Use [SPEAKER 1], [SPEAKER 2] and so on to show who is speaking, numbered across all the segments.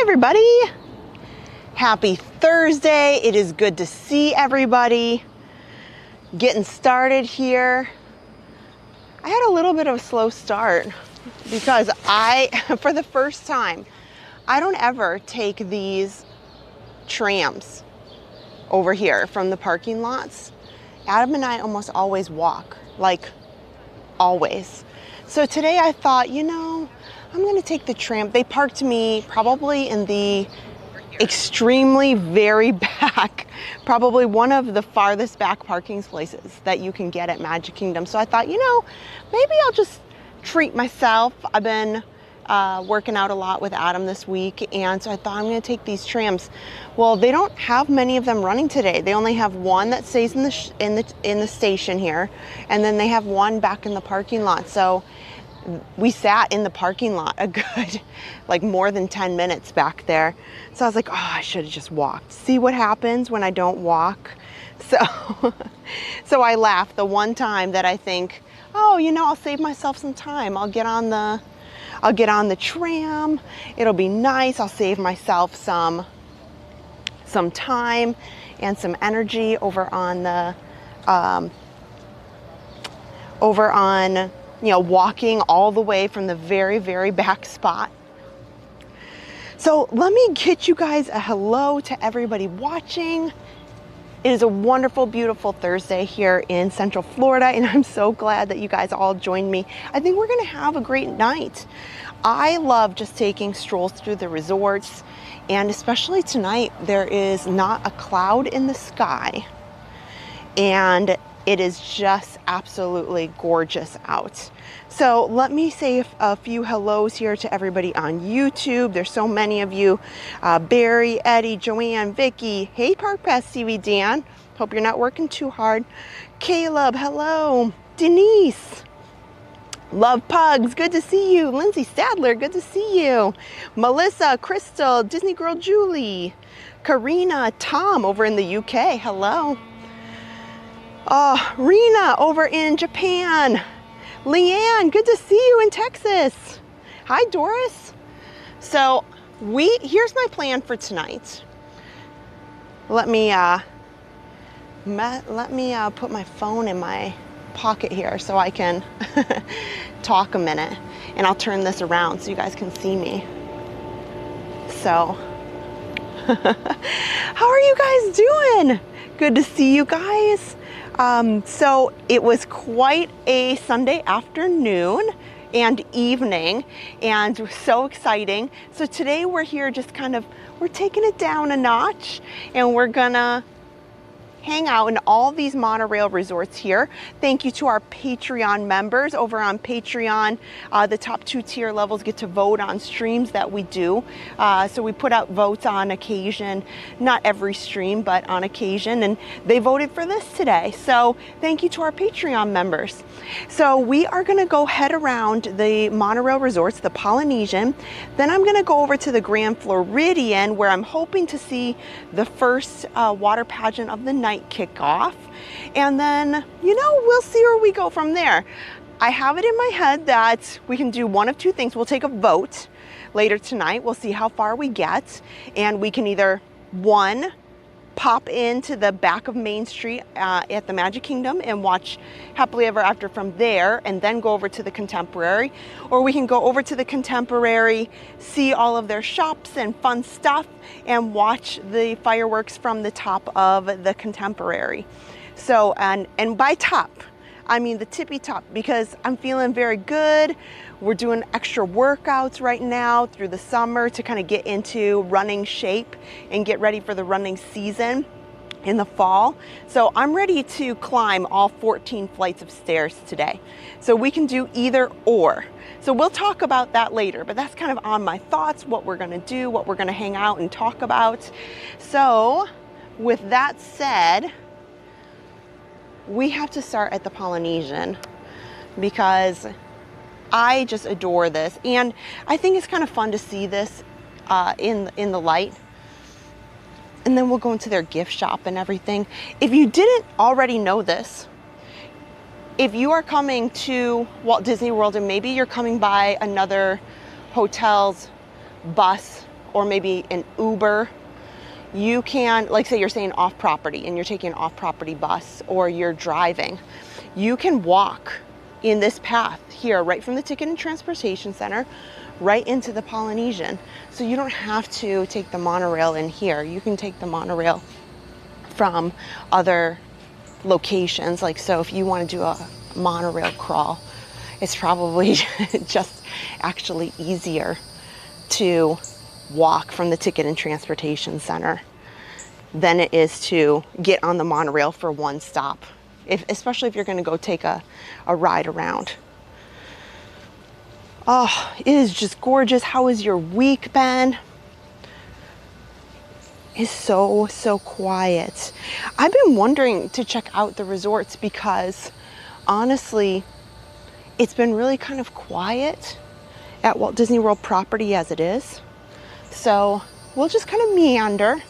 [SPEAKER 1] everybody. Happy Thursday. It is good to see everybody. Getting started here. I had a little bit of a slow start because for the first time, I don't ever take these trams over here from the parking lots. Adam and I almost always walk, like always. So today I thought, you know, I'm gonna take the tram. They parked me probably in the extremely very back, probably one of the farthest back parking places that you can get at Magic Kingdom. So I thought, you know, maybe I'll just treat myself. I've been working out a lot with Adam this week, and so I thought I'm gonna take these trams. Well, they don't have many of them running today. They only have one that stays in the station here, and then they have one back in the parking lot. So we sat in the parking lot a good, like more than 10 minutes back there. So I was like, oh, I should have just walked. See what happens when I don't walk. So I laughed the one time that I think, oh, you know, I'll save myself some time. I'll get on the tram. It'll be nice. I'll save myself some time and some energy over on you know, walking all the way from the very, very back spot. So let me get you guys a hello to everybody watching. It is a wonderful, beautiful Thursday here in Central Florida, and I'm so glad that you guys all joined me. I think we're gonna have a great night. I love just taking strolls through the resorts, and especially tonight, there is not a cloud in the sky, and it is just absolutely gorgeous out. So let me say a few hellos here to everybody on YouTube. There's so many of you. Barry, Eddie, Joanne, Vicky. Hey, Park Pass TV Dan. Hope you're not working too hard. Caleb, hello. Denise. Love Pugs, good to see you. Lindsay Stadler, good to see you. Melissa, Crystal, Disney Girl Julie. Karina, Tom over in the UK, hello. Rena over in Japan. Leanne, good to see you in Texas. Hi, Doris. So here's my plan for tonight. Let me put my phone in my pocket here so I can talk a minute, and I'll turn this around so you guys can see me. So, how are you guys doing? Good to see you guys. So it was quite a Sunday afternoon and evening, and so exciting. So today we're here just we're taking it down a notch, and we're gonna hang out in all these monorail resorts here. Thank you to our Patreon members over on Patreon. The top 2 tier levels get to vote on streams that we do. So we put out votes on occasion, not every stream, but on occasion, and they voted for this today. So thank you to our Patreon members. So we are gonna go head around the monorail resorts, the Polynesian. Then I'm gonna go over to the Grand Floridian, where I'm hoping to see the first water pageant of the night kick off, and then, you know, we'll see where we go from there. I have it in my head that we can do one of two things. We'll take a vote later tonight. We'll see how far we get, and we can either, one, pop into the back of Main Street at the Magic Kingdom and watch Happily Ever After from there, and then go over to the Contemporary, or we can go over to the Contemporary, see all of their shops and fun stuff, and watch the fireworks from the top of the Contemporary. So, and by top, I mean the tippy top, because I'm feeling very good. We're doing extra workouts right now through the summer to kind of get into running shape and get ready for the running season in the fall. So I'm ready to climb all 14 flights of stairs today. So we can do either or. So we'll talk about that later, but that's kind of on my thoughts, what we're gonna do, what we're gonna hang out and talk about. So with that said, we have to start at the Polynesian because I just adore this, and I think it's kind of fun to see this in the light. And then we'll go into their gift shop and everything. If you didn't already know this, if you are coming to Walt Disney World and maybe you're coming by another hotel's bus or maybe an Uber, you can, like say you're staying off property and you're taking an off property bus or you're driving, you can walk in this path here right from the Ticket and Transportation Center right into the Polynesian. So you don't have to take the monorail in here. You can take the monorail from other locations. Like, so if you want to do a monorail crawl, it's probably just actually easier to walk from the Ticket and Transportation Center than it is to get on the monorail for one stop, especially if you're going to go take a ride around. Oh, it is just gorgeous. How has your week been? It's so quiet. I've been wanting to check out the resorts because honestly, it's been really kind of quiet at Walt Disney World property as it is. So we'll just kind of meander,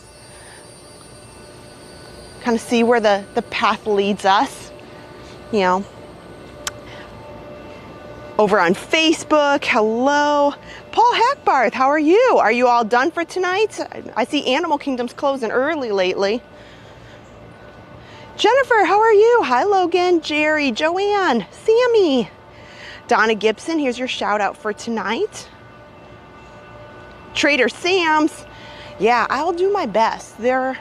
[SPEAKER 1] kind of see where the path leads us, you know. Over on Facebook, hello. Paul Hackbarth, how are you? Are you all done for tonight? I see Animal Kingdom's closing early lately. Jennifer, how are you? Hi, Logan, Jerry, Joanne, Sammy. Donna Gibson, here's your shout out for tonight. Trader Sam's, yeah, I'll do my best. They're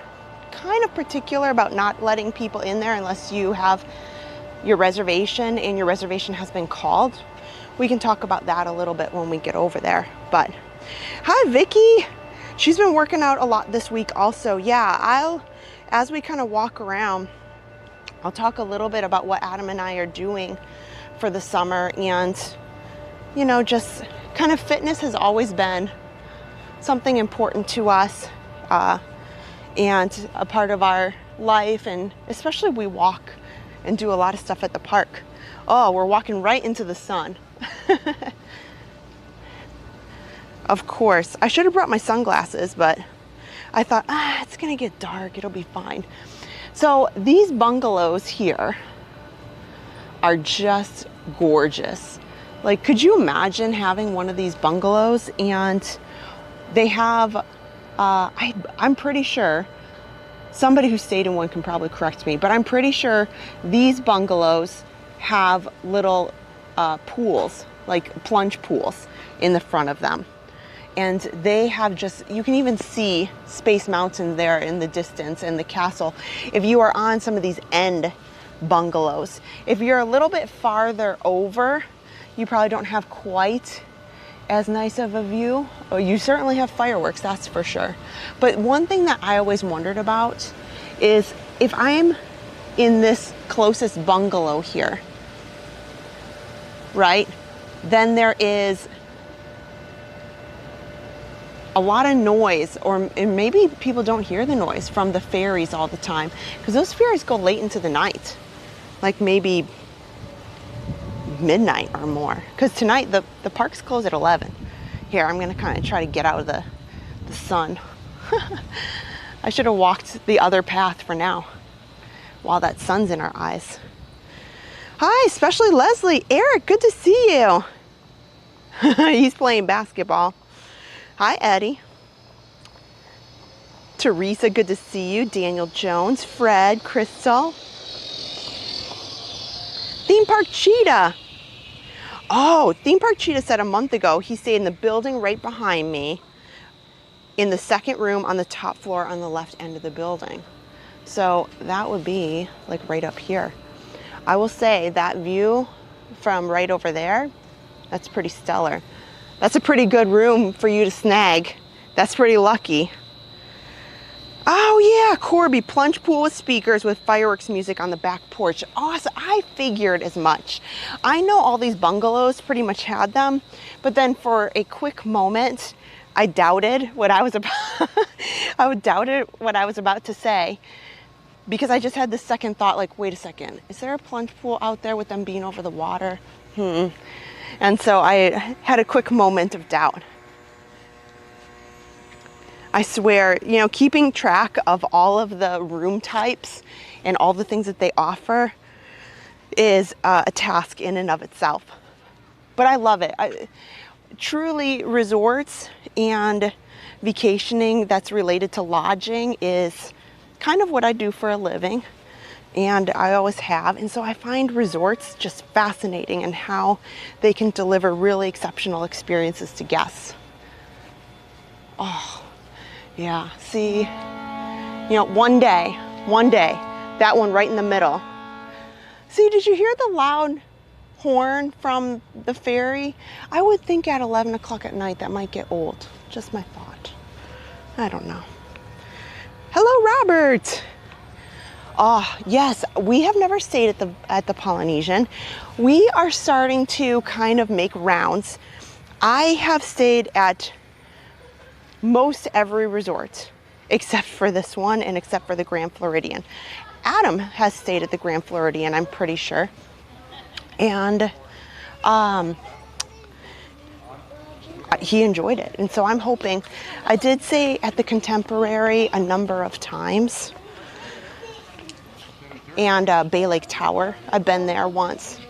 [SPEAKER 1] kind of particular about not letting people in there unless you have your reservation and your reservation has been called. We can talk about that a little bit when we get over there. But hi, Vicky. She's been working out a lot this week also. Yeah, as we kind of walk around, I'll talk a little bit about what Adam and I are doing for the summer. And, you know, just kind of fitness has always been something important to us and a part of our life. And especially we walk and do a lot of stuff at the park. Oh, we're walking right into the sun. Of course, I should have brought my sunglasses, but I thought, it's gonna get dark, it'll be fine. So these bungalows here are just gorgeous. Like, could you imagine having one of these bungalows? And they have, I'm pretty sure, somebody who stayed in one can probably correct me, but I'm pretty sure these bungalows have little pools, like plunge pools in the front of them. And they have just, you can even see Space Mountain there in the distance and the castle. If you are on some of these end bungalows, if you're a little bit farther over, you probably don't have quite as nice of a view. Oh, you certainly have fireworks, that's for sure. But one thing that I always wondered about is if I'm in this closest bungalow here, right, then there is a lot of noise, or maybe people don't hear the noise from the ferries all the time, because those ferries go late into the night, like maybe midnight or more, because tonight the parks close at 11. Here, I'm gonna kind of try to get out of the sun. I should have walked the other path for now while that sun's in our eyes. Hi, especially Leslie. Eric, good to see you. He's playing basketball. Hi, Eddie. Teresa, good to see you. Daniel Jones, Fred, Crystal. Theme Park Cheetah. Oh, Theme Park Cheetah said a month ago he stayed in the building right behind me in the second room on the top floor on the left end of the building. So that would be like right up here. I will say that view from right over there, that's pretty stellar. That's a pretty good room for you to snag. That's pretty lucky. Oh yeah, Corby, plunge pool with speakers with fireworks music on the back porch. Awesome, I figured as much. I know all these bungalows pretty much had them, but then for a quick moment, I doubted what I was about. I doubted what I was about to say, because I just had this second thought, like, wait a second, is there a plunge pool out there with them being over the water? And so I had a quick moment of doubt. I swear, you know, keeping track of all of the room types and all the things that they offer is a task in and of itself. But I love it. truly resorts and vacationing that's related to lodging is kind of what I do for a living, and I always have. And so I find resorts just fascinating and how they can deliver really exceptional experiences to guests. Oh, yeah, see, you know, one day, that one right in the middle. See, did you hear the loud horn from the ferry? I would think at 11 o'clock at night that might get old. Just my thought. I don't know. Hello, Robert. Oh, yes, we have never stayed at the Polynesian. We are starting to kind of make rounds. I have stayed at most every resort except for this one and except for the Grand Floridian. Adam has stayed at the Grand Floridian, I'm pretty sure. And he enjoyed it. And so I'm hoping, I did say at the Contemporary a number of times. And Bay Lake Tower, I've been there once.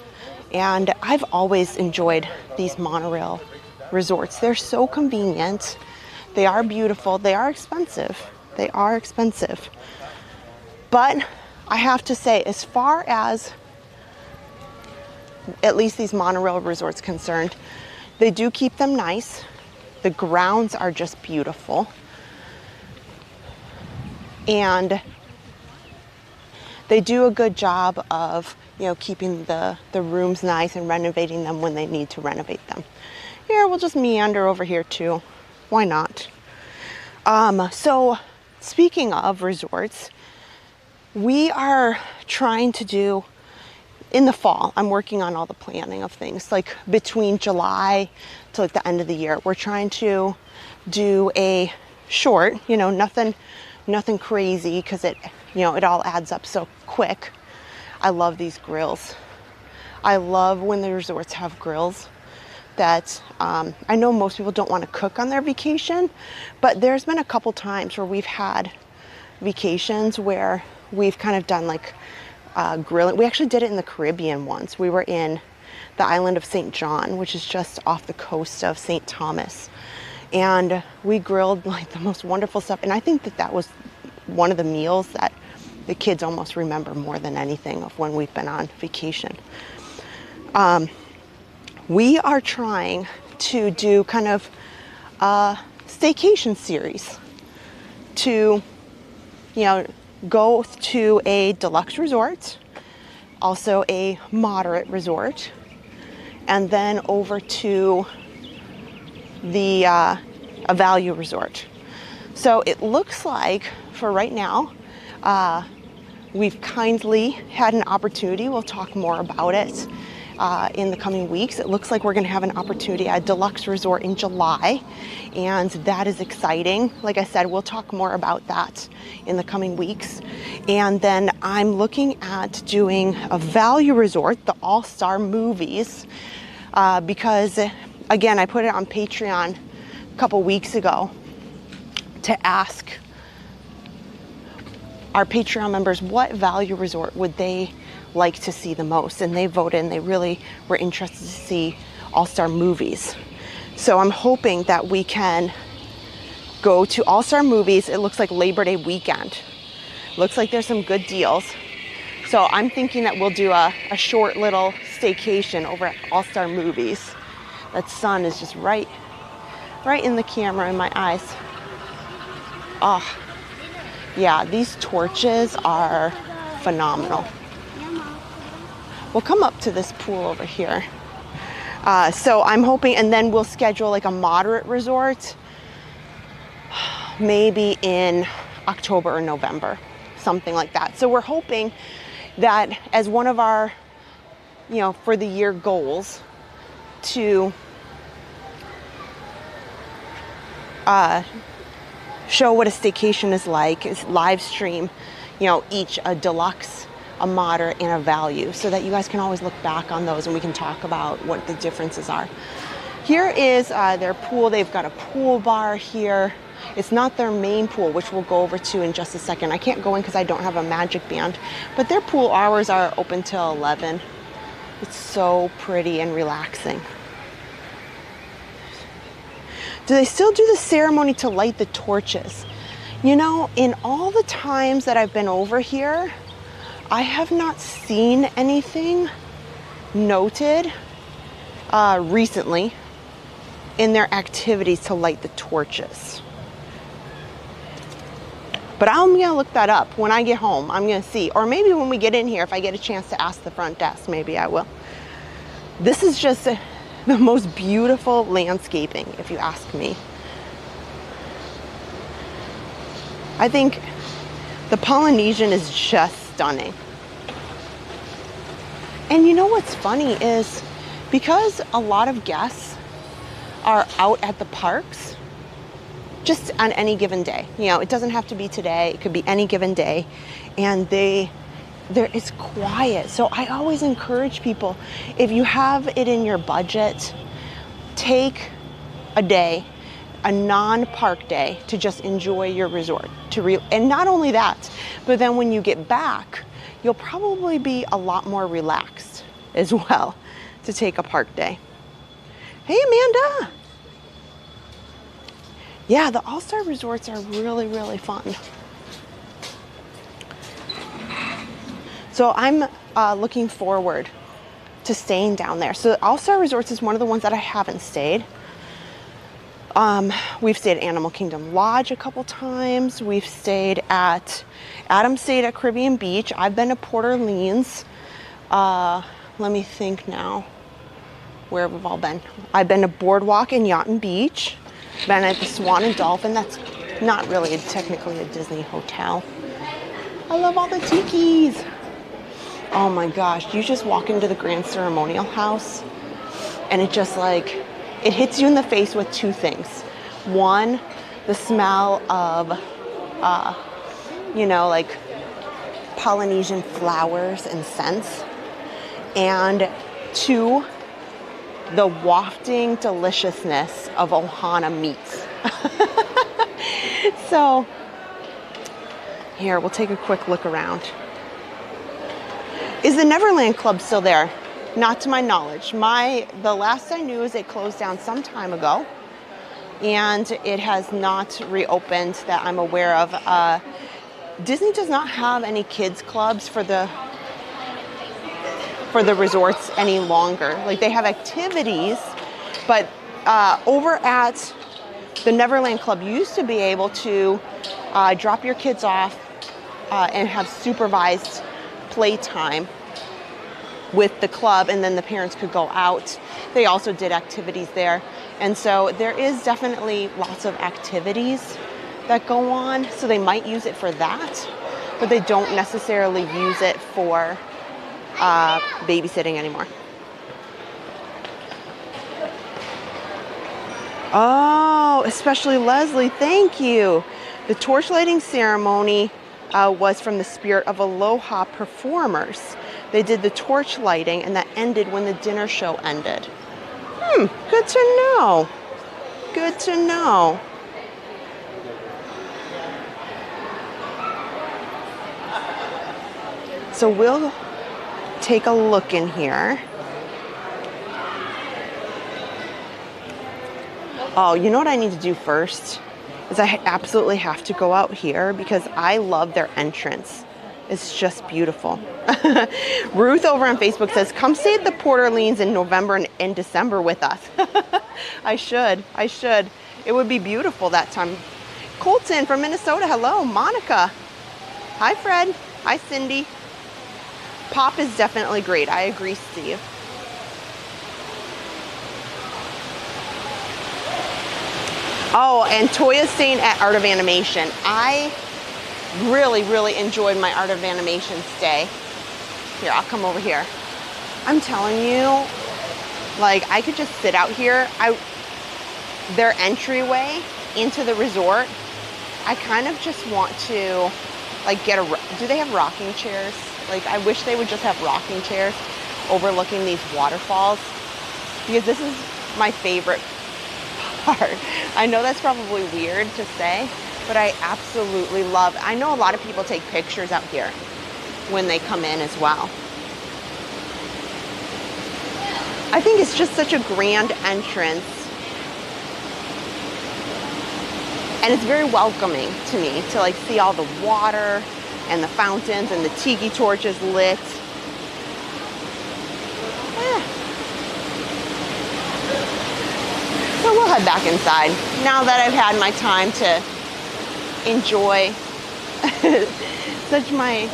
[SPEAKER 1] And I've always enjoyed these monorail resorts. They're so convenient. They are beautiful. They are expensive. They are expensive. But I have to say, as far as at least these monorail resorts concerned, they do keep them nice. The grounds are just beautiful. And they do a good job of, you know, keeping the rooms nice and renovating them when they need to renovate them. Here, we'll just meander over here too. Why not? So speaking of resorts, we are trying to do, in the fall, I'm working on all the planning of things, like between July to like the end of the year. We're trying to do a short, you know, nothing crazy, because it, you know, it all adds up so quick. I love these grills. I love when the resorts have grills that I know most people don't want to cook on their vacation, but there's been a couple times where we've had vacations where we've kind of done like grilling. We actually did it in the Caribbean once. We were in the island of St. John, which is just off the coast of St. Thomas. And we grilled like the most wonderful stuff. And I think that was one of the meals that the kids almost remember more than anything of when we've been on vacation. We are trying to do kind of a staycation series to, you know, go to a deluxe resort, also a moderate resort, and then over to the a value resort. So it looks like for right now, we've kindly had an opportunity. We'll talk more about it in the coming weeks. It looks like we're going to have an opportunity at a deluxe resort in July, and that is exciting. Like I said, we'll talk more about that in the coming weeks. And then I'm looking at doing a value resort, the All-Star Movies, because again, I put it on Patreon a couple weeks ago to ask our Patreon members what value resort would they like to see the most, and they voted and they really were interested to see All-Star Movies. So I'm hoping that we can go to All-Star Movies. It looks like Labor Day weekend. Looks like there's some good deals. So I'm thinking that we'll do a short little staycation over at All-Star Movies. That sun is just right in the camera in my eyes. Oh, yeah, these torches are phenomenal. We'll come up to this pool over here. So I'm hoping, and then we'll schedule like a moderate resort, maybe in October or November, something like that. So we're hoping that as one of our, you know, for the year goals, to show what a staycation is like, is live stream, you know, each a deluxe, a moderate, and a value, so that you guys can always look back on those and we can talk about what the differences are. Here is their pool. They've got a pool bar here. It's not their main pool, which we'll go over to in just a second. I can't go in because I don't have a magic band, but their pool hours are open till 11. It's so pretty and relaxing. Do they still do the ceremony to light the torches? You know, in all the times that I've been over here, I have not seen anything noted recently in their activities to light the torches. But I'm gonna look that up when I get home. I'm gonna see, or maybe when we get in here, if I get a chance to ask the front desk, maybe I will. This is just the most beautiful landscaping, if you ask me. I think the Polynesian is just stunning. And you know what's funny is because a lot of guests are out at the parks just on any given day. You know, it doesn't have to be today, it could be any given day. And it's quiet. So I always encourage people, if you have it in your budget, take a day, a non-park day, to just enjoy your resort. And not only that, but then when you get back, you'll probably be a lot more relaxed as well to take a park day. Hey, Amanda. Yeah, the All-Star Resorts are really, really fun. So I'm looking forward to staying down there. So All-Star Resorts is one of the ones that I haven't stayed. We've stayed at Animal Kingdom Lodge a couple times. We've stayed at, Adam stayed at Caribbean Beach. I've been to Port Orleans. Let me think now where we've all been. I've been to Boardwalk and Yacht and Beach. Been at the Swan and Dolphin. That's not really technically a Disney hotel. I love all the Tikis. Oh my gosh, you just walk into the Grand Ceremonial House and it just like, it hits you in the face with two things. One, the smell of, you know, like Polynesian flowers and scents. And two, the wafting deliciousness of ohana meats. So here, we'll take a quick look around. Is the Neverland Club still there? Not to my knowledge. The last I knew is it closed down some time ago, and it has not reopened that I'm aware of. Disney does not have any kids clubs for the resorts any longer. Like, they have activities, but over at the Neverland Club, you used to be able to drop your kids off and have supervised playtime with the club, and then the parents could go out. They also did activities there. And so there is definitely lots of activities that go on. So they might use it for that, but they don't necessarily use it for babysitting anymore. Oh, especially Leslie, thank you. The torch lighting ceremony was from the Spirit of Aloha performers. They did the torch lighting, and that ended when the dinner show ended. Good to know. Good to know. So we'll take a look in here. Oh, you know what I need to do first? Is I absolutely have to go out here because I love their entrance. It's just beautiful. Ruth over on Facebook says, come stay at the Port Orleans in November and December with us. I should. It would be beautiful that time. Colton from Minnesota, hello. Monica. Hi, Fred. Hi, Cindy. Pop is definitely great. I agree, Steve. Oh, and Toya's staying at Art of Animation. I really enjoyed my Art of Animation stay. Here, I'll come over here. I'm telling you, like, I could just sit out here. Their entryway into the resort, I kind of just want to, like, do they have rocking chairs? Like, I wish they would just have rocking chairs overlooking these waterfalls, because this is my favorite part. I know that's probably weird to say, but I absolutely love, I know a lot of people take pictures out here when they come in as well. I think it's just such a grand entrance. And it's very welcoming to me to like see all the water and the fountains and the tiki torches lit. So we'll head back inside now that I've had my time to enjoy such my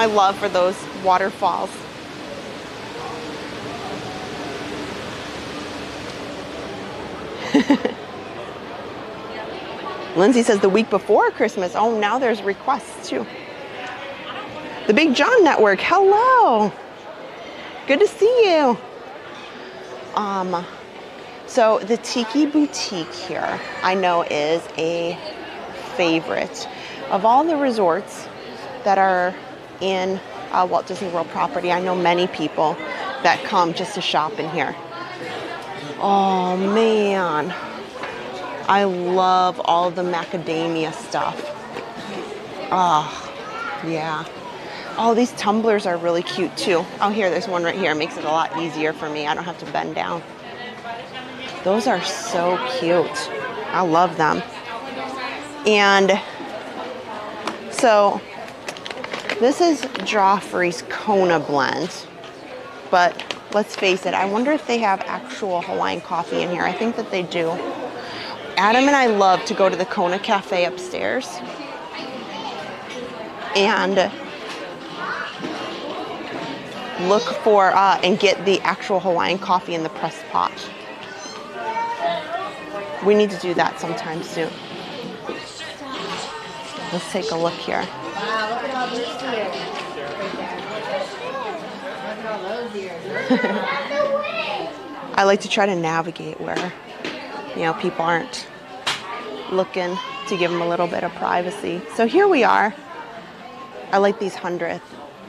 [SPEAKER 1] love for those waterfalls. Lindsay says the week before Christmas. Oh, now there's requests too. The Big John Network, hello. Good to see you. So the Tiki Boutique here, I know is a favorite of all the resorts that are in Walt Disney World property. I know many people that come just to shop in here. Oh man, I love all the macadamia stuff. Oh, yeah. Oh, these tumblers are really cute too. Oh, here, there's one right here. It makes it a lot easier for me. I don't have to bend down. Those are so cute. I love them. And so this is Joffrey's Kona blend, but let's face it, I wonder if they have actual Hawaiian coffee in here. I think that they do. Adam and I love to go to the Kona Cafe upstairs and look for and get the actual Hawaiian coffee in the pressed pot. We need to do that sometime soon. Let's take a look here.
[SPEAKER 2] Wow, look at all these deer. Look at all those deer.
[SPEAKER 1] I like to try to navigate where, you know, people aren't looking, to give them a little bit of privacy. So here we are. I like these 100th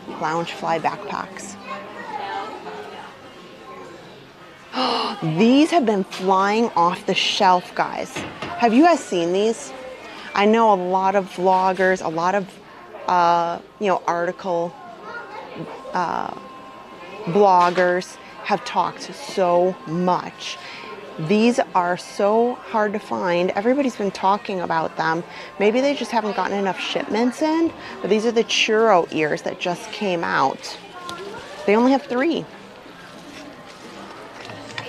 [SPEAKER 1] Loungefly backpacks. These have been flying off the shelf, guys. Have you guys seen these? I know a lot of vloggers, a lot of, article bloggers have talked so much. These are so hard to find. Everybody's been talking about them. Maybe they just haven't gotten enough shipments in, but these are the churro ears that just came out. They only have 3.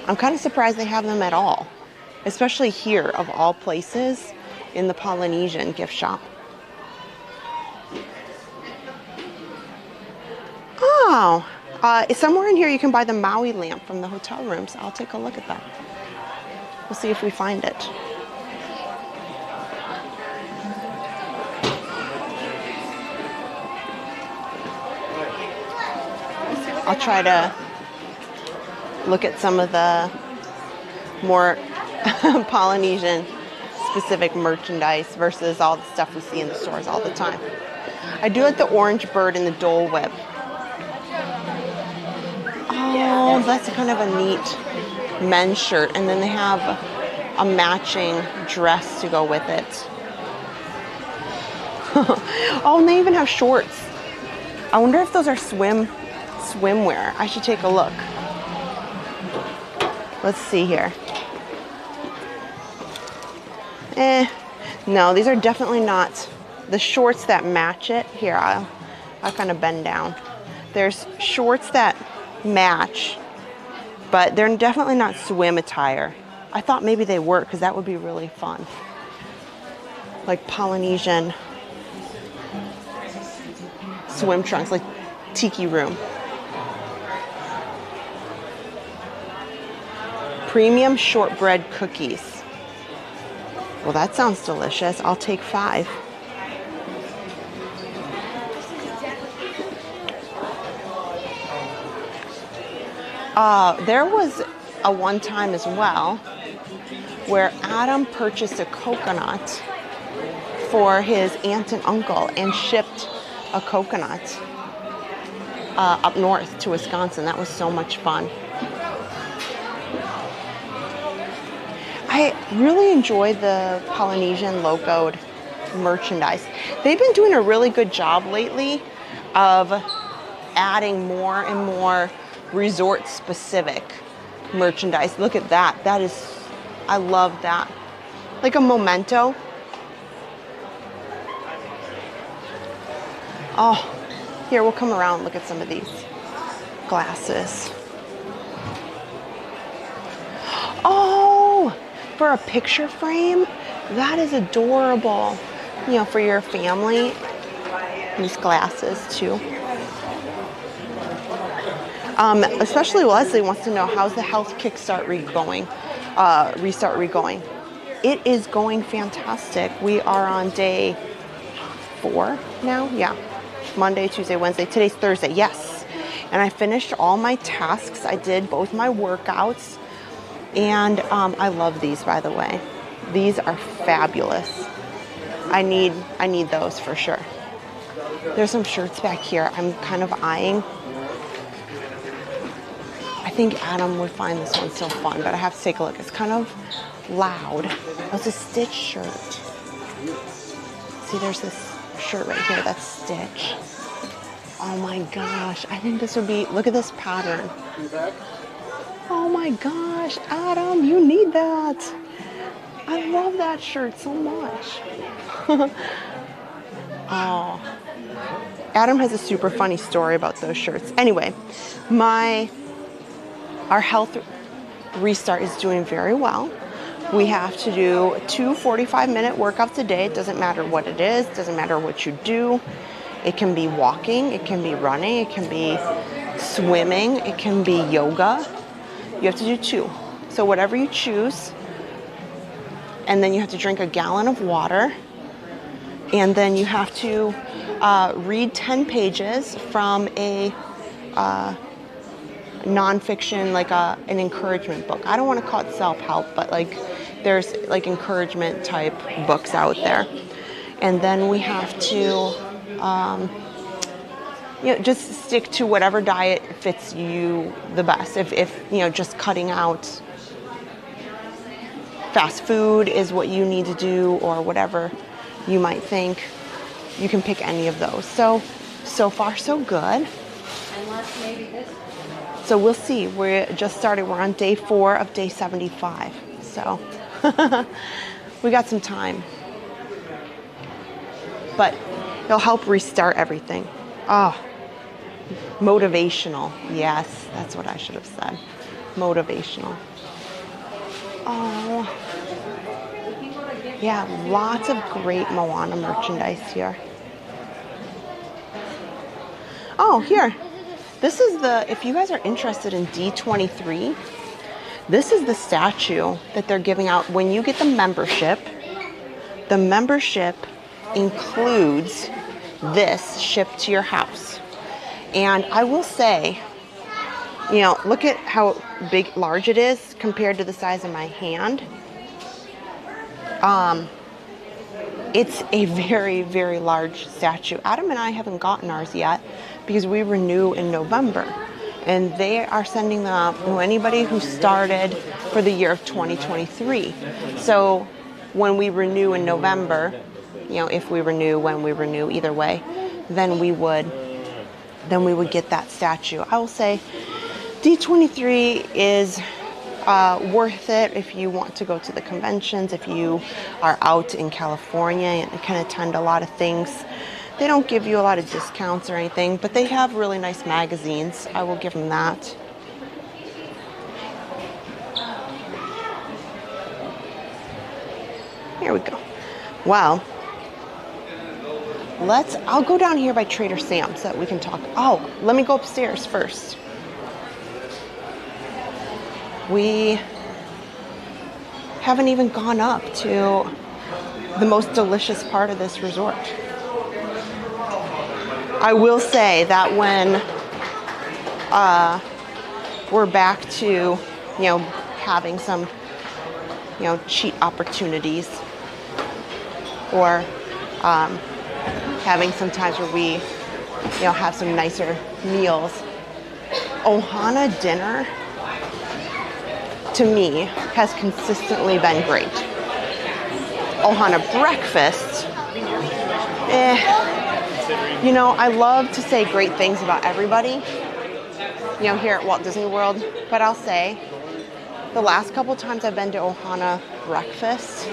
[SPEAKER 1] I'm kind of surprised they have them at all, especially here of all places in the Polynesian gift shop. Oh, somewhere in here you can buy the Maui lamp from the hotel rooms. I'll take a look at that. We'll see if we find it. I'll try to look at some of the more Polynesian specific merchandise versus all the stuff we see in the stores all the time. I do like the orange bird and the Dole Whip. Oh, that's kind of a neat men's shirt. And then they have a matching dress to go with it. Oh, and they even have shorts. I wonder if those are swimwear. I should take a look. Let's see here. No, these are definitely not the shorts that match it. Here, I'll kind of bend down. There's shorts that match, but they're definitely not swim attire. I thought maybe they were, because that would be really fun. Like Polynesian swim trunks, like Tiki Room. Premium shortbread cookies. Well, that sounds delicious. I'll take 5. There was a one time as well where Adam purchased a coconut for his aunt and uncle and shipped a coconut up north to Wisconsin. That was so much fun. I really enjoy the Polynesian logoed merchandise. They've been doing a really good job lately of adding more and more resort specific merchandise. Look at that. That is, I love that. Like a memento Oh, here, we'll come around and look at some of these glasses. Oh, for a picture frame? That is adorable. You know, for your family. These glasses too. Especially Leslie wants to know, how's the health kickstart restart going? It is going fantastic. We are on day 4 now. Yeah, Monday, Tuesday, Wednesday. Today's Thursday. Yes, and I finished all my tasks. I did both my workouts, and I love these, by the way. These are fabulous. I need those for sure. There's some shirts back here I'm kind of eyeing. I think Adam would find this one so fun, but I have to take a look. It's kind of loud. Oh, it's a Stitch shirt. See, there's this shirt right here that's Stitch. Oh my gosh, I think this would be, look at this pattern. Oh my gosh, Adam, you need that. I love that shirt so much. Oh, Adam has a super funny story about those shirts. Anyway, our health restart is doing very well. We have to do 2 45-minute workouts a day. It doesn't matter what it is, doesn't matter what you do. It can be walking, it can be running, it can be swimming, it can be yoga. You have to do 2. So whatever you choose. And then you have to drink a gallon of water. And then you have to read 10 pages from a nonfiction, like an encouragement book. I don't want to call it self-help, but like there's like encouragement type books out there. And then we have to just stick to whatever diet fits you the best. If just cutting out fast food is what you need to do, or whatever you might think, you can pick any of those. So far so good.
[SPEAKER 2] Unless maybe this.
[SPEAKER 1] So we'll see. We just started. We're on day 4 of day 75. So we got some time. But it'll help restart everything. Oh, motivational. Yes, that's what I should have said. Motivational. Oh, yeah, lots of great Moana merchandise here. Oh, here. This is if you guys are interested in D23, this is the statue that they're giving out when you get the membership. The membership includes this shipped to your house. And I will say, look at how large it is compared to the size of my hand. It's a very, very large statue. Adam and I haven't gotten ours yet because we renew in November. And they are sending them out to anybody who started for the year of 2023. So when we renew in November, if we renew, when we renew, either way, then we would get that statue. I will say D23 is worth it if you want to go to the conventions, if you are out in California and can attend a lot of things. They don't give you a lot of discounts or anything, but they have really nice magazines. I will give them that. Here we go. Well, I'll go down here by Trader Sam's so that we can talk. Oh, let me go upstairs first. We haven't even gone up to the most delicious part of this resort. I will say that when we're back to, having some, cheat opportunities, or having some times where we, have some nicer meals, Ohana dinner, to me, has consistently been great. Ohana breakfast, I love to say great things about everybody, here at Walt Disney World, but I'll say the last couple times I've been to Ohana breakfast,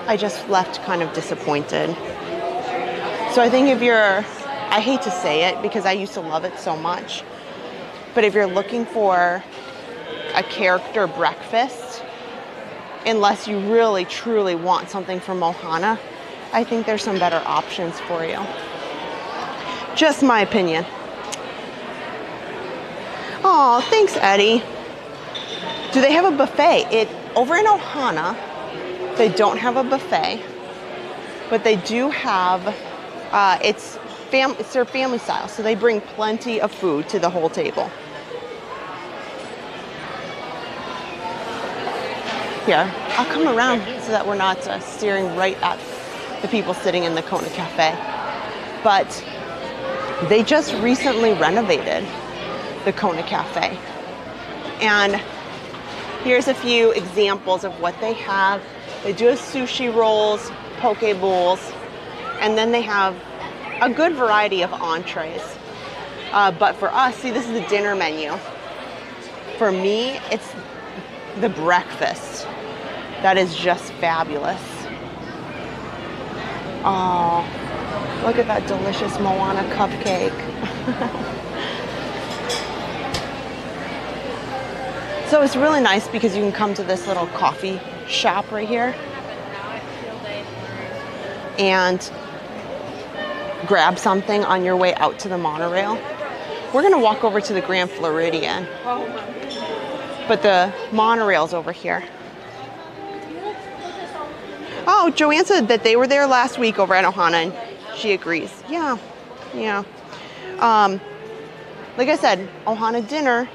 [SPEAKER 1] I just left kind of disappointed. So I think if you're I hate to say it because I used to love it so much. But if you're looking for a character breakfast, unless you really truly want something from Ohana, I think there's some better options for you. Just my opinion. Oh, thanks, Eddie. Do they have a buffet? Over in Ohana, they don't have a buffet, but they do have, it's their family style, so they bring plenty of food to the whole table. Here, I'll come around so that we're not staring right at the people sitting in the Kona Cafe. But they just recently renovated the Kona Cafe. And here's a few examples of what they have. They do have sushi rolls, poke bowls, and then they have a good variety of entrees. But for us, see, this is the dinner menu. For me, it's the breakfast. That is just fabulous. Oh, look at that delicious Moana cupcake. So it's really nice because you can come to this little coffee shop right here and grab something on your way out to the monorail. We're gonna walk over to the Grand Floridian, but the monorail's over here. Oh, Joanne said that they were there last week over at Ohana, and she agrees. Yeah. Like I said, Ohana dinner,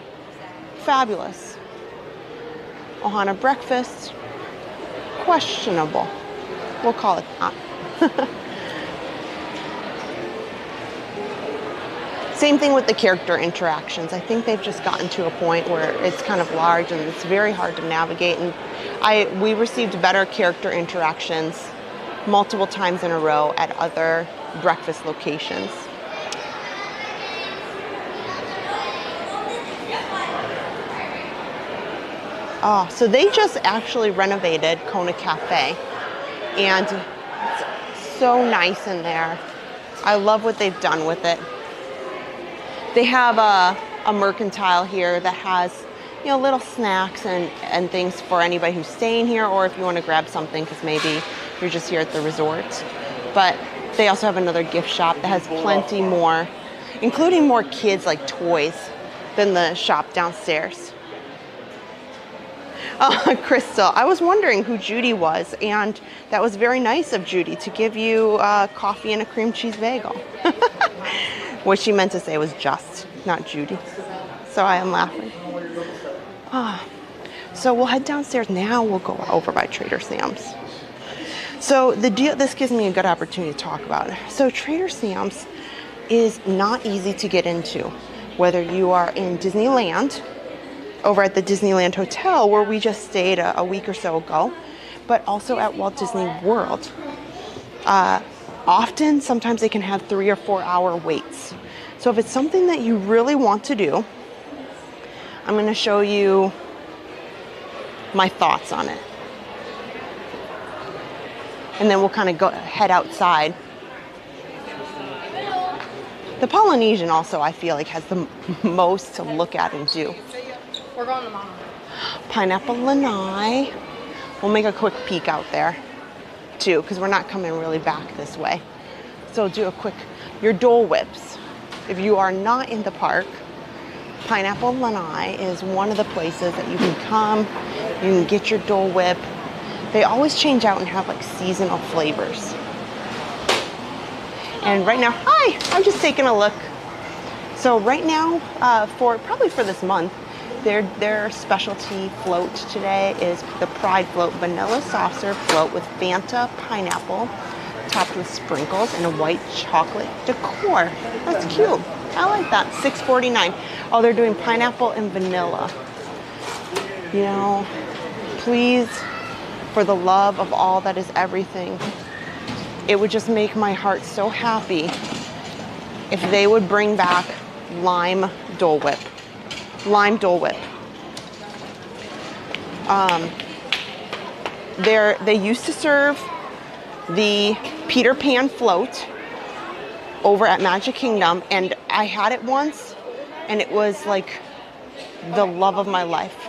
[SPEAKER 1] fabulous. Ohana breakfast, questionable. We'll call it that. Same thing with the character interactions. I think they've just gotten to a point where it's kind of large and it's very hard to navigate. And we received better character interactions multiple times in a row at other breakfast locations. Oh, so they just actually renovated Kona Cafe, and it's so nice in there. I love what they've done with it. They have a mercantile here that has, you know, little snacks and things for anybody who's staying here, or if you want to grab something because maybe you're just here at the resort. But they also have another gift shop that has plenty more, including more kids like toys than the shop downstairs. Crystal, I was wondering who Judy was, and that was very nice of Judy to give you coffee and a cream cheese bagel. What she meant to say was just, not Judy. So I am laughing. So we'll head downstairs. Now we'll go over by Trader Sam's. So the deal, this gives me a good opportunity to talk about it. So Trader Sam's is not easy to get into, whether you are in Disneyland, over at the Disneyland Hotel, where we just stayed a week or so ago, but also at Walt Disney World. Often, sometimes they can have 3 or 4 hour waits. So if it's something that you really want to do, I'm going to show you my thoughts on it. And then we'll kind of head outside. The Polynesian also, I feel like, has the most to look at and do.
[SPEAKER 2] We're going to Monorail.
[SPEAKER 1] Pineapple Lanai. We'll make a quick peek out there too, because we're not coming really back this way. So do a quick, your Dole Whips. If you are not in the park, Pineapple Lanai is one of the places that you can come, you can get your Dole Whip. They always change out and have like seasonal flavors. And right now, hi, I'm just taking a look. So right now, probably for this month, their specialty float today is the Pride Float Vanilla Soft Serve Float with Fanta Pineapple, topped with sprinkles and a white chocolate decor. That's cute. I like that. $6.49. Oh, they're doing pineapple and vanilla. You know, please, for the love of all that is everything, it would just make my heart so happy if they would bring back lime Dole Whip. Lime Dole Whip. They used to serve the Peter Pan float, over at Magic Kingdom, and I had it once, and it was like the love of my life.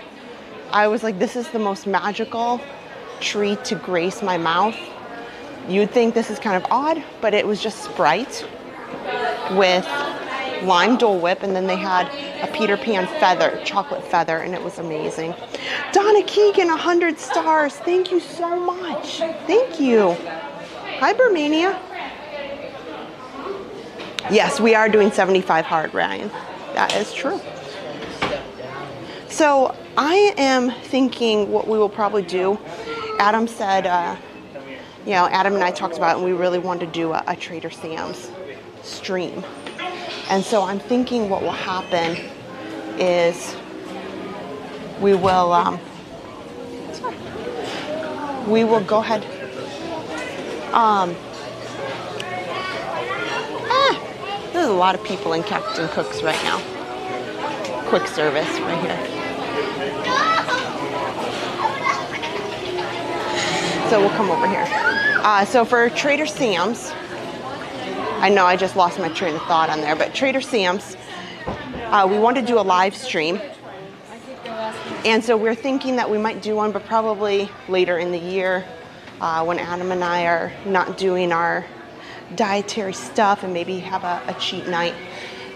[SPEAKER 1] I was like, this is the most magical treat to grace my mouth. You'd think this is kind of odd, but it was just Sprite with lime Dole Whip, and then they had a Peter Pan feather, chocolate feather, and it was amazing. Donna Keegan, 100 stars. Thank you so much. Thank you. Hi, Bermania. Yes, we are doing 75 hard, Ryan. That is true. So I am thinking what we will probably do. Adam said, you know, Adam and I talked about it, and we really wanted to do a Trader Sam's stream. And so I'm thinking what will happen is we will go ahead. There's a lot of people in Captain Cook's right now. Quick service right here. So we'll come over here. So for Trader Sam's, I know I just lost my train of thought on there, but Trader Sam's, we want to do a live stream. And so we're thinking that we might do one, but probably later in the year when Adam and I are not doing our dietary stuff and maybe have a cheat night.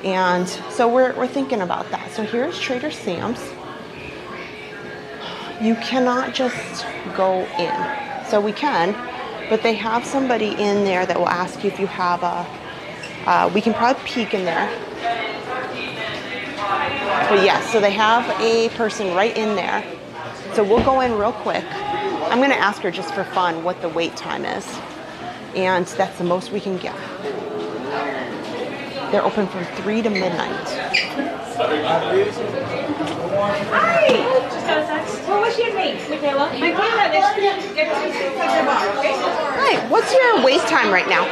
[SPEAKER 1] And so we're thinking about that. So here's Trader Sam's. You cannot just go in. So we can, but they have somebody in there that will ask you if you have we can probably peek in there. But yes, so they have a person right in there. So we'll go in real quick. I'm gonna ask her just for fun what the wait time is. And that's the most we can get. They're open from 3 to midnight.
[SPEAKER 3] Hi! What was your name? Michaela.
[SPEAKER 1] Hi, what's your wait time right now?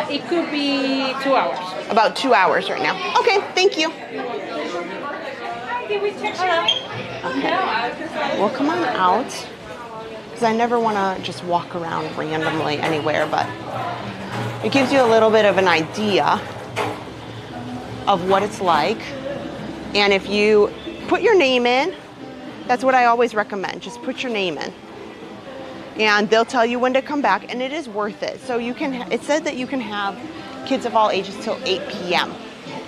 [SPEAKER 3] It could be 2 hours.
[SPEAKER 1] About 2 hours right now. Okay, thank you.
[SPEAKER 3] Did we check your name?
[SPEAKER 1] Okay. Well, come on out. Because I never want to just walk around randomly anywhere, but it gives you a little bit of an idea of what it's like. And if you put your name in, that's what I always recommend. Just put your name in. And they'll tell you when to come back, and it is worth it. So you can, it said that you can have kids of all ages till 8 p.m.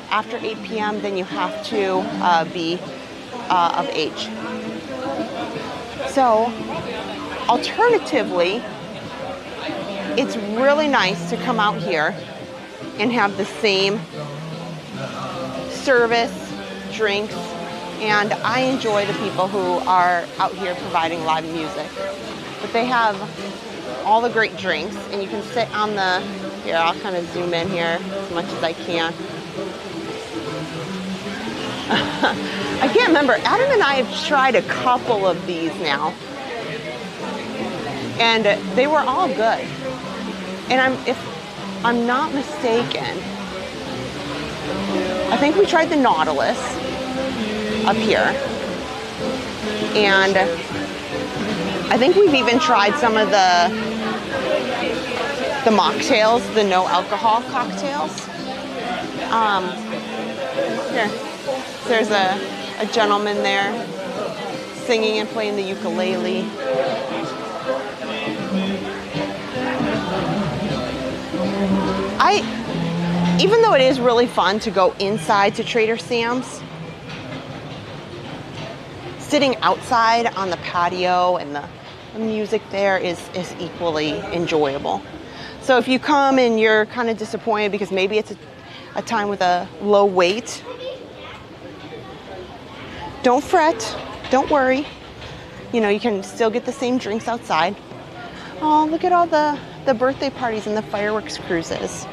[SPEAKER 1] After 8 p.m., then you have to be of age. So, alternatively, it's really nice to come out here and have the same service, drinks, and I enjoy the people who are out here providing live music. But they have all the great drinks, and you can sit on the, here, I'll kind of zoom in here as much as I can. I can't remember, Adam and I have tried a couple of these now, and they were all good. And if I'm not mistaken, I think we tried the Nautilus up here, and I think we've even tried some of the mocktails, the no alcohol cocktails. Here, there's a gentleman there singing and playing the ukulele. Even though it is really fun to go inside to Trader Sam's, sitting outside on the patio and the music there is equally enjoyable. So if you come and you're kind of disappointed because maybe it's a time with a low wait, don't fret, don't worry. You know, you can still get the same drinks outside. Oh, look at all the birthday parties and the fireworks cruises.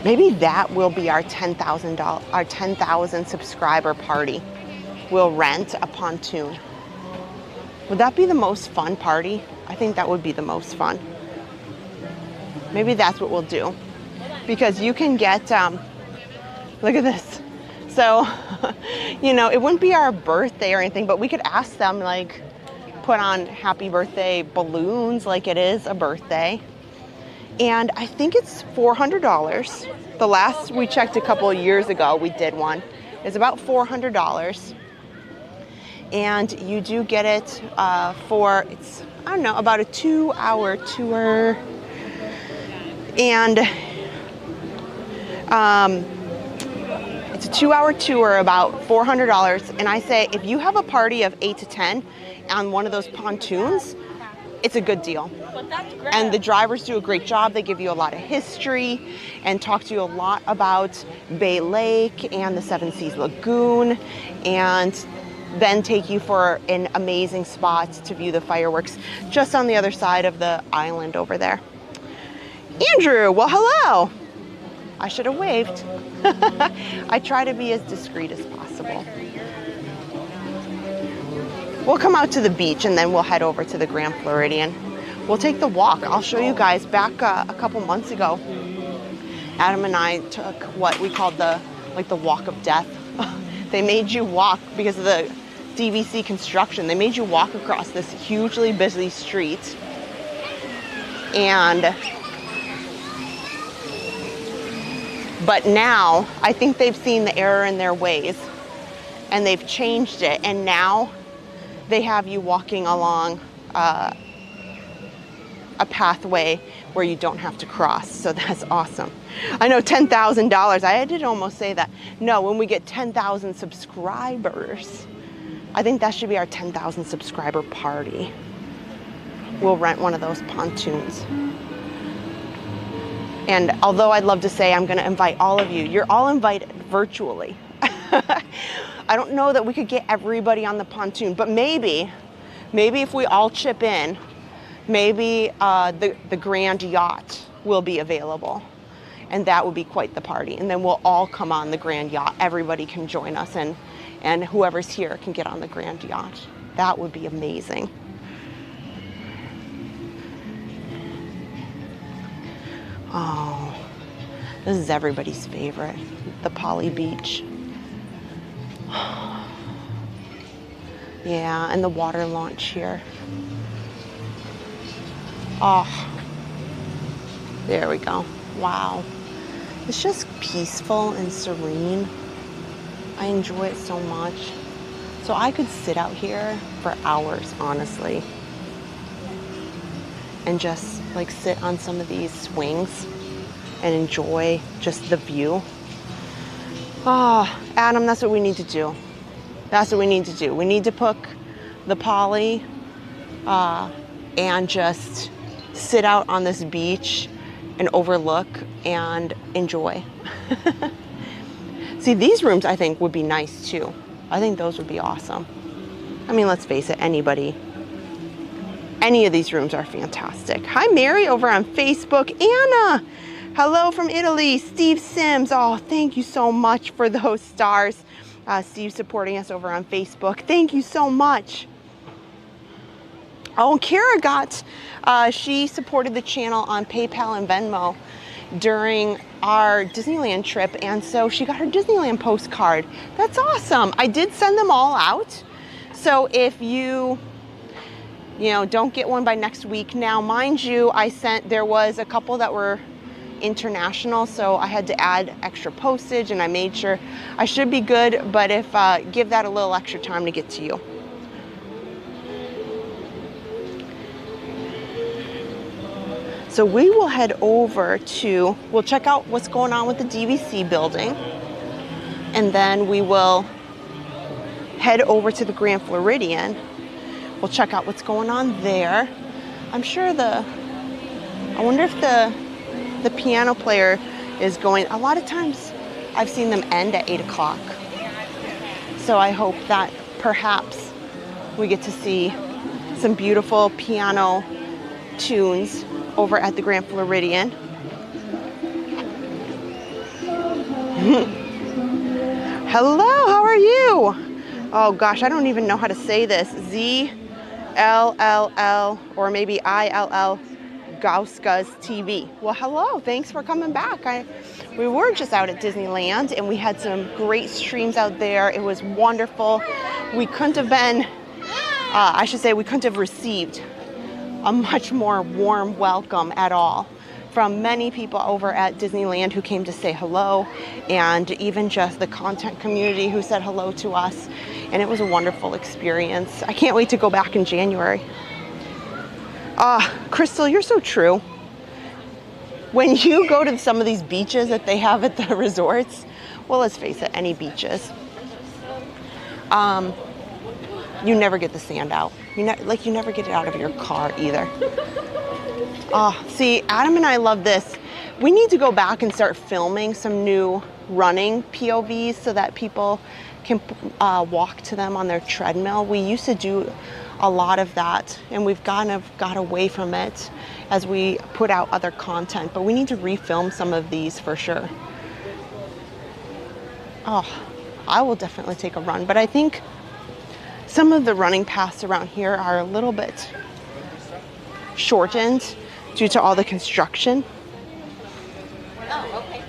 [SPEAKER 1] Maybe that will be our 10,000 subscriber party. We'll rent a pontoon. Would that be the most fun party? I think that would be the most fun. Maybe that's what we'll do. Because you can get, look at this. So, you know, it wouldn't be our birthday or anything, but we could ask them, like, put on happy birthday balloons like it is a birthday. And I think it's $400. The last we checked a couple of years ago, we did one. It's about $400. And you do get it for, it's, I don't know, about a 2-hour tour. And it's a 2-hour tour, about $400. And I say, if you have a party of 8 to 10 on one of those pontoons, it's a good deal. And the drivers do a great job. They give you a lot of history and talk to you a lot about Bay Lake and the Seven Seas Lagoon, and then take you for an amazing spot to view the fireworks just on the other side of the island over there. Andrew, well, hello. I should have waved. I try to be as discreet as possible. We'll come out to the beach and then we'll head over to the Grand Floridian. We'll take the walk. I'll show you guys. Back a couple months ago, Adam and I took what we called the walk of death. They made you walk because of the DVC construction. They made you walk across this hugely busy street. But now I think they've seen the error in their ways and they've changed it. And now they have you walking along a pathway where you don't have to cross. So that's awesome. I know, $10,000. I did almost say that. No, when we get 10,000 subscribers, I think that should be our 10,000 subscriber party. We'll rent one of those pontoons. And although I'd love to say I'm going to invite all of you, you're all invited virtually. I don't know that we could get everybody on the pontoon, but maybe if we all chip in, maybe the grand yacht will be available, and that would be quite the party. And then we'll all come on the grand yacht. Everybody can join us, and whoever's here can get on the grand yacht. That would be amazing. Oh, this is everybody's favorite, the Poly Beach. Yeah, and the water launch here. Oh, there we go. Wow. It's just peaceful and serene. I enjoy it so much. So I could sit out here for hours, honestly, and just like sit on some of these swings and enjoy just the view. Oh, Adam, that's what we need to do. That's what we need to do. We need to book the Poly and just sit out on this beach and overlook and enjoy. See, these rooms I think would be nice too. I think those would be awesome. I mean, let's face it, any of these rooms are fantastic. Hi, Mary over on Facebook. Anna, hello from Italy. Steve Sims, oh, thank you so much for those stars. Steve supporting us over on Facebook. Thank you so much. Oh, and Kara she supported the channel on PayPal and Venmo during our Disneyland trip, and so she got her Disneyland postcard. That's awesome. I did send them all out. So if you don't get one by next week. Now, mind you, there was a couple that were international, so I had to add extra postage, and I made sure I should be good, but give that a little extra time to get to you. So we will head over we'll check out what's going on with the DVC building, and then we will head over to the Grand Floridian. We'll check out what's going on there. I'm sure I wonder if the piano player is going. A lot of times I've seen them end at 8 o'clock. So I hope that perhaps we get to see some beautiful piano tunes over at the Grand Floridian. Hello, how are you? Oh gosh, I don't even know how to say this. ZLLL or maybe ILL Gauskas TV. Well, hello, thanks for coming back. We were just out at Disneyland and we had some great streams out there. It was wonderful. We couldn't have been, we couldn't have received a much more warm welcome at all from many people over at Disneyland who came to say hello, and even just the content community who said hello to us. And it was a wonderful experience. I can't wait to go back in January. Crystal, you're so true. When you go to some of these beaches that they have at the resorts, well, let's face it, any beaches, you never get the sand out. You never get it out of your car either. See, Adam and I love this. We need to go back and start filming some new running POVs so that people can walk to them on their treadmill. We used to do a lot of that, and we've kind of got away from it as we put out other content, but we need to refilm some of these for sure. I will definitely take a run, but I think some of the running paths around here are a little bit shortened due to all the construction.
[SPEAKER 2] Oh, okay.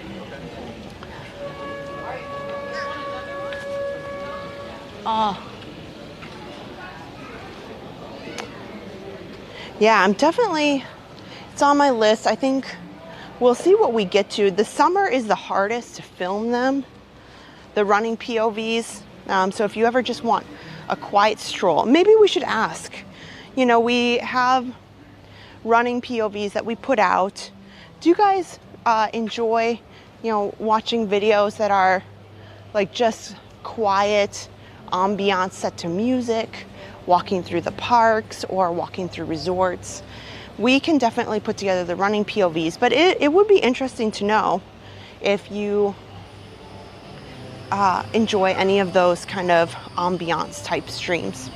[SPEAKER 1] Yeah, it's on my list. I think we'll see what we get to. The summer is the hardest to film them, the running POVs. So if you ever just want a quiet stroll, maybe we should ask. You know, we have running POVs that we put out. Do you guys enjoy, watching videos that are like just quiet ambiance set to music, walking through the parks or walking through resorts? We can definitely put together the running POVs, but it would be interesting to know if you enjoy any of those kind of ambiance type streams.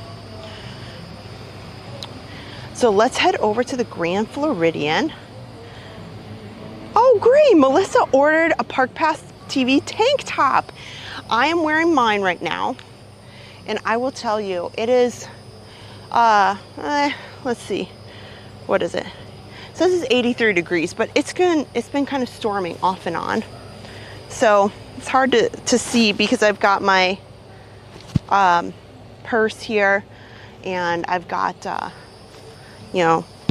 [SPEAKER 1] So let's head over to the Grand Floridian. Oh, great! Melissa ordered a Park Pass TV tank top. I am wearing mine right now, and I will tell you, it is, let's see, what is it? It says it's 83 degrees, but it's been kind of storming off and on. So it's hard to see because I've got my purse here, and I've got,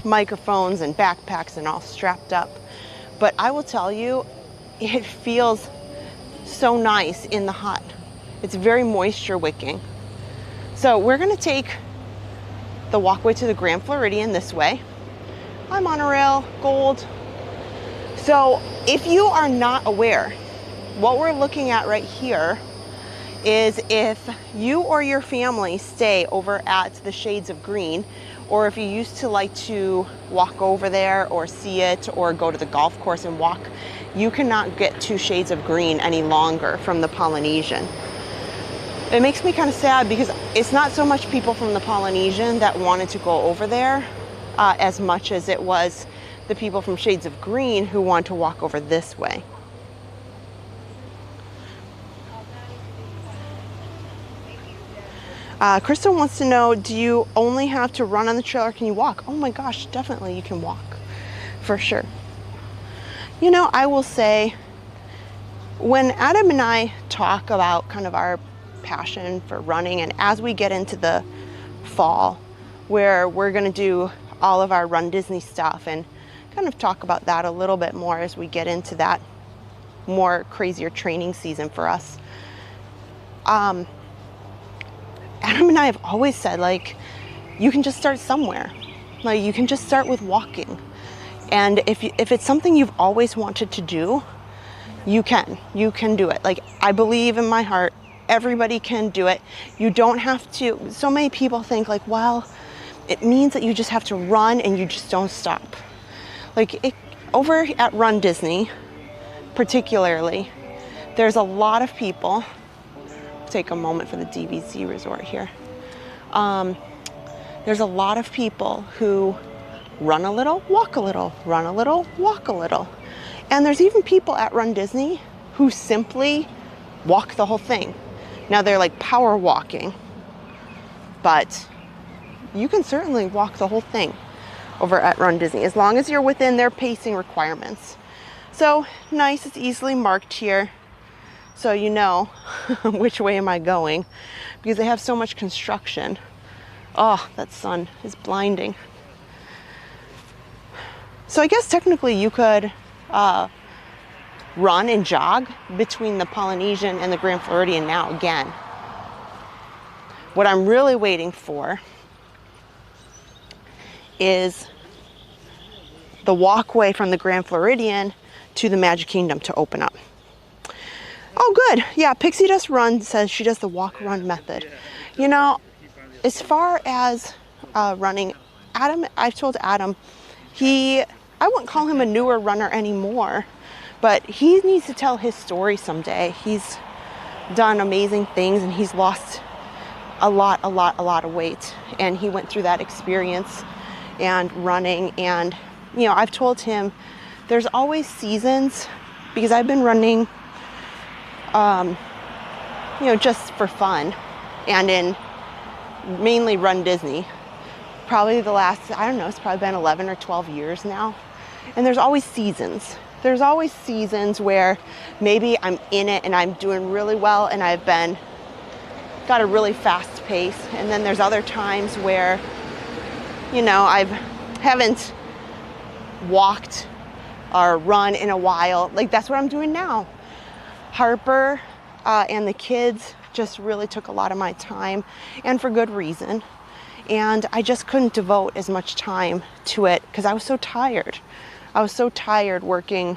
[SPEAKER 1] microphones and backpacks and all strapped up. But I will tell you, it feels so nice in the hut. It's very moisture wicking. So we're gonna take the walkway to the Grand Floridian this way. I'm Monorail, Gold. So if you are not aware, what we're looking at right here is if you or your family stay over at the Shades of Green, or if you used to like to walk over there or see it or go to the golf course and walk, you cannot get to Shades of Green any longer from the Polynesian. It makes me kind of sad because it's not so much people from the Polynesian that wanted to go over there as much as it was the people from Shades of Green who want to walk over this way. Kristen wants to know, do you only have to run on the trail or can you walk? Oh my gosh, definitely you can walk, for sure. I will say, when Adam and I talk about kind of our passion for running, and as we get into the fall, where we're gonna do all of our Run Disney stuff and kind of talk about that a little bit more as we get into that more crazier training season for us. Adam and I have always said, you can just start somewhere. You can just start with walking. And if it's something you've always wanted to do, you can do it. I believe in my heart, everybody can do it. You don't have to. So many people think well, it means that you just have to run and you just don't stop. Over at Run Disney, particularly, there's a lot of people. Take a moment for the DVC resort here. There's a lot of people who run a little, walk a little, run a little, walk a little. And there's even people at Run Disney who simply walk the whole thing. Now they're power walking, but you can certainly walk the whole thing over at Run Disney as long as you're within their pacing requirements. So nice, it's easily marked here. So you know which way am I going, because they have so much construction. Oh, that sun is blinding. So I guess technically you could run and jog between the Polynesian and the Grand Floridian now again. What I'm really waiting for is the walkway from the Grand Floridian to the Magic Kingdom to open up. Oh, good. Yeah, Pixie Dust Run says she does the walk-run method. You know, as far as running, Adam, I've told Adam, I wouldn't call him a newer runner anymore, but he needs to tell his story someday. He's done amazing things and he's lost a lot of weight. And he went through that experience and running. And, you know, I've told him there's always seasons, because I've been running, you know, just for fun and mainly Run Disney. Probably the last, I don't know, it's probably been 11 or 12 years now. And there's always seasons. There's always seasons where maybe I'm in it and I'm doing really well and I've got a really fast pace. And then there's other times where, you know, I haven't walked or run in a while. Like that's what I'm doing now. Harper and the kids just really took a lot of my time, and for good reason. And I just couldn't devote as much time to it because I was so tired. I was so tired working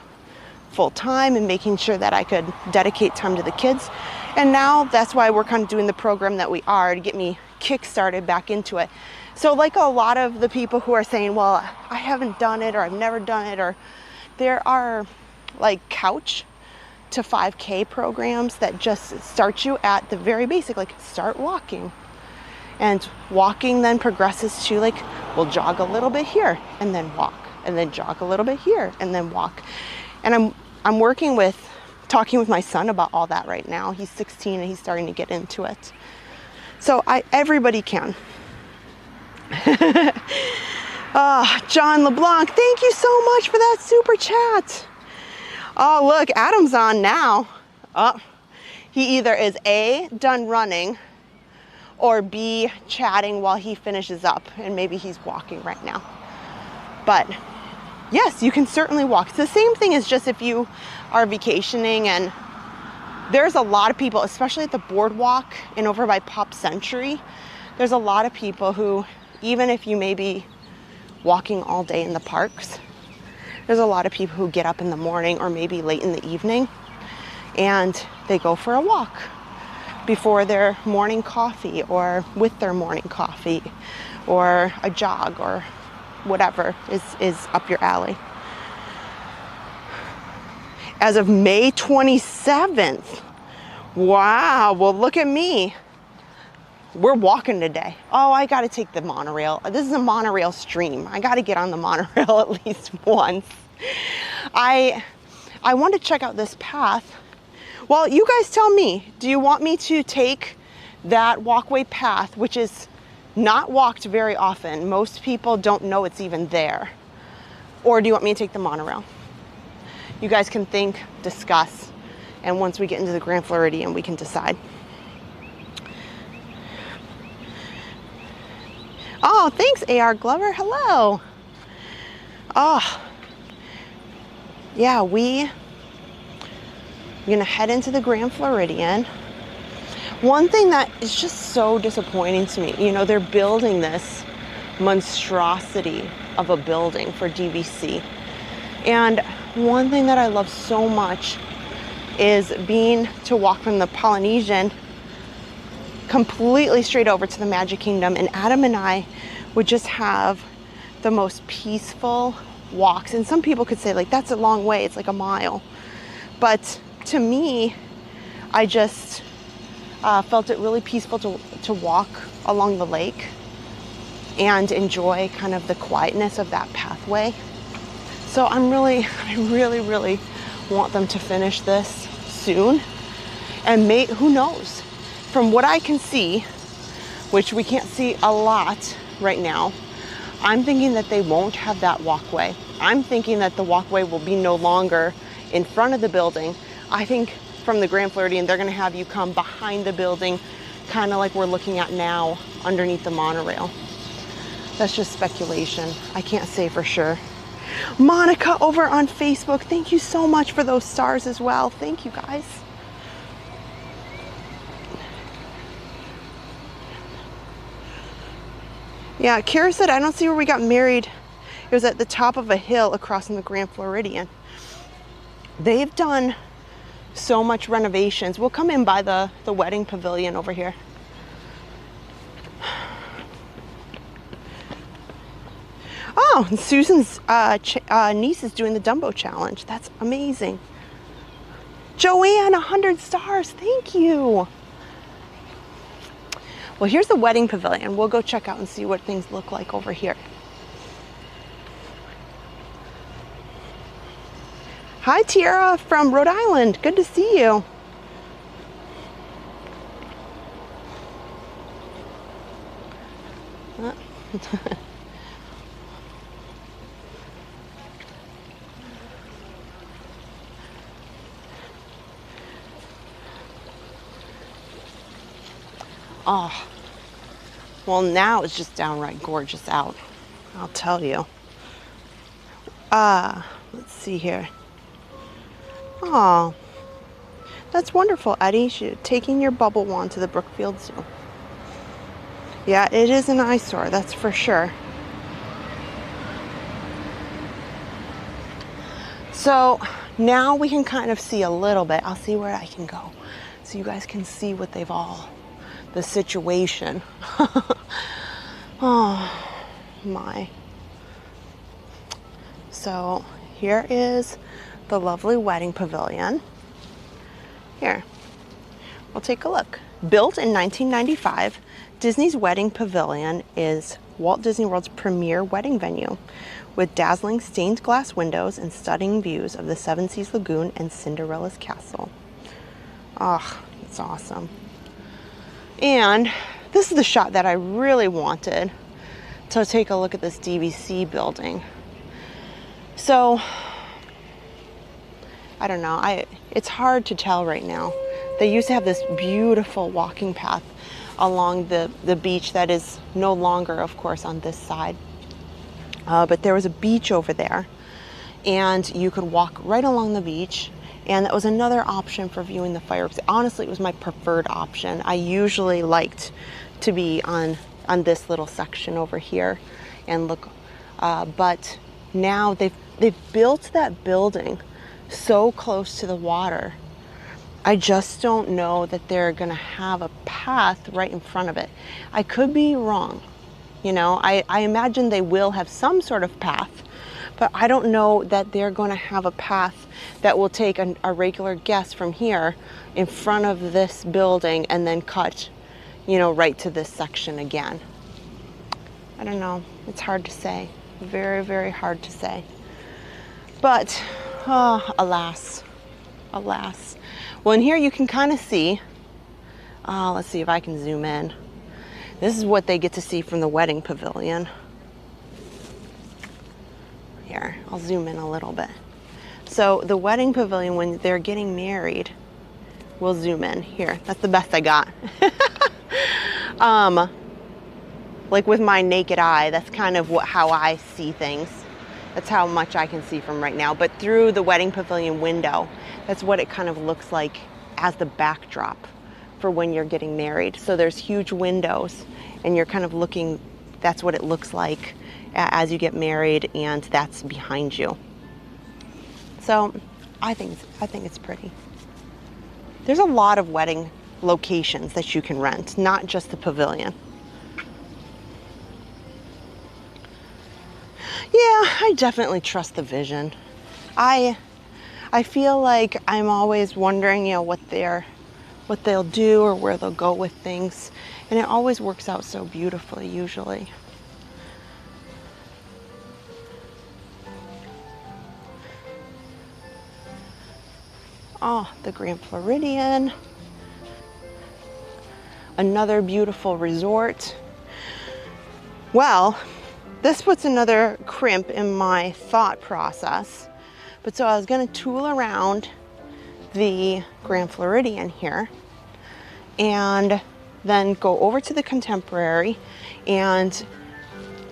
[SPEAKER 1] full time and making sure that I could dedicate time to the kids. And now that's why we're kind of doing the program that we are, to get me kick-started back into it. So like a lot of the people who are saying, well, I haven't done it, or I've never done it, or there are like couch to 5K programs that just start you at the very basic, like start walking. And walking then progresses to like, we'll jog a little bit here and then walk, and then jog a little bit here and then walk. And I'm talking with my son about all that right now. He's 16 and he's starting to get into it. So everybody can. John LeBlanc, thank you so much for that super chat. Oh, look, Adam's on now. Oh, he either is A, done running, or B, chatting while he finishes up, and maybe he's walking right now. But yes, you can certainly walk. It's the same thing as just if you are vacationing, and there's a lot of people, especially at the boardwalk and over by Pop Century, there's a lot of people who, even if you may be walking all day in the parks, there's a lot of people who get up in the morning or maybe late in the evening and they go for a walk before their morning coffee or with their morning coffee or a jog or whatever is up your alley. As of May 27th. Wow, well look at me. We're walking today. Oh, I gotta take the monorail. This is a monorail stream. I gotta get on the monorail at least once. I want to check out this path. Well, you guys tell me, do you want me to take that walkway path, which is not walked very often? Most people don't know it's even there. Or do you want me to take the monorail? You guys can think, discuss, and once we get into the Grand Floridian, we can decide. Oh, thanks, AR Glover. Hello. Oh, yeah, we're gonna head into the Grand Floridian. One thing that is just so disappointing to me, you know, they're building this monstrosity of a building for DVC. And one thing that I love so much is being to walk from the Polynesian completely straight over to the Magic Kingdom, and Adam and I would just have the most peaceful walks. And some people could say like, that's a long way, it's like a mile. But to me, I just felt it really peaceful to walk along the lake and enjoy kind of the quietness of that pathway. So I really want them to finish this soon. And who knows? From what I can see, which we can't see a lot right now, I'm thinking that they won't have that walkway. I'm thinking that the walkway will be no longer in front of the building. I think from the Grand Floridian, they're gonna have you come behind the building, kind of like we're looking at now underneath the monorail. That's just speculation. I can't say for sure. Monica over on Facebook, thank you so much for those stars as well. Thank you guys. Yeah, Kara said, I don't see where we got married. It was at the top of a hill across from the Grand Floridian. They've done so much renovations. We'll come in by the wedding pavilion over here. Oh, and Susan's niece is doing the Dumbo challenge. That's amazing. Joanne, 100 stars. Thank you. Well, here's the wedding pavilion. We'll go check out and see what things look like over here. Hi, Tiara from Rhode Island. Good to see you. Oh, well, now it's just downright gorgeous out, I'll tell you. Let's see here. Oh, that's wonderful, Eddie. Taking your bubble wand to the Brookfield Zoo. Yeah, it is an eyesore, that's for sure. So now we can kind of see a little bit. I'll see where I can go so you guys can see what they've all, the situation. Oh my. So here is the lovely wedding pavilion. Here, we'll take a look. Built in 1995, Disney's Wedding Pavilion is Walt Disney World's premier wedding venue, with dazzling stained glass windows and stunning views of the Seven Seas Lagoon and Cinderella's castle. Oh, it's awesome. And this is the shot that I really wanted to take a look at this DVC building. So, I don't know, it's hard to tell right now. They used to have this beautiful walking path along the beach that is no longer, of course, on this side. But there was a beach over there, and you could walk right along the beach, and that was another option for viewing the fireworks. Honestly, it was my preferred option. I usually liked to be on this little section over here and look, but now they've built that building so close to the water. I just don't know that they're gonna have a path right in front of it. I could be wrong. You know, I imagine they will have some sort of path, but I don't know that they're going to have a path that will take a regular guest from here in front of this building and then cut, you know, right to this section again. I don't know. It's hard to say. Very, very hard to say. But, oh, alas. Alas. Well, in here you can kind of see, let's see if I can zoom in. This is what they get to see from the wedding pavilion. Here, I'll zoom in a little bit. So the wedding pavilion, when they're getting married, we'll zoom in here. That's the best I got. Like with my naked eye, that's kind of how I see things. That's how much I can see from right now. But through the wedding pavilion window, that's what it kind of looks like as the backdrop for when you're getting married. So there's huge windows and you're kind of looking, that's what it looks like as you get married, and that's behind you. So I think it's pretty. There's a lot of wedding locations that you can rent, not just the pavilion. Yeah, I definitely trust the vision. I feel like I'm always wondering, you know, what they'll do or where they'll go with things, and it always works out so beautifully usually. Oh, the Grand Floridian. Another beautiful resort. Well, this puts another crimp in my thought process. But so I was gonna tool around the Grand Floridian here and then go over to the Contemporary, and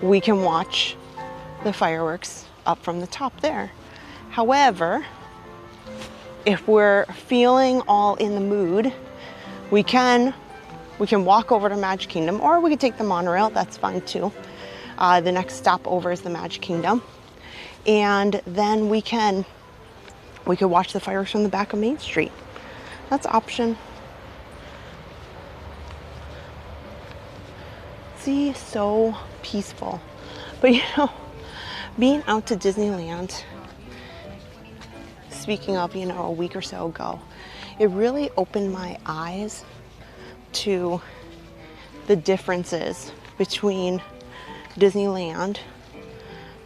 [SPEAKER 1] we can watch the fireworks up from the top there. However, if we're feeling all in the mood, we can walk over to Magic Kingdom, or we could take the monorail. That's fine too. The next stop over is the Magic Kingdom, and then we could watch the fireworks from the back of Main Street. That's an option. See, so peaceful. But you know, being out to Disneyland, speaking of, you know, a week or so ago, it really opened my eyes to the differences between Disneyland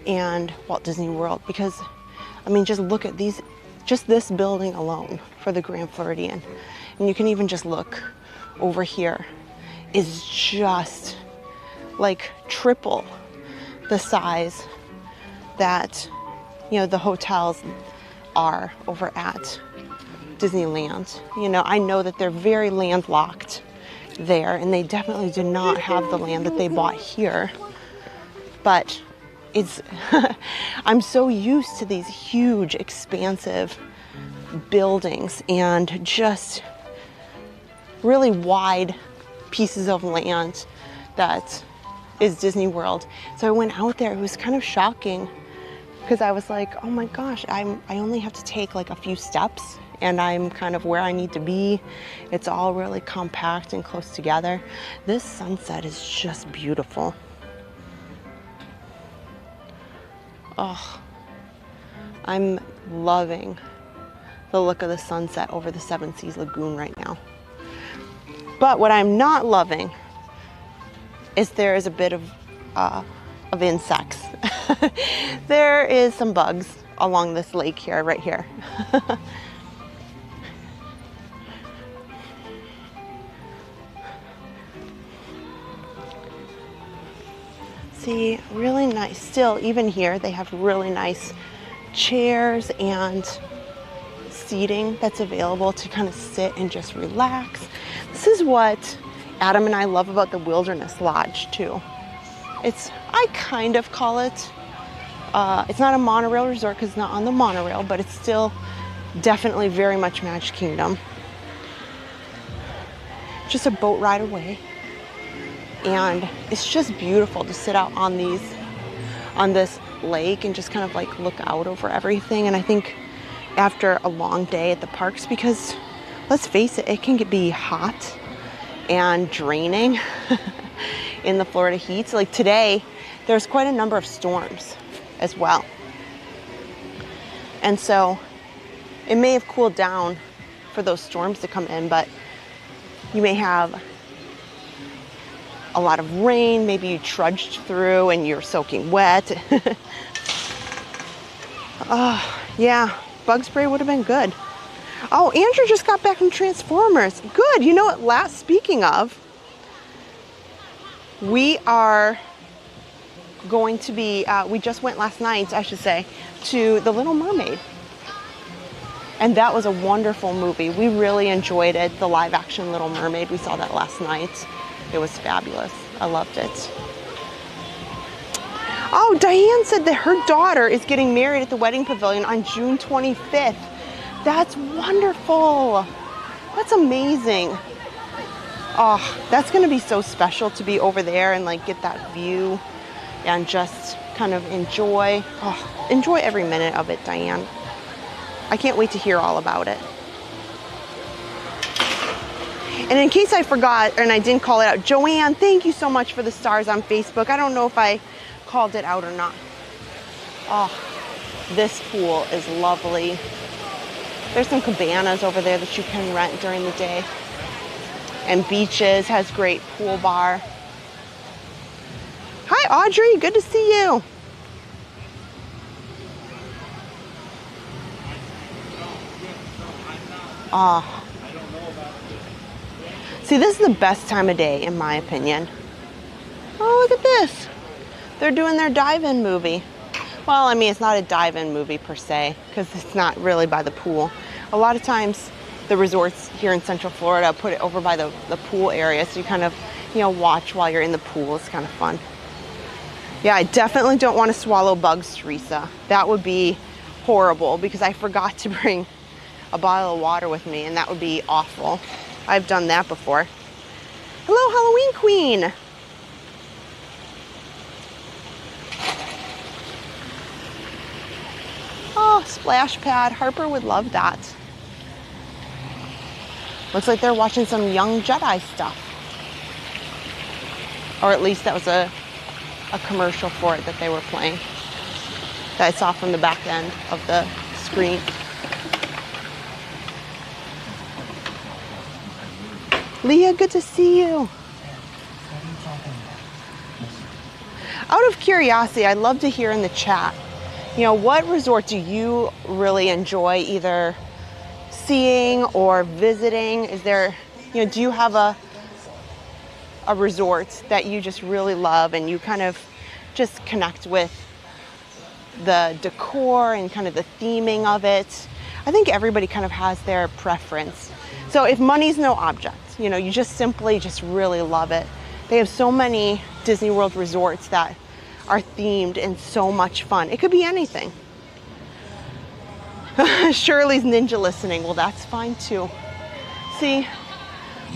[SPEAKER 1] and Walt Disney World. Because, I mean, just look at these, just this building alone for the Grand Floridian. And you can even just look over here, is just like triple the size that, you know, the hotels are over at Disneyland. You know, I know that they're very landlocked there, and they definitely do not have the land that they bought here. But it's, I'm so used to these huge, expansive buildings and just really wide pieces of land that is Disney World. So I went out there. It was kind of shocking because I was like, oh my gosh, I only have to take like a few steps and I'm kind of where I need to be. It's all really compact and close together. This sunset is just beautiful. Oh, I'm loving the look of the sunset over the Seven Seas Lagoon right now. But what I'm not loving is there is a bit of insects. There is some bugs along this lake here, right here. See, really nice. Still, even here, they have really nice chairs and seating that's available to kind of sit and just relax. This is what Adam and I love about the Wilderness Lodge too. I kind of call it, it's not a monorail resort because it's not on the monorail, but it's still definitely very much Magic Kingdom. Just a boat ride away. And it's just beautiful to sit out on this lake and just kind of like look out over everything. And I think after a long day at the parks, because let's face it, it can be hot and draining in the Florida heat. So like today, there's quite a number of storms as well. And so it may have cooled down for those storms to come in, but you may have a lot of rain, maybe you trudged through and you're soaking wet. Oh, yeah, bug spray would have been good. Oh, Andrew just got back from Transformers. Good, you know what, speaking of, we are going to be, we just went last night, I should say, to The Little Mermaid. And that was a wonderful movie. We really enjoyed it, the live action Little Mermaid. We saw that last night. It was fabulous. I loved it. Oh, Diane said that her daughter is getting married at the Wedding Pavilion on June 25th. That's wonderful. That's amazing. Oh, that's going to be so special to be over there and like get that view and just kind of enjoy every minute of it, Diane. I can't wait to hear all about it. And in case I forgot and I didn't call it out, Joanne, thank you so much for the stars on Facebook. I don't know if I called it out or not. Oh, this pool is lovely. There's some cabanas over there that you can rent during the day. And Beaches has great pool bar. Hi, Audrey, good to see you. Oh. See, this is the best time of day, in my opinion. Oh, look at this. They're doing their dive-in movie. Well, I mean, it's not a dive-in movie per se, because it's not really by the pool. A lot of times, the resorts here in Central Florida put it over by the pool area, so you kind of, you know, watch while you're in the pool. It's kind of fun. Yeah, I definitely don't want to swallow bugs, Teresa. That would be horrible because I forgot to bring a bottle of water with me, and that would be awful. I've done that before. Hello, Halloween Queen. Oh, splash pad. Harper would love that. Looks like they're watching some Young Jedi stuff. Or at least that was a commercial for it that they were playing that I saw from the back end of the screen. Leah, good to see you. Out of curiosity, I'd love to hear in the chat, you know, what resort do you really enjoy either seeing or visiting? Is there, you know, do you have a resort that you just really love and you kind of just connect with the decor and kind of the theming of it? I think everybody kind of has their preference. So if money's no object, you know, you just simply just really love it. They have so many Disney World resorts that are themed and so much fun. It could be anything. Shirley's ninja listening. Well, that's fine too. See?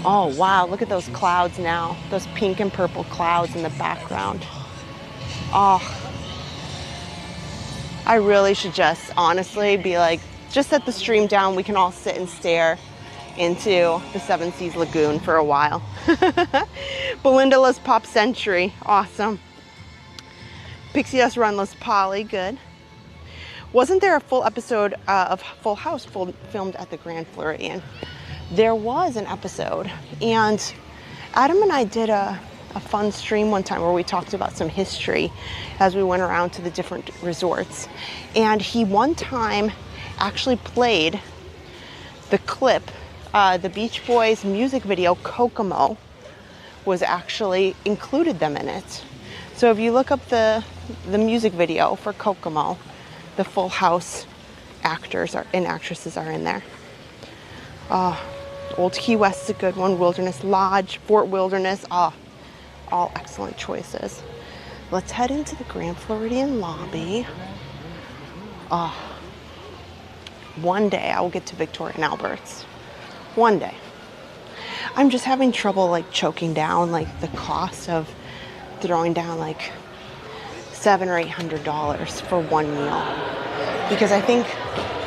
[SPEAKER 1] Oh, wow. Look at those clouds now. Those pink and purple clouds in the background. Oh, I really should just honestly be like, just set the stream down. We can all sit and stare into the Seven Seas Lagoon for a while. Belinda loves Pop Century. Awesome. Pixie Dust Run loves Polly. Good. Wasn't there a full episode of Full House filmed at the Grand Floridian? There was an episode, and Adam and I did a fun stream one time where we talked about some history as we went around to the different resorts. And he one time actually played the clip, the Beach Boys music video, Kokomo, was actually included them in it. So if you look up the music video for Kokomo, the Full House actors and actresses are in there. Old Key West is a good one. Wilderness Lodge, Fort Wilderness, all excellent choices. Let's head into the Grand Floridian lobby. One day I will get to Victoria and Albert's. One day. I'm just having trouble like choking down like the cost of throwing down like $700 or $800 for one meal, because I think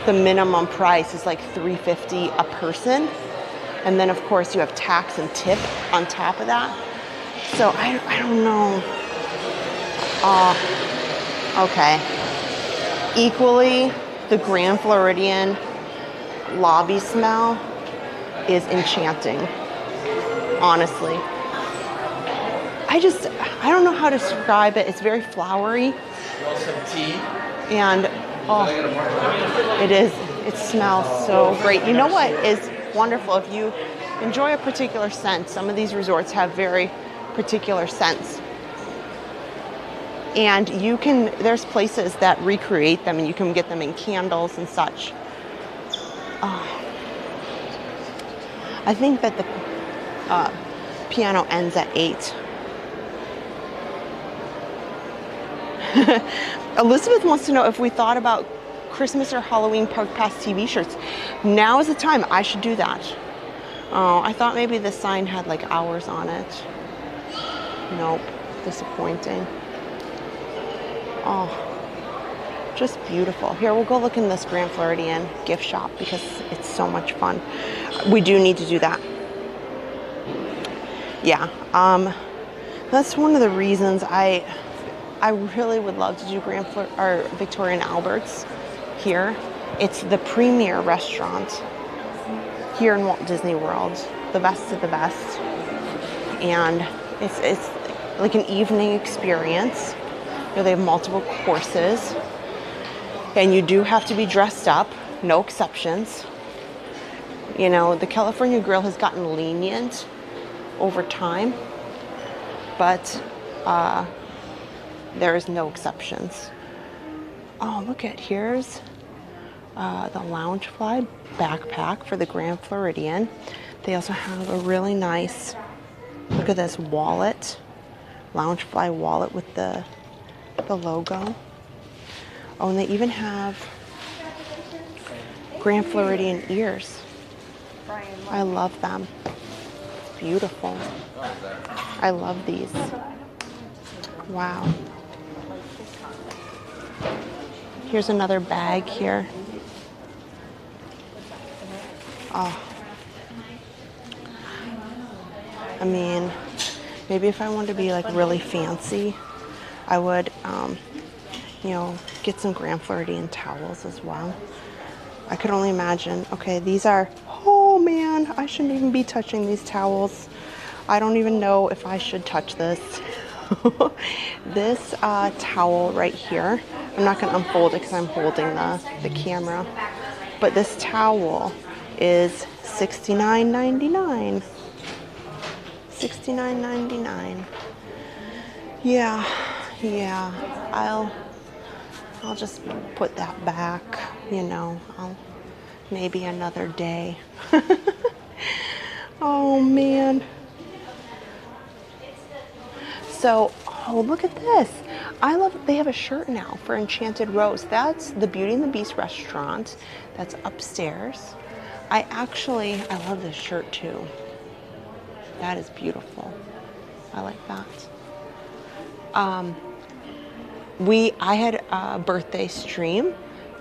[SPEAKER 1] the minimum price is like $350 a person, and then of course you have tax and tip on top of that. So I don't know. Okay. Equally, the Grand Floridian lobby smell is enchanting, honestly. I don't know how to describe it. It's very flowery.
[SPEAKER 4] You want some tea?
[SPEAKER 1] And it smells so great. You know what is wonderful? If you enjoy a particular scent, some of these resorts have very particular scents. And there's places that recreate them and you can get them in candles and such. I think that the piano ends at 8. Elizabeth wants to know if we thought about Christmas or Halloween Park Pass TV shirts. Now is the time. I should do that. Oh, I thought maybe the sign had like hours on it. Nope. Disappointing. Oh, just beautiful. Here, we'll go look in this Grand Floridian gift shop because it's so much fun. We do need to do that. Yeah. That's one of the reasons I really would love to do Victoria and Albert's here. It's the premier restaurant here in Walt Disney World, the best of the best. And it's like an evening experience. You know, they have multiple courses. And you do have to be dressed up, no exceptions. You know, the California Grill has gotten lenient over time, but there is no exceptions. Oh, look at, here's the Loungefly backpack for the Grand Floridian. They also have a really nice, look at this wallet, Loungefly wallet with the the logo. Oh, and they even have Grand Floridian ears. I love them. It's beautiful. I love these. Wow. Here's another bag here. Oh. I mean, maybe if I wanted to be like really fancy, I would, you know, get some Grand Floridian towels as well. I could only imagine. Okay, these are, oh man, I shouldn't even be touching these towels. I don't even know if I should touch this. This towel right here, I'm not going to unfold it because I'm holding the camera, but this towel is $69.99. $69.99. Yeah, I'll just put that back, you know. Maybe another day. Oh man. So, oh, look at this. I love they have a shirt now for Enchanted Rose. That's the Beauty and the Beast restaurant. That's upstairs. I love this shirt too. That is beautiful. I like that. I had a birthday stream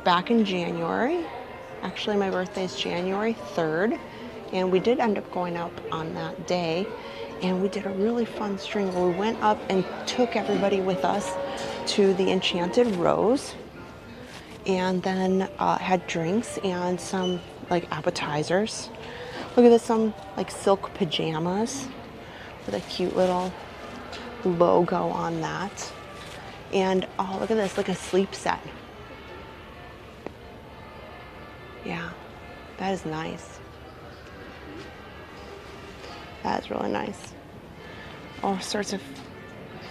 [SPEAKER 1] back in January. Actually, my birthday is January 3rd, and we did end up going up on that day, and we did a really fun stream where we went up and took everybody with us to the Enchanted Rose, and then had drinks and some like appetizers. Look at this, some like silk pajamas with a cute little logo on that. And oh, look at this, like a sleep set. Yeah, that is nice. That is really nice. All sorts of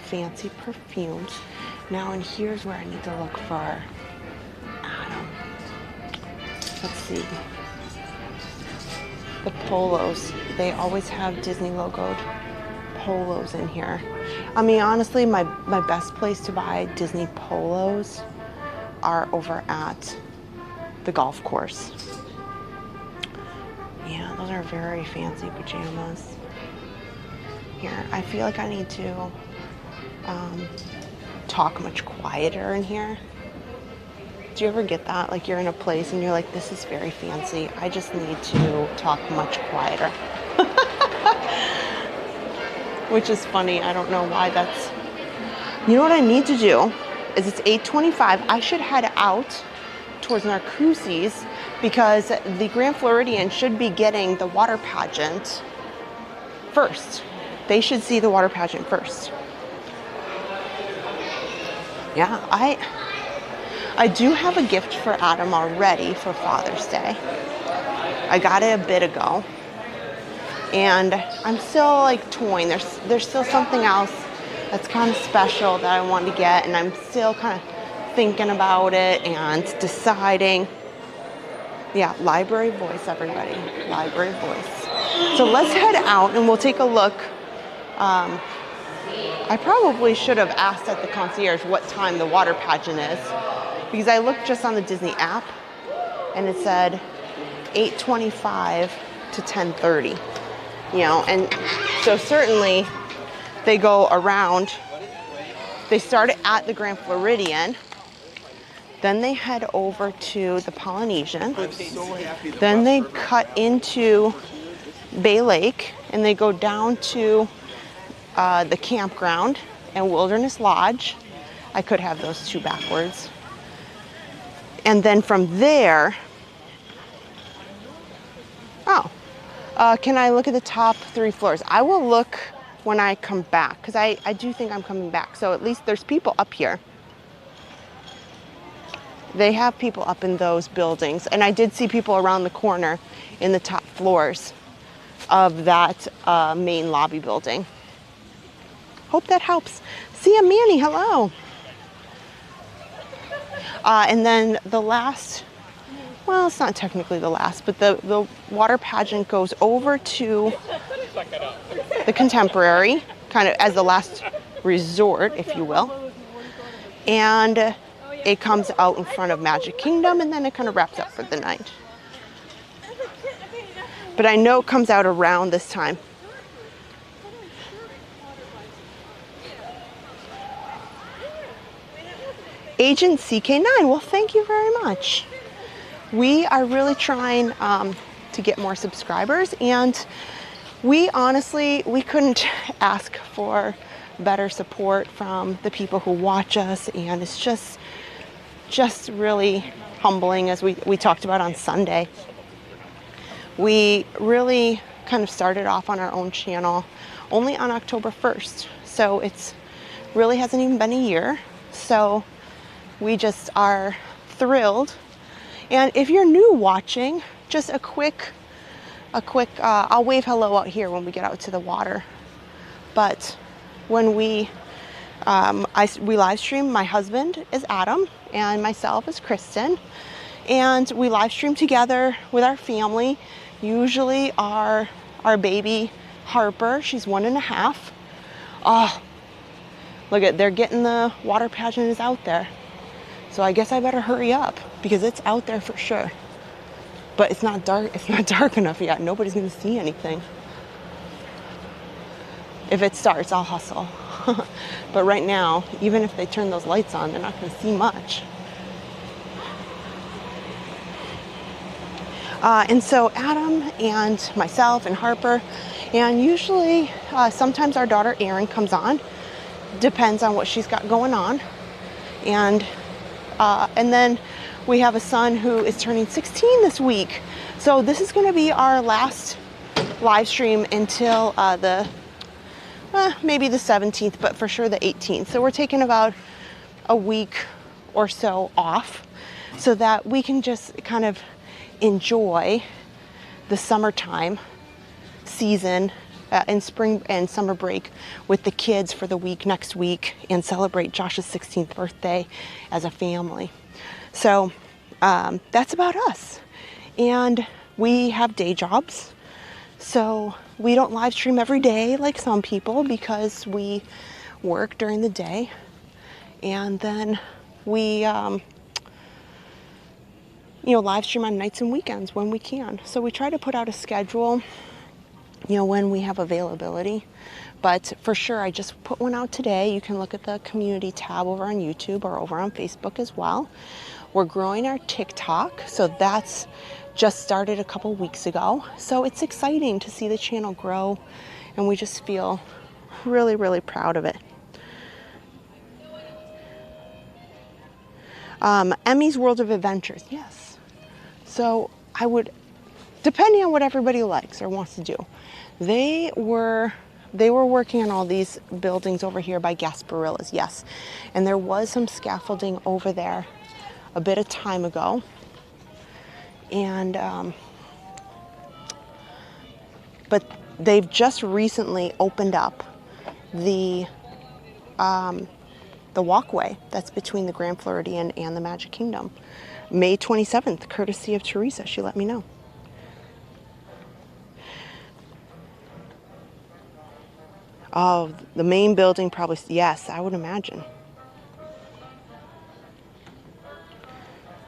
[SPEAKER 1] fancy perfumes. Now, and here's where I need to look for Adam. Let's see. The polos. They always have Disney logoed polos in here. I mean, honestly, my best place to buy Disney polos are over at the golf course. Yeah, those are very fancy pajamas. Here, I feel like I need to talk much quieter in here. Do you ever get that? Like you're in a place and you're like, this is very fancy. I just need to talk much quieter. Which is funny. I don't know why that's... You know what I need to do is it's 8:25. I should head out towards Narcoossee's because the Grand Floridian should be getting the water pageant first. They should see the water pageant first. Yeah, I do have a gift for Adam already for Father's Day. I got it a bit ago. And I'm still like toying. There's still something else that's kind of special that I want to get, and I'm still kind of thinking about it and deciding. Yeah, library voice, everybody. Library voice. So let's head out and we'll take a look. I probably should have asked at the concierge what time the water pageant is, because I looked just on the Disney app and it said 8:25 to 10:30. You know, and so certainly they go around. They start at the Grand Floridian, then they head over to the Polynesian, then they cut into Bay Lake and they go down to the campground and Wilderness Lodge. I could have those two backwards. And then from there, can I look at the top 3 floors? I will look when I come back, because I do think I'm coming back. So at least there's people up here. They have people up in those buildings. And I did see people around the corner in the top floors of that main lobby building. Hope that helps. See ya, Manny, hello. And then the last, well, it's not technically the last, but the water pageant goes over to the Contemporary, kind of as the last resort, if you will. and it comes out in front of Magic Kingdom, and then it kind of wraps up for the night. But I know it comes out around this time. Agent CK9, well, thank you very much. We are really trying to get more subscribers, and we honestly, we couldn't ask for better support from the people who watch us, and it's just really humbling, as we talked about on Sunday. We really kind of started off on our own channel only on October 1st, so it's really hasn't even been a year. So we just are thrilled. And if you're new watching, just a quick I'll wave hello out here when we get out to the water. But when we live stream, my husband is Adam and myself is Kristen, and we live stream together with our family. Usually our baby Harper, she's 1.5. Oh, look at, they're getting the water pageant is out there. So I guess I better hurry up because it's out there for sure. But it's not dark. It's not dark enough yet. Nobody's going to see anything. If it starts, I'll hustle. But right now, even if they turn those lights on, they're not going to see much. And so Adam and myself and Harper, and usually sometimes our daughter Erin comes on. Depends on what she's got going on. And then we have a son who is turning 16 this week. So this is going to be our last live stream until maybe the 17th, but for sure the 18th. So we're taking about a week or so off so that we can just kind of enjoy the summertime season and spring and summer break with the kids for the week next week and celebrate Josh's 16th birthday as a family. So that's about us. And we have day jobs. So we don't live stream every day like some people because we work during the day. And then we live stream on nights and weekends when we can. So we try to put out a schedule, when we have availability. But for sure, I just put one out today. You can look at the community tab over on YouTube or over on Facebook as well. We're growing our TikTok, so that's just started a couple weeks ago. So it's exciting to see the channel grow, and we just feel really, really proud of it. Emmy's World of Adventures, yes. So I would, depending on what everybody likes or wants to do, they were working on all these buildings over here by Gasparillas, yes. And there was some scaffolding over there a bit of time ago. And, but they've just recently opened up the walkway that's between the Grand Floridian and the Magic Kingdom. May 27th, courtesy of Teresa, she let me know. Oh, the main building probably, yes, I would imagine.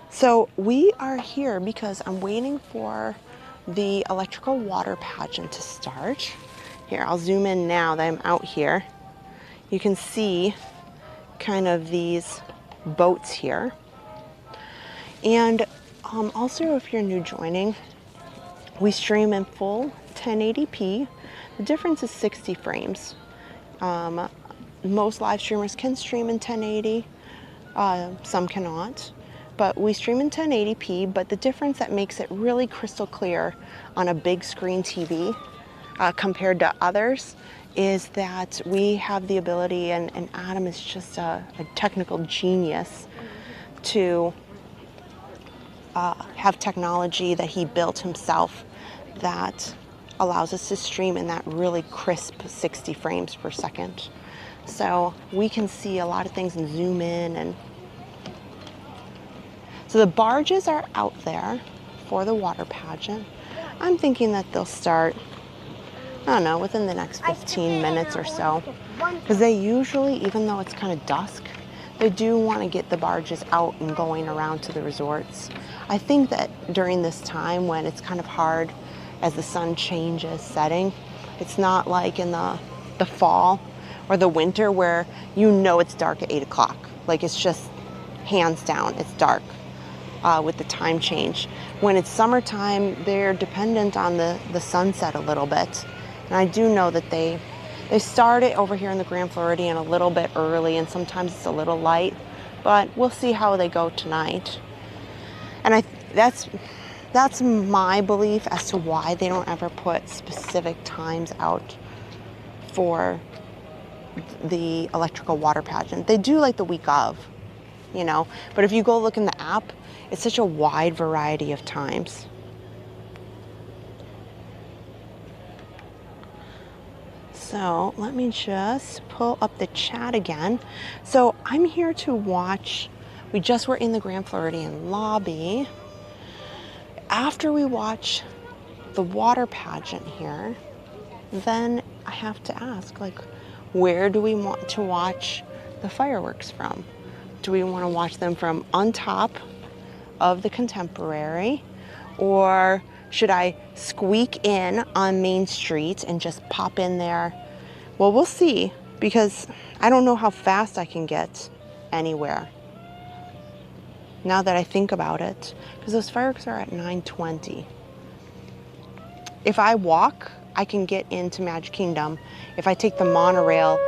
[SPEAKER 1] So we are here because I'm waiting for the electrical water pageant to start. Here, I'll zoom in now that I'm out here. You can see kind of these boats here. And also, if you're new joining, we stream in full 1080p. The difference is 60 frames. Most live streamers can stream in 1080, some cannot. But we stream in 1080p, but the difference that makes it really crystal clear on a big screen TV compared to others is that we have the ability, and Adam is just a technical genius, to have technology that he built himself that allows us to stream in that really crisp 60 frames per second. So we can see a lot of things and zoom in. And so the barges are out there for the water pageant. I'm thinking that they'll start, I don't know, within the next 15 minutes or so. Because they usually, even though it's kind of dusk, they do want to get the barges out and going around to the resorts. I think that during this time when it's kind of hard as the sun changes setting, it's not like in the fall or the winter where you know it's dark at 8 o'clock. Like it's just hands down, it's dark with the time change. When it's summertime, they're dependent on the sunset a little bit. And I do know that they start it over here in the Grand Floridian a little bit early, and sometimes it's a little light, but we'll see how they go tonight. And that's my belief as to why they don't ever put specific times out for the electrical water pageant. They do like the week of, you know, but if you go look in the app, it's such a wide variety of times. So let me just pull up the chat again. So I'm here to watch. We just were in the Grand Floridian lobby. After we watch the water pageant here, then I have to ask, like, where do we want to watch the fireworks from? Do we want to watch them from on top of the Contemporary, or should I squeak in on Main Street and just pop in there? Well, we'll see, because I don't know how fast I can get anywhere now that I think about it, because those fireworks are at 9:20. If I walk, I can get into Magic Kingdom. If I take the monorail,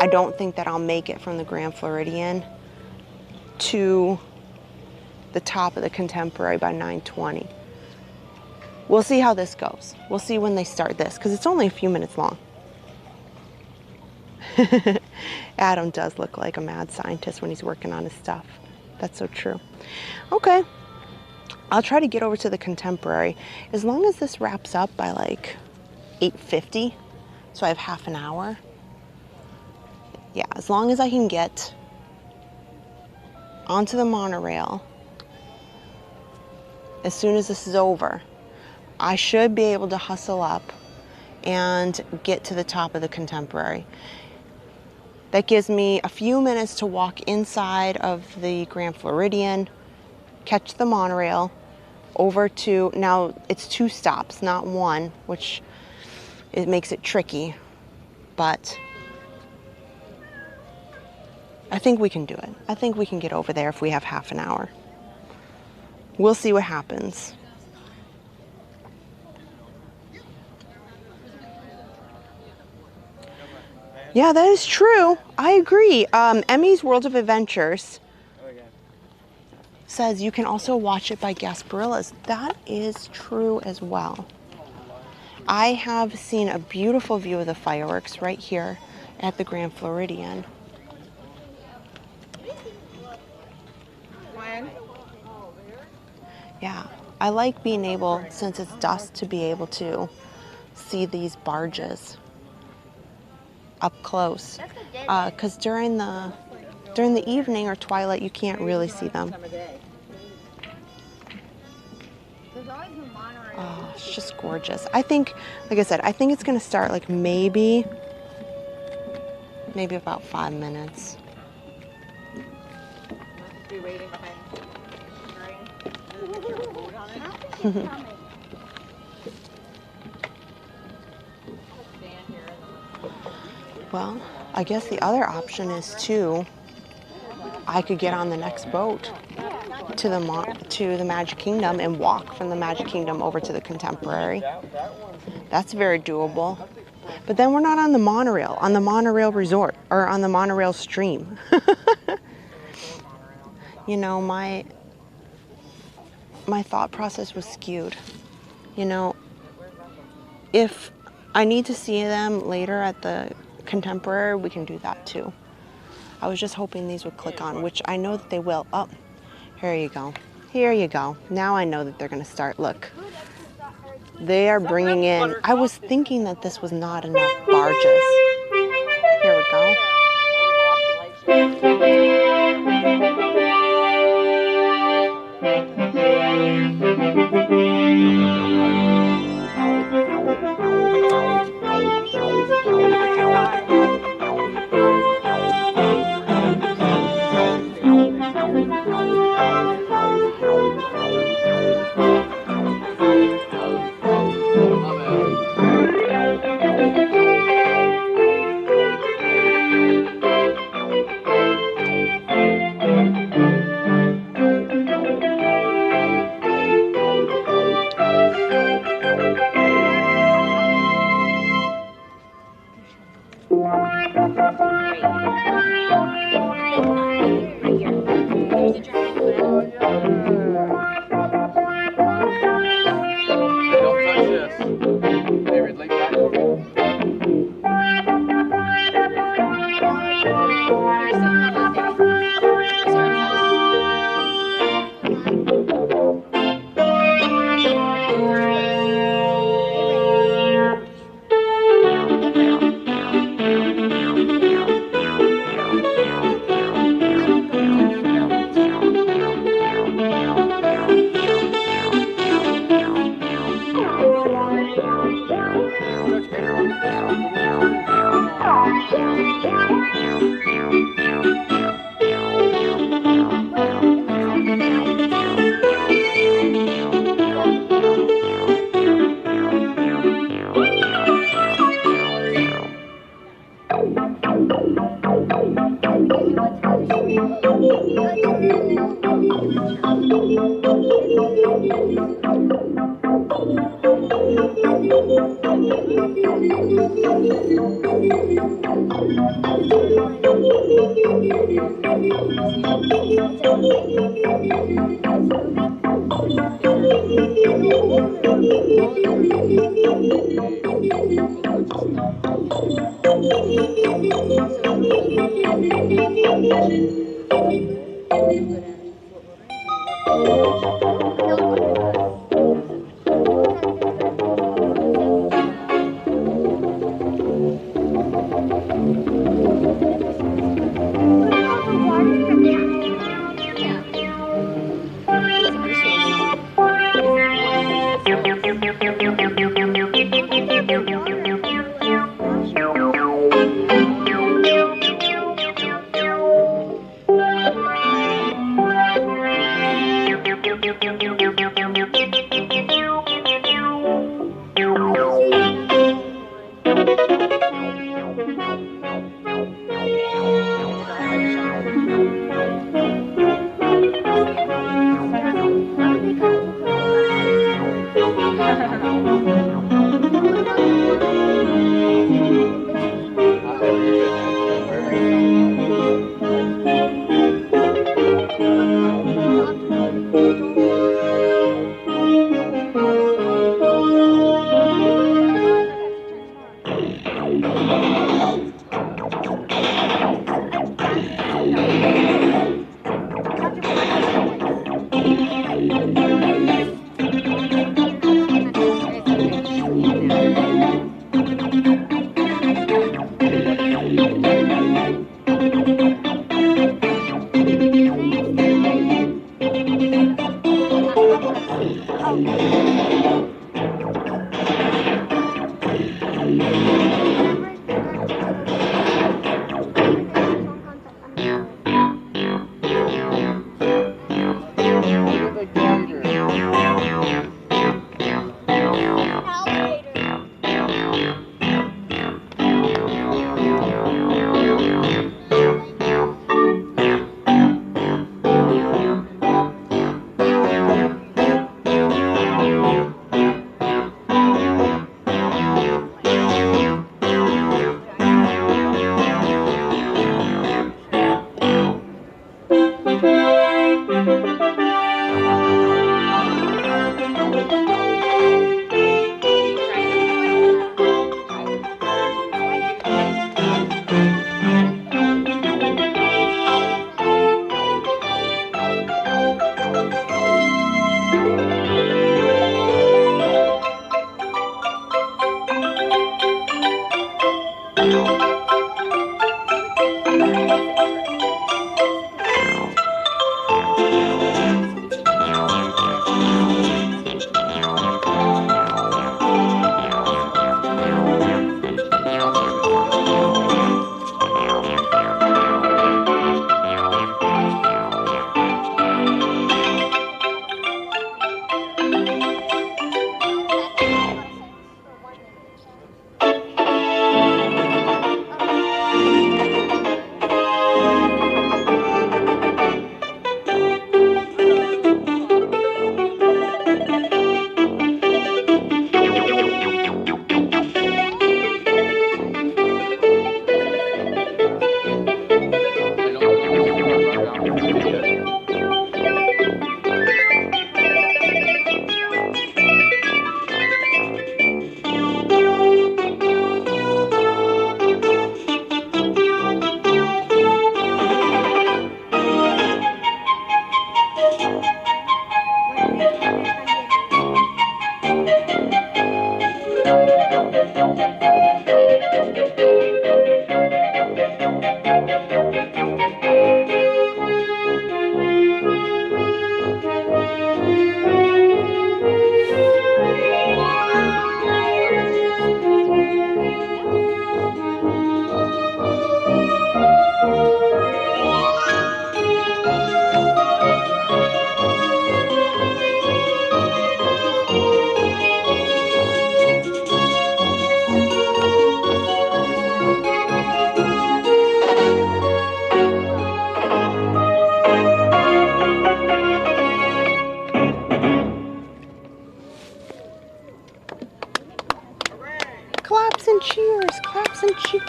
[SPEAKER 1] I don't think that I'll make it from the Grand Floridian to the top of the Contemporary by 9:20. We'll see how this goes. We'll see when they start this, because it's only a few minutes long. Adam does look like a mad scientist when he's working on his stuff. That's so true. Okay, I'll try to get over to the Contemporary as long as this wraps up by like 8:50, so I have half an hour. Yeah, as long as I can get onto the monorail as soon as this is over, I should be able to hustle up and get to the top of the Contemporary. That gives me a few minutes to walk inside of the Grand Floridian, catch the monorail over to, now it's 2 stops, not 1, which it makes it tricky, but I think we can do it. I think we can get over there if we have half an hour. We'll see what happens. Yeah, that is true. I agree. Emmy's World of Adventures says you can also watch it by Gasparillas. That is true as well. I have seen a beautiful view of the fireworks right here at the Grand Floridian. Yeah, I like being able, since it's dusk, to be able to see these barges up close, because during the evening or twilight you can't really see them. Oh, it's just gorgeous. I think, like I said, I think it's going to start like maybe about 5 minutes. Well, I guess the other option is I could get on the next boat to the Magic Kingdom and walk from the Magic Kingdom over to the Contemporary. That's very doable. But then we're not on the monorail resort, or on the monorail stream. You know, my thought process was skewed. You know, if I need to see them later at the Contemporary, we can do that too. I was just hoping these would click on, which I know that they will. Oh, here you go. Here you go. Now I know that they're going to start. Look, they are bringing in. I was thinking that this was not enough barges. Here we go.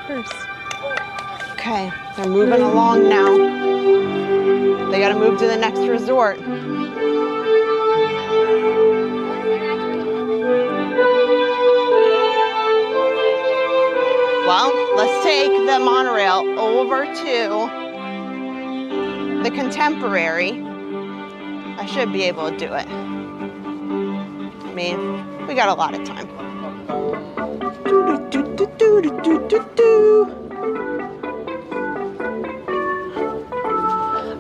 [SPEAKER 1] purse. Okay, they're moving along now. They gotta move to the next resort. Well, let's take the monorail over to the Contemporary. I should be able to do it. I mean, we got a lot of time.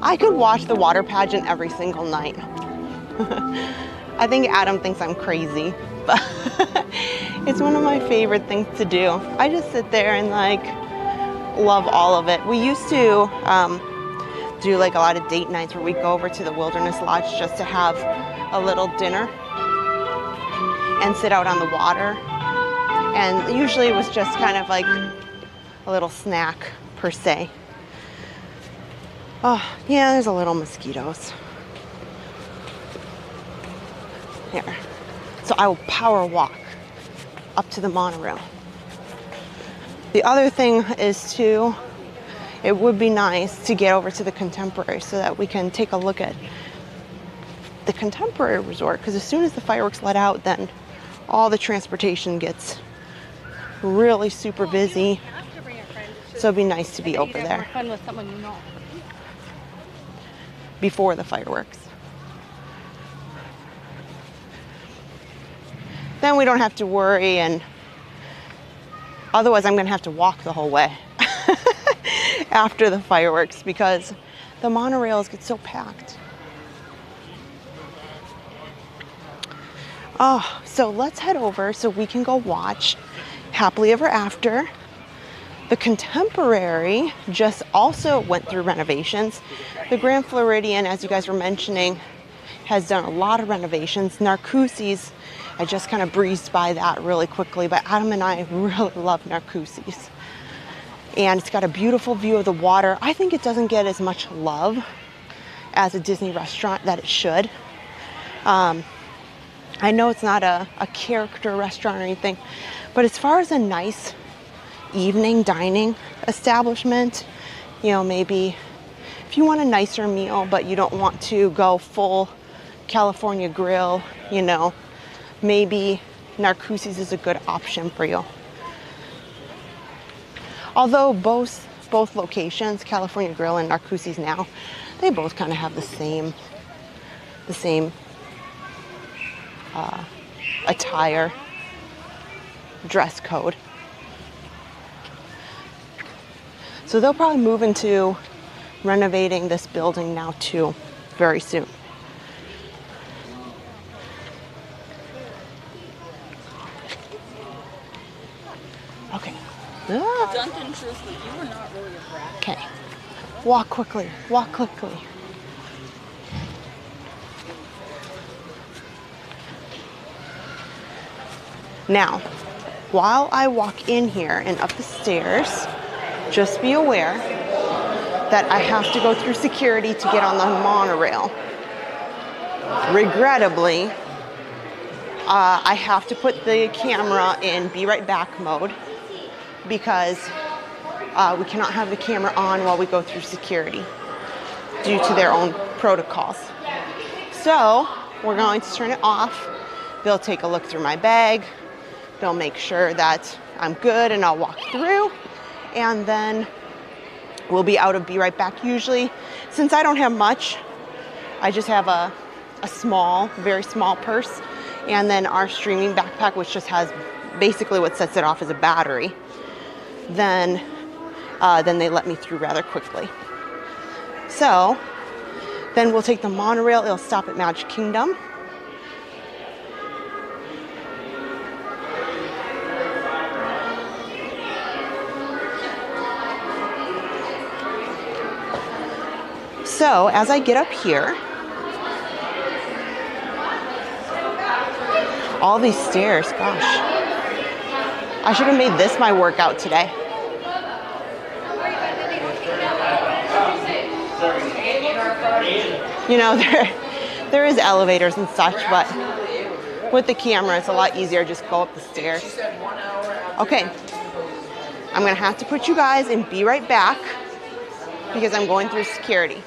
[SPEAKER 1] I could watch the water pageant every single night. I think Adam thinks I'm crazy, but it's one of my favorite things to do. I just sit there and like love all of it. We used to do like a lot of date nights where we go over to the Wilderness Lodge just to have a little dinner and sit out on the water. And usually it was just kind of like a little snack per se. Oh, yeah, there's a little mosquitoes. Here. So I will power walk up to the monorail. The other thing is too, it would be nice to get over to the Contemporary so that we can take a look at the Contemporary Resort, because as soon as the fireworks let out, then all the transportation gets really super busy. So it'd be nice to be over there before the fireworks. Then we don't have to worry, and otherwise I'm gonna have to walk the whole way after the fireworks because the monorails get so packed. Oh, so let's head over so we can go watch Happily Ever After. The Contemporary just also went through renovations. The Grand Floridian, as you guys were mentioning, has done a lot of renovations. Narcoossee's, I just kind of breezed by that really quickly, but Adam and I really love Narcoossee's. And it's got a beautiful view of the water. I think it doesn't get as much love as a Disney restaurant that it should. I know it's not a character restaurant or anything, but as far as a nice evening dining establishment, you know, maybe if you want a nicer meal, but you don't want to go full California grill, you know, maybe Narcoossee's is a good option for you. Although both locations, California Grill and Narcoossee's now, they both kind of have the same attire, dress code. So they'll probably move into renovating this building now too, very soon. Okay.
[SPEAKER 2] Duncan, truthfully, you were not really a brat.
[SPEAKER 1] Okay. Walk quickly. Walk quickly. Now, while I walk in here and up the stairs, just be aware that I have to go through security to get on the monorail. Regrettably, I have to put the camera in be right back mode because we cannot have the camera on while we go through security due to their own protocols. So we're going to turn it off. They'll take a look through my bag. They'll make sure that I'm good and I'll walk through, and then we'll be out of Be Right Back. Usually, since I don't have much, I just have a small, very small purse, and then our streaming backpack, which just has basically what sets it off as a battery. Then they let me through rather quickly. So then we'll take the monorail. It'll stop at Magic Kingdom. So as I get up here, all these stairs, gosh. I should have made this my workout today. You know, there is elevators and such, but with the camera, it's a lot easier. Just go up the stairs. Okay, I'm gonna have to put you guys in be right back because I'm going through security.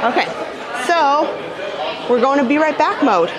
[SPEAKER 1] Okay, so we're going to be right back mode.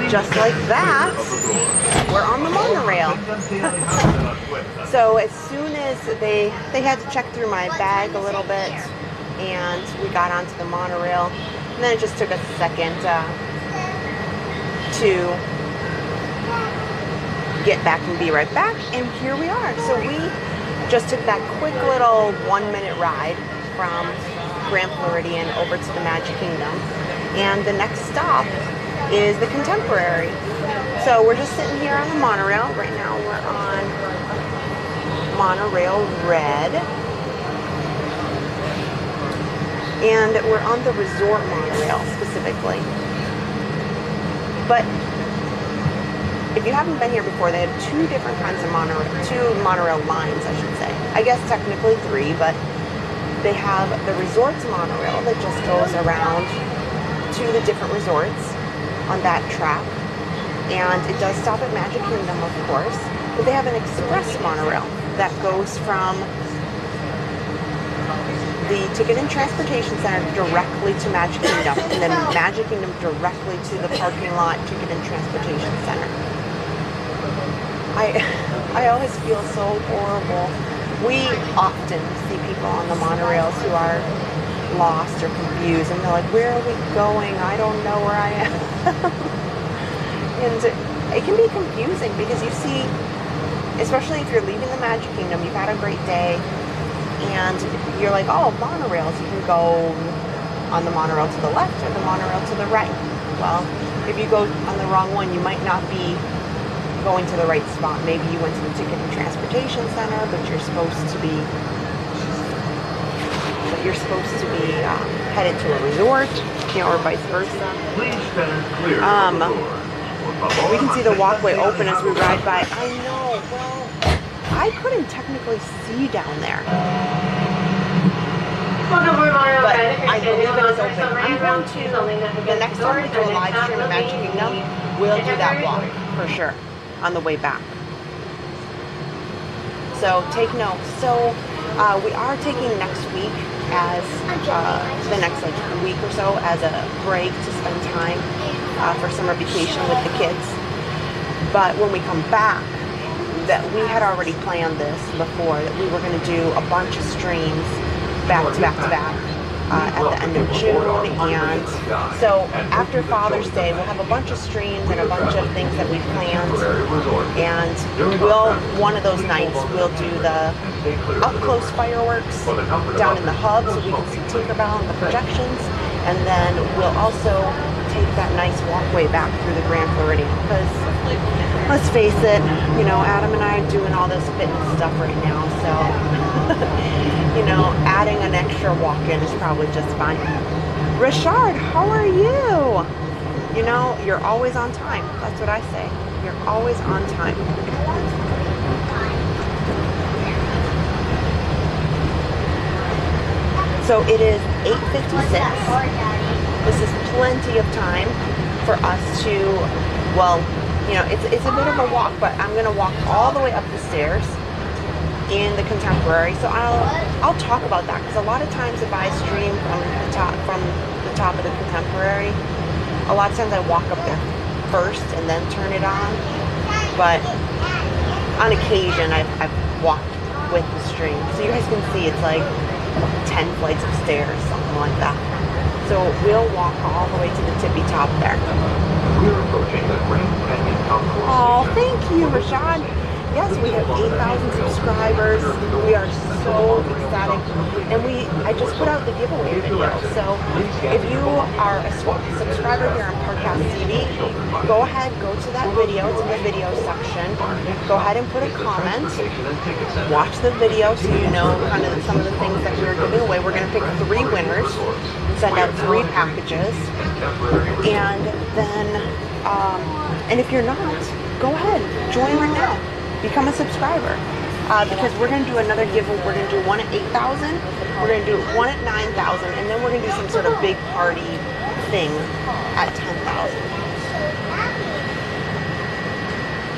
[SPEAKER 1] just like that, we're on the monorail. So as soon as they had to check through my bag a little bit, and we got onto the monorail, and then it just took a second to get back and be right back, and here we are. So we just took that quick little 1-minute ride from Grand Floridian over to the Magic Kingdom, and the next stop is the Contemporary. So we're just sitting here on the monorail. Right now we're on Monorail Red, and we're on the resort monorail specifically. But if you haven't been here before, they have two different kinds of monorail lines, I should say. I guess technically 3, but they have the resorts monorail that just goes around to the different resorts on that track, and it does stop at Magic Kingdom, of course, but they have an express monorail that goes from the Ticket and Transportation Center directly to Magic Kingdom, and then Magic Kingdom directly to the parking lot Ticket and Transportation Center. I always feel so horrible. We often see people on the monorails who are lost or confused, and they're like, where are we going? I don't know where I am. And it can be confusing because you see, especially if you're leaving the Magic Kingdom, you've had a great day, and you're like, oh, monorails, you can go on the monorail to the left or the monorail to the right. Well, if you go on the wrong one, you might not be going to the right spot. Maybe you went to the Ticket and Transportation Center, but you're supposed to be headed to a resort, or vice versa. We can see the walkway open as we ride by. I know, well, I couldn't technically see down there, but I believe it is open. I'm going to, the next time we do a live stream at Magic Kingdom, we'll do that walk for sure on the way back. So take note. So we are taking next week as the next week or so as a break to spend time for summer vacation with the kids. But when we come back, that we had already planned this before, that we were going to do a bunch of streams back to back to back at the end of June. And so after Father's Day, we'll have a bunch of streams and a bunch of things that we planned, and one of those nights we'll do the up close fireworks down in the hub so we can see Tinkerbell and the projections, and then we'll also take that nice walkway back through the Grand Floridian, because let's face it, Adam and I are doing all this fitness stuff right now, so adding an extra walk-in is probably just fine. Richard, how are you? You're always on time. That's what I say. You're always on time. So it is 8:56. This is plenty of time for us to, it's a bit of a walk, but I'm going to walk all the way up the stairs in the Contemporary. So I'll talk about that, because a lot of times if I stream from the top of the Contemporary, a lot of times I walk up there first and then turn it on. But on occasion I've walked with the stream, so you guys can see it's like 10 flights of stairs, something like that. So we'll walk all the way to the tippy top there.
[SPEAKER 4] We're approaching the Grand Canyon Concourse.
[SPEAKER 1] Oh, thank you, Rashad. Yes, we have 8,000 subscribers. We are so ecstatic. And I just put out the giveaway video. So if you are a subscriber here on Podcast TV, go ahead, go to that video. It's in the video section. Go ahead and put a comment. Watch the video so you know kind of some of the things that we're giving away. We're going to pick 3 winners, send out 3 packages. And then, and if you're not, go ahead, join right now. Become a subscriber, because we're going to do another giveaway. We're going to do one at 8,000, we're going to do one at 9,000, and then we're going to do some sort of big party thing at 10,000.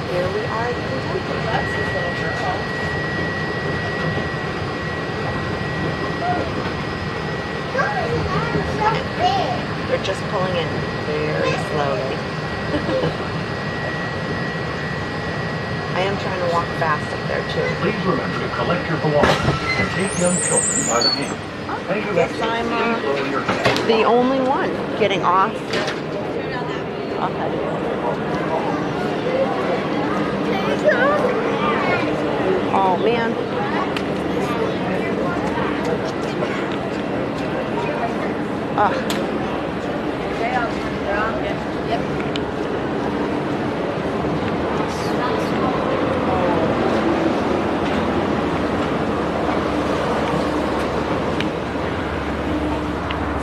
[SPEAKER 1] Here we are at the Contemporary. They're just pulling in very slowly. I am trying to walk fast up there too.
[SPEAKER 4] Please remember to collect your belongings and take young children by the hand. As you
[SPEAKER 1] Guess
[SPEAKER 4] exit,
[SPEAKER 1] I'm
[SPEAKER 4] please lower your head.
[SPEAKER 1] the only one getting off. Okay. Oh man.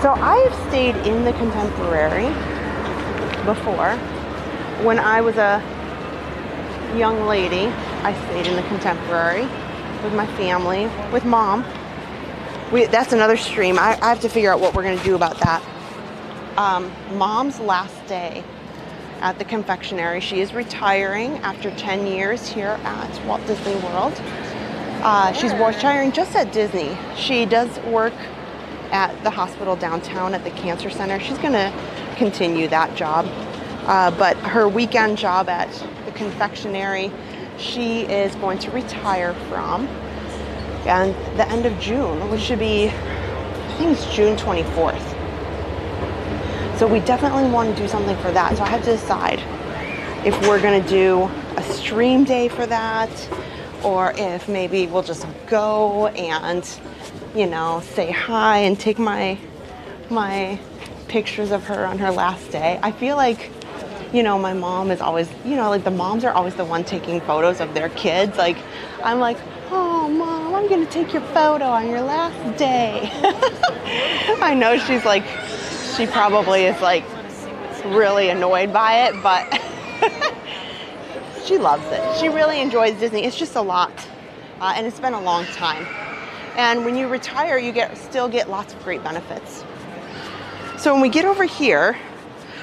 [SPEAKER 1] So I've stayed in the Contemporary before. When I was a young lady, I stayed in the Contemporary with my family, with Mom. That's another stream. I have to figure out what we're going to do about that. Mom's last day at the confectionery. She is retiring after 10 years here at Walt Disney World. She's retiring just at Disney. She does work at the hospital downtown at the cancer center. She's going to continue that job. But her weekend job at the confectionery, she is going to retire from. And the end of June, which should be, I think it's June 24th. So we definitely want to do something for that. So I have to decide if we're going to do a stream day for that, or if maybe we'll just go and, you know, say hi and take my pictures of her on her last day. I feel like, you know, my mom is always, you know, like the moms are always the one taking photos of their kids. Like, I'm like, oh, Mom, I'm going to take your photo on your last day. I know she's like, she probably is like really annoyed by it, but she loves it. She really enjoys Disney. It's just a lot, and it's been a long time. And when you retire, you still get lots of great benefits. So when we get over here,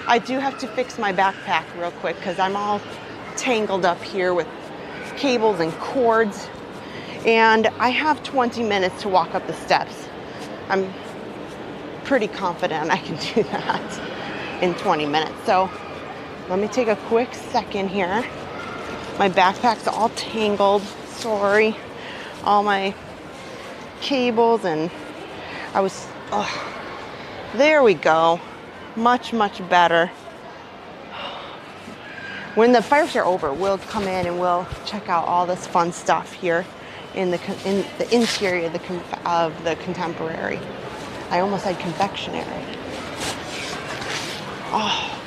[SPEAKER 1] I do have to fix my backpack real quick because I'm all tangled up here with cables and cords. And I have 20 minutes to walk up the steps. I'm pretty confident I can do that in 20 minutes. So let me take a quick second here. My backpack's all tangled. Sorry. All my cables and there we go. Much, much better. When the fireworks are over, we'll come in and we'll check out all this fun stuff here in the interior of the Contemporary. I almost said confectionery. Oh,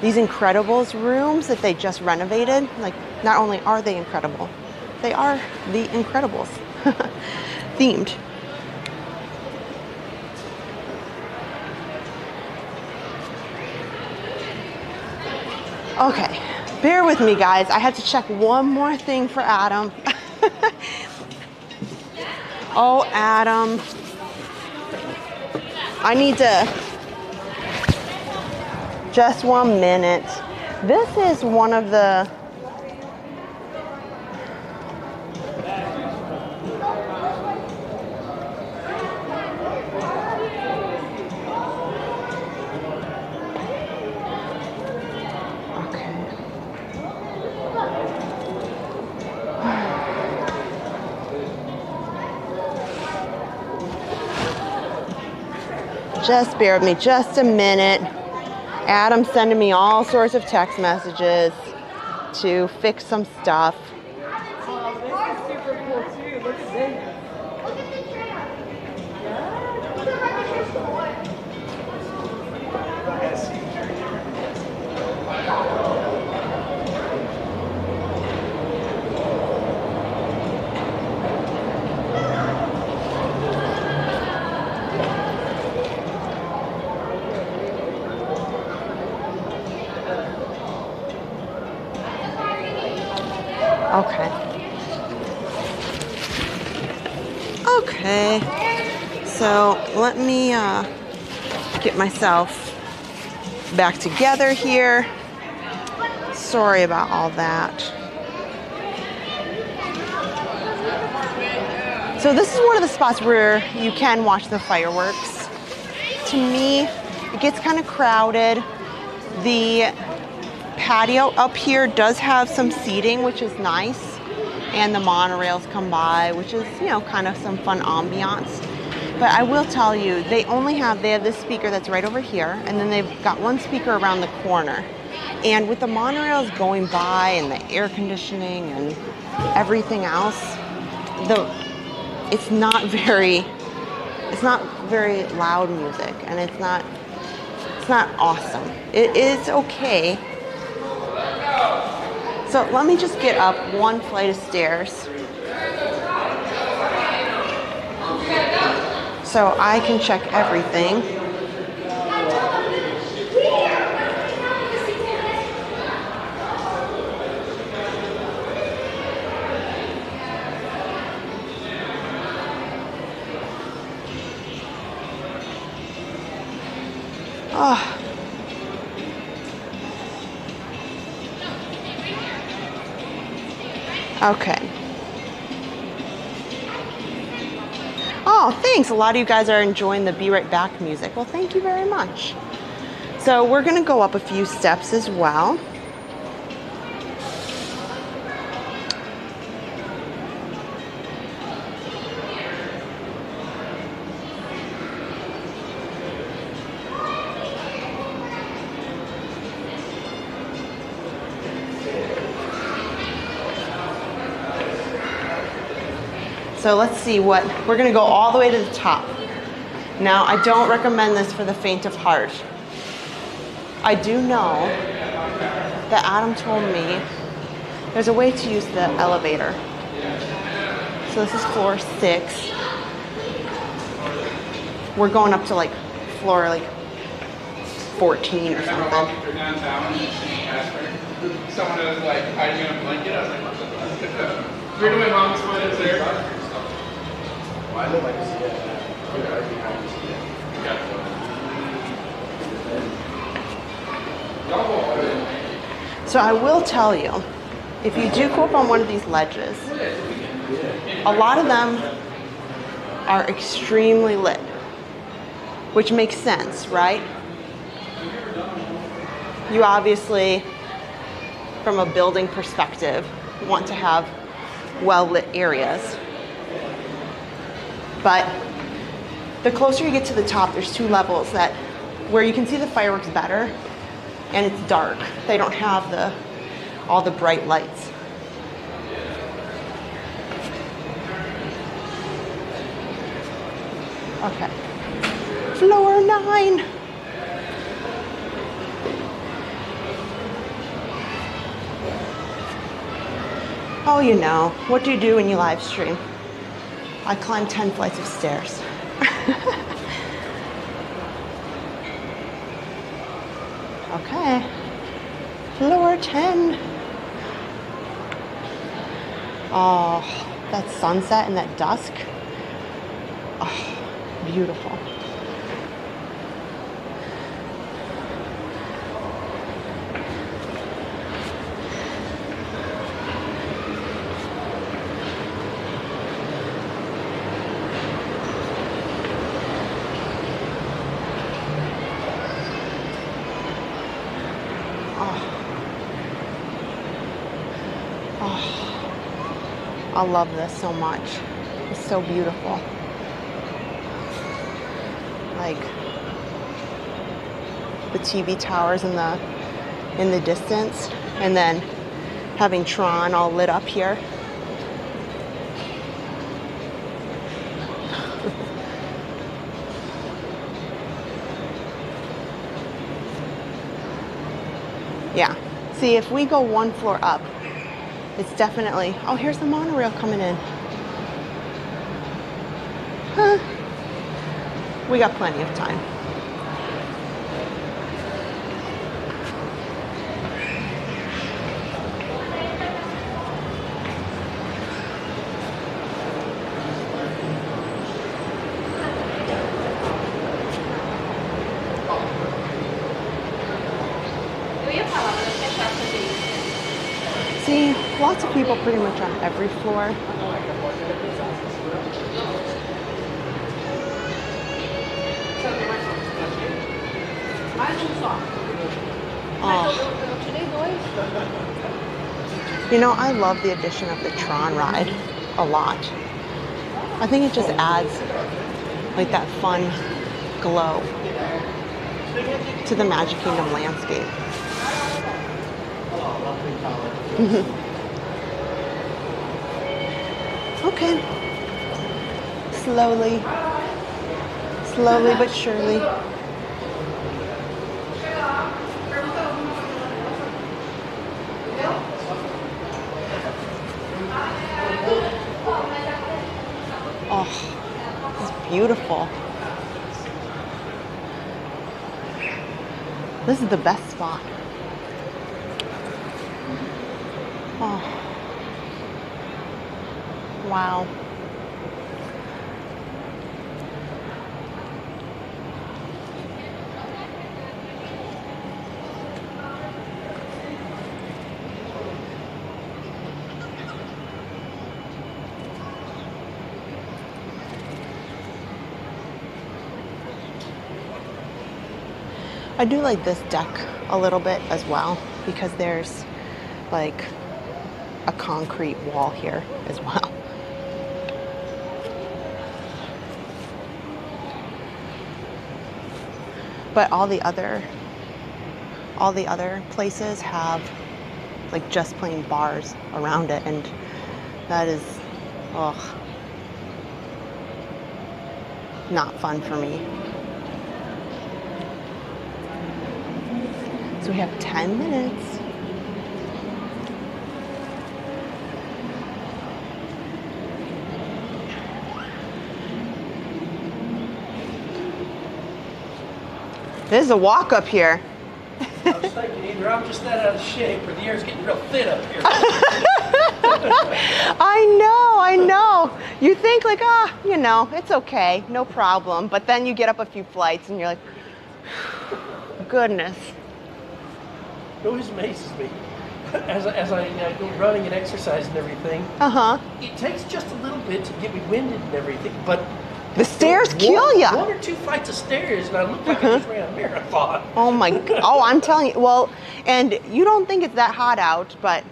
[SPEAKER 1] these Incredibles rooms that they just renovated, like, not only are they incredible, they are the Incredibles themed. Okay, bear with me, guys. I had to check one more thing for Adam. Oh, Adam. I need to, just 1 minute. This is one of the, just bear with me just a minute. Adam's sending me all sorts of text messages to fix some stuff.
[SPEAKER 3] Oh, this is super cool too. Look at this.
[SPEAKER 1] Okay, so let me get myself back together here. Sorry about all that. So this is one of the spots where you can watch the fireworks. To me, it gets kind of crowded. The patio up here does have some seating, which is nice. And the monorails come by, which is, you know, kind of some fun ambiance. But I will tell you, they have this speaker that's right over here, and then they've got one speaker around the corner. And with the monorails going by and the air conditioning and everything else, it's not very loud music, and it's not awesome. It is okay. So let me just get up one flight of stairs so I can check everything. Oh. Okay. Oh, thanks. A lot of you guys are enjoying the Be Right Back music. Well, thank you very much. So we're going to go up a few steps as well. So let's see we're gonna go all the way to the top. Now, I don't recommend this for the faint of heart. I do know that Adam told me there's a way to use the elevator. So this is floor 6. We're going up to like floor 14 or something.
[SPEAKER 5] Someone was like hiding in a blanket. I was like, we're doing mom's photos there. I'd like to see it.
[SPEAKER 1] So I will tell you, if you do go up on one of these ledges, a lot of them are extremely lit, which makes sense, right? You obviously, from a building perspective, want to have well-lit areas. But the closer you get to the top, there's 2 levels where you can see the fireworks better, and it's dark. They don't have all the bright lights. Okay. Floor 9. Oh, you know, what do you do when you live stream? I climbed 10 flights of stairs. Okay. Floor 10. Oh, that sunset and that dusk. Oh, beautiful. I love this so much. It's so beautiful. Like the TV towers in the distance, and then having Tron all lit up here. Yeah. See, if we go one floor up, it's definitely, oh, here's the monorail coming in. Huh. We got plenty of time. See, lots of people pretty much on every floor. Oh. You know, I love the addition of the Tron ride a lot. I think it just adds like that fun glow to the Magic Kingdom landscape. Okay. Slowly but surely. Oh, this is beautiful. This is the best spot. Oh. Wow. I do like this deck a little bit as well because there's like a concrete wall here as well. But all the other places have like just plain bars around it, and that is, ugh, not fun for me. So we have 10 minutes. This is a walk up here.
[SPEAKER 6] I was thinking either I'm just that out of shape or the air's getting real thin up here.
[SPEAKER 1] I know. You think like, you know, it's okay, no problem. But then you get up a few flights and you're like, goodness.
[SPEAKER 6] It always amazes me. As I go running and exercise and everything, it takes just a little bit to get me winded and everything, but
[SPEAKER 1] the stairs kill you.
[SPEAKER 6] One or two flights of stairs and I look like I just ran a marathon.
[SPEAKER 1] Oh my God. Oh, I'm telling you. Well, and you don't think it's that hot out, but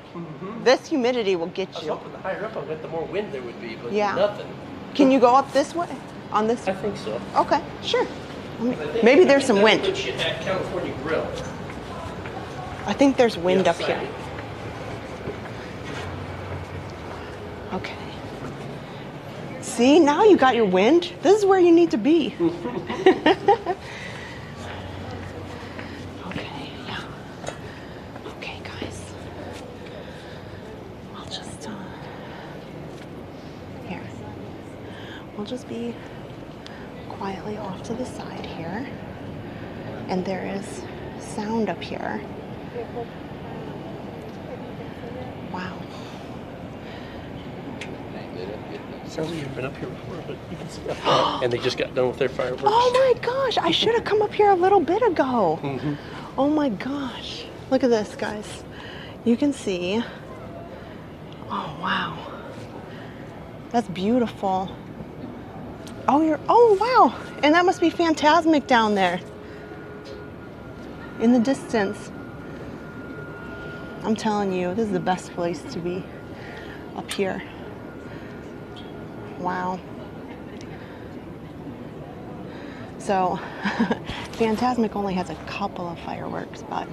[SPEAKER 1] this humidity will get you.
[SPEAKER 6] I was hoping the higher up I went, the more wind there would be, but
[SPEAKER 1] yeah.
[SPEAKER 6] Nothing.
[SPEAKER 1] Can you go up this way? On this?
[SPEAKER 6] I think so.
[SPEAKER 1] Okay, sure. Maybe there's some wind.
[SPEAKER 6] At California Grill.
[SPEAKER 1] I think there's wind up here. Okay. See, now you got your wind. This is where you need to be. Okay, yeah. Okay, guys. I'll just, here. We'll just be quietly off to the side here. And there is sound up here. Wow.
[SPEAKER 6] Sounds like you've been up here before, but you can see up there. And they just got done with their fireworks.
[SPEAKER 1] Oh my gosh, I should have come up here a little bit ago. Oh my gosh. Look at this, guys. You can see. Oh wow. That's beautiful. Oh wow. And that must be Fantasmic down there. In the distance. I'm telling you, this is the best place to be up here. Wow. So, Fantasmic only has a couple of fireworks, but.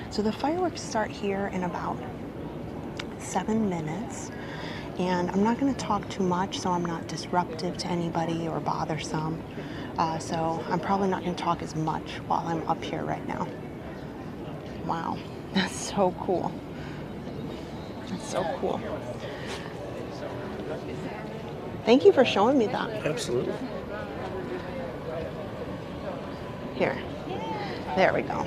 [SPEAKER 1] So the fireworks start here in about 7 minutes. And I'm not going to talk too much so I'm not disruptive to anybody or bothersome. So I'm probably not going to talk as much while I'm up here right now. Wow, that's so cool. That's so cool. Thank you for showing me that.
[SPEAKER 6] Absolutely.
[SPEAKER 1] Here. There we go.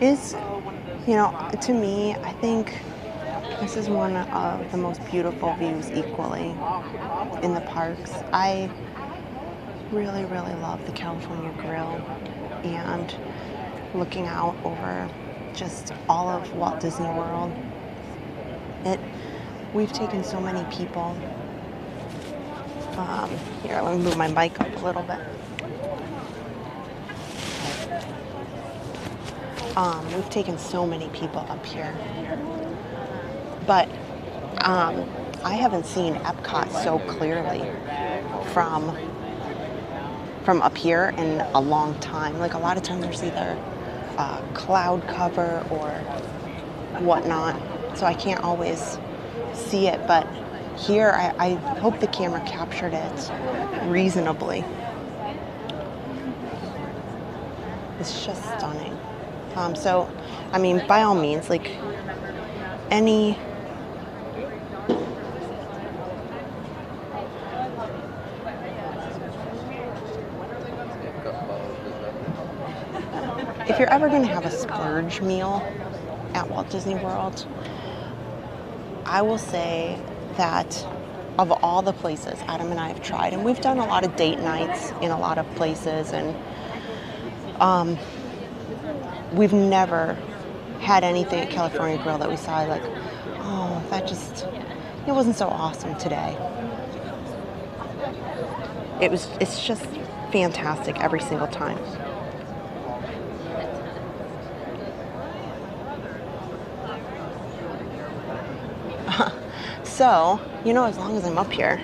[SPEAKER 1] Is, you know, to me, I think this is one of the most beautiful views equally in the parks. I really, really love the California Grill. and looking out over just all of Walt Disney World. We've taken so many people. Here, let me move my bike up a little bit. We've taken so many people up here, but I haven't seen Epcot so clearly from up here in a long time. Like, a lot of times there's either cloud cover or whatnot, so I can't always see it, but here I hope the camera captured it reasonably. It's just stunning. So, I mean, by all means, like, any if you're ever going to have a splurge meal at Walt Disney World, I will say that of all the places Adam and I have tried, and we've done a lot of date nights in a lot of places, and we've never had anything at California Grill that we saw like, oh, it wasn't so awesome today. It's just fantastic every single time. So, you know, as long as I'm up here,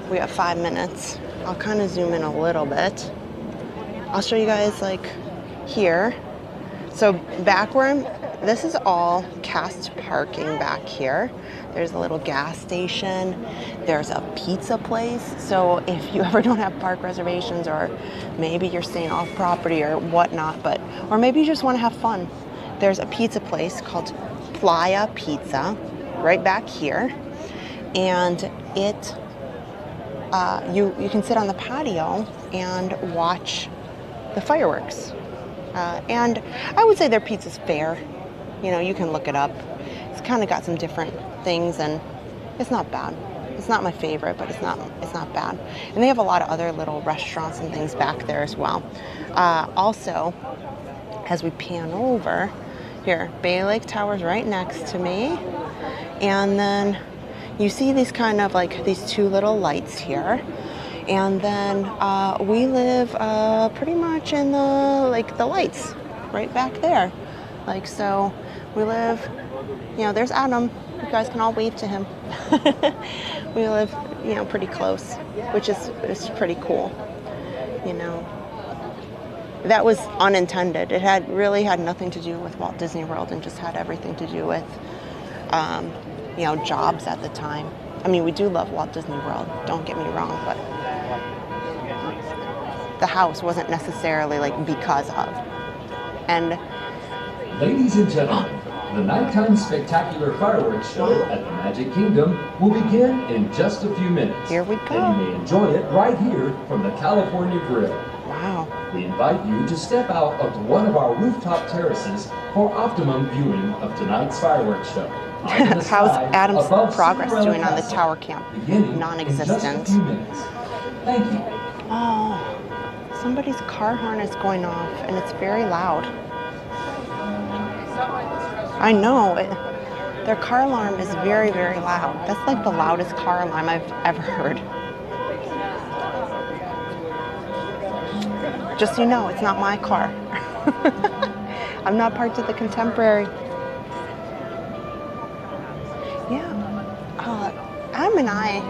[SPEAKER 1] we have 5 minutes. I'll kind of zoom in a little bit. I'll show you guys, like, here. So back where this is all cast parking back here. There's a little gas station. There's a pizza place. So if you ever don't have park reservations, or maybe you're staying off property or whatnot, or maybe you just want to have fun, there's a pizza place called Playa Pizza right back here. And you can sit on the patio and watch the fireworks. And I would say their pizza's fair. You know, you can look it up. It's kind of got some different things, and it's not bad. It's not my favorite, but it's not bad. And they have a lot of other little restaurants and things back there as well. Also, as we pan over here, Bay Lake Tower's right next to me, and then you see these kind of like these two little lights here. And then we live pretty much in the lights right back there. Like, so we live, you know, there's Adam. You guys can all wave to him. We live, you know, pretty close, which is pretty cool. You know, that was unintended. It really had nothing to do with Walt Disney World, and just had everything to do with, you know, jobs at the time. I mean, we do love Walt Disney World, don't get me wrong, but the house wasn't necessarily like because of. And
[SPEAKER 7] ladies and gentlemen, the nighttime spectacular fireworks show at the Magic Kingdom will begin in just a few minutes.
[SPEAKER 1] Here we go.
[SPEAKER 7] And you may enjoy it right here from the California Grill.
[SPEAKER 1] Wow.
[SPEAKER 7] We invite you to step out onto one of our rooftop terraces for optimum viewing of tonight's fireworks show.
[SPEAKER 1] How's Adam's progress doing on the tower camp? Non-existent.
[SPEAKER 7] Thank you.
[SPEAKER 1] Oh, somebody's car horn is going off, and it's very loud. I know. Their car alarm is very, very loud. That's like the loudest car alarm I've ever heard. Just so you know, it's not my car. I'm not part of the Contemporary. Yeah. Adam and I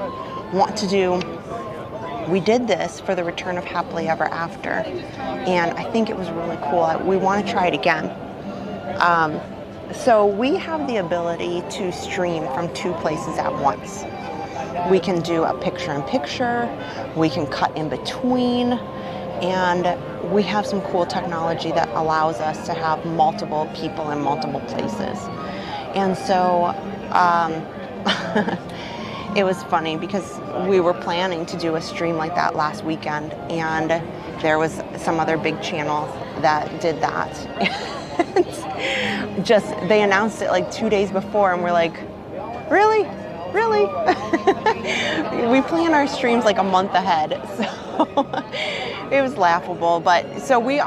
[SPEAKER 1] want to do, we did this for the return of Happily Ever After, and I think it was really cool. We want to try it again. So we have the ability to stream from two places at once. We can do a picture-in-picture, we can cut in between, and we have some cool technology that allows us to have multiple people in multiple places. And so it was funny because we were planning to do a stream like that last weekend, and there was some other big channel that did that. Just, they announced it like 2 days before, and we're like, really? Really? We plan our streams like a month ahead, so it was laughable. But so we've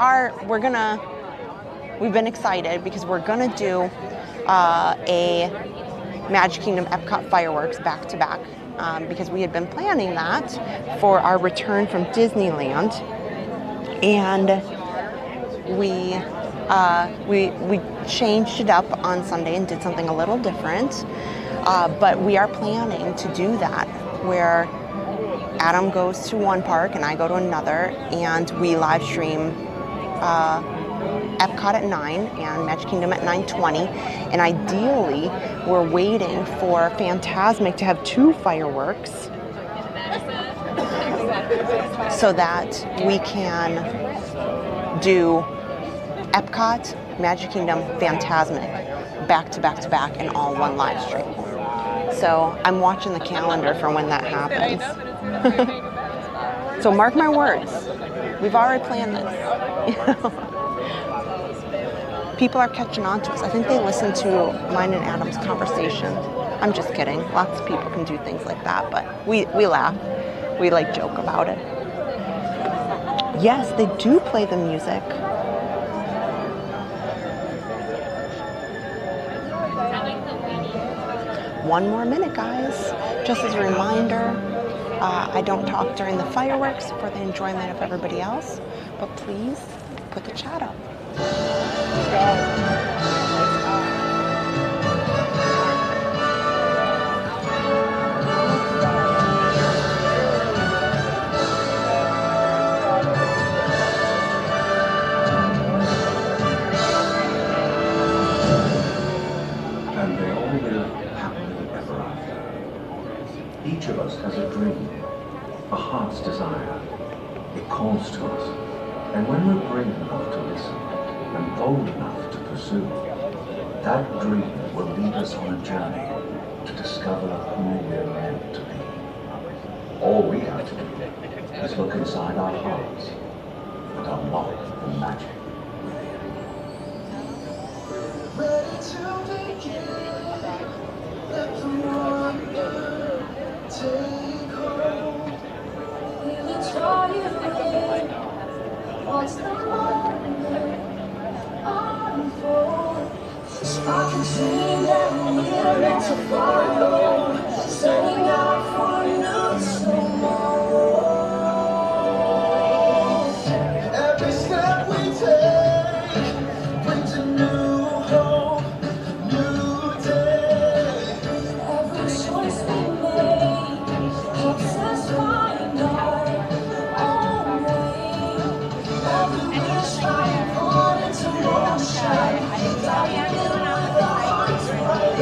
[SPEAKER 1] been excited because we're gonna do a Magic Kingdom Epcot fireworks back to back because we had been planning that for our return from Disneyland, and we changed it up on Sunday and did something a little different. But we are planning to do that, where Adam goes to one park and I go to another, and we live stream Epcot at 9 and Magic Kingdom at 9:20. And ideally, we're waiting for Fantasmic to have 2 fireworks so that we can do Epcot, Magic Kingdom, Fantasmic back to back to back in all one live stream. So I'm watching the calendar for when that happens. So mark my words, we've already planned this. People are catching on to us. I think they listened to mine and Adam's conversation. I'm just kidding. Lots of people can do things like that, but we laugh. We like joke about it. Yes, they do play the music. One more minute, guys. Just as a reminder, I don't talk during the fireworks for the enjoyment of everybody else, but please put the chat up.
[SPEAKER 4] And they all live happily ever after. Each of us has a dream, a heart's desire. It calls to us. And when we're brave enough to listen and bold enough to pursue, that dream will lead us on a journey to discover who we're meant to be. All we have to do is look inside our hearts and unlock the magic within.
[SPEAKER 8] Ready to begin, let the wonder take hold. Will it try again? What's the moment unfold? I can see that we're meant to follow, setting out for a new tomorrow. Every step we take brings a new hope, new day. Every choice we make helps us find our own way. Every wish I put into motion, dying with our hearts right.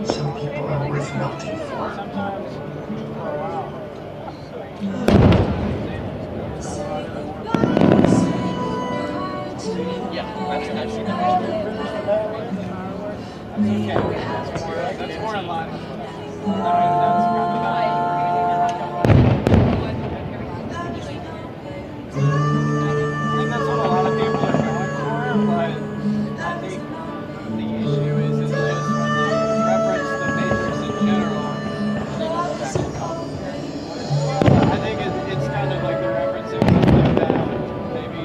[SPEAKER 8] Some people are worth melting for.
[SPEAKER 5] I've seen that. That's more in line. I think that's what a lot of people are going for, but I think the issue is just when they reference the matrix in general, I think it's kind of like they're referencing something that maybe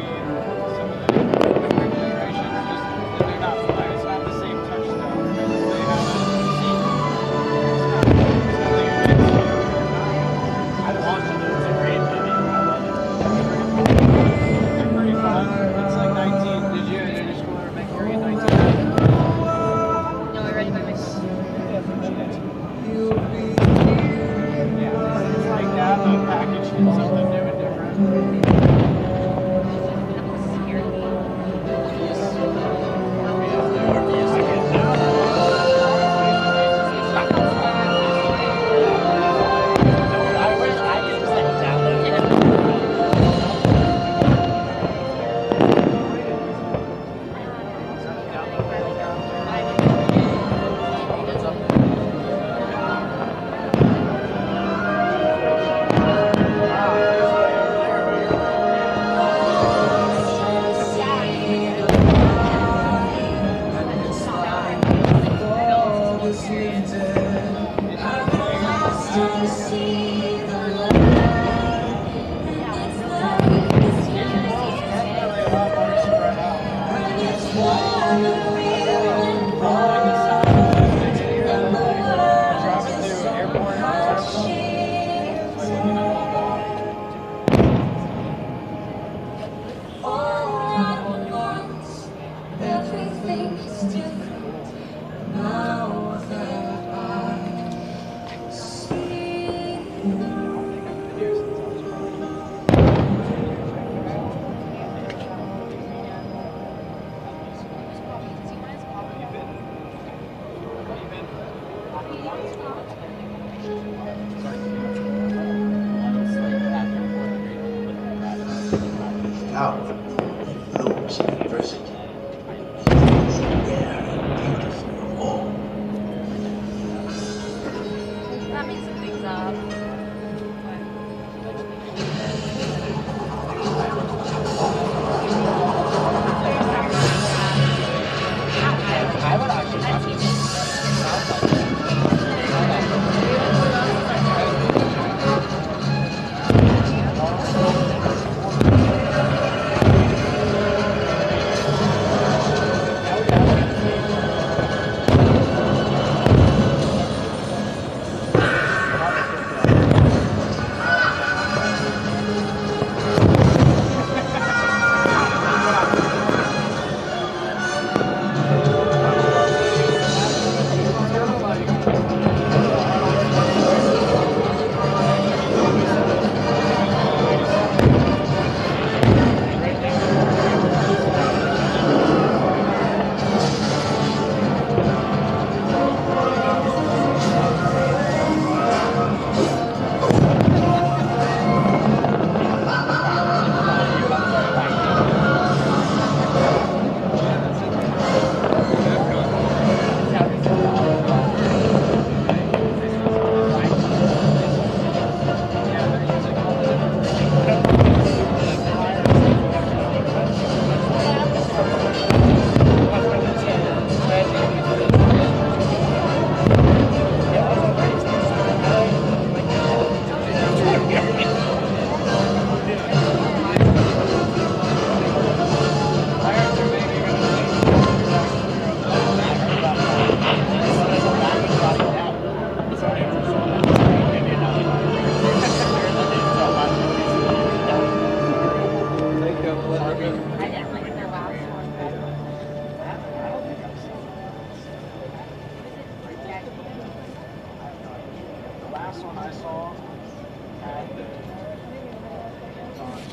[SPEAKER 5] some of the younger generations just that they're not familiar. It's not the same touchstone because they haven't seen it. It's nothing against it. I watched it. It's a great movie. I love it. It's pretty fun. It's like 19. Did you at your school ever make Harry at 19?
[SPEAKER 3] No, I read it by myself.
[SPEAKER 5] Yeah, it's like that, but packaged in something new and different. I wish I could just like download it.
[SPEAKER 8] Everything is different now that I see you.
[SPEAKER 6] Out of Lewis University. It's very beautiful home.
[SPEAKER 3] That makes some things up.
[SPEAKER 5] I would actually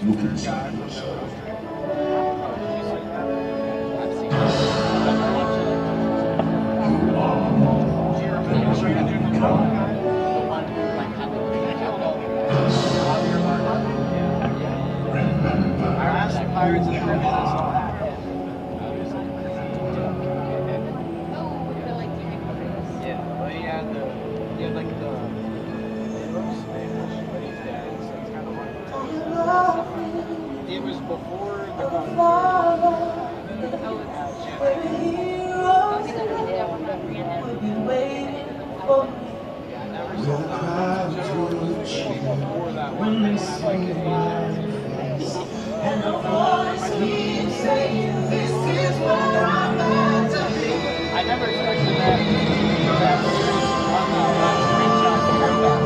[SPEAKER 7] you can see for yourself. You are what you become.
[SPEAKER 5] Pirates of the Caribbean, I saw that. Yeah, well, he had like the looks Spanish, but he's dead, so it's kind of hard to tell. It was before the
[SPEAKER 8] when they say and the voice keeps saying, this is where I'm meant to be.
[SPEAKER 5] I never expected that series on the screenshot to hear that.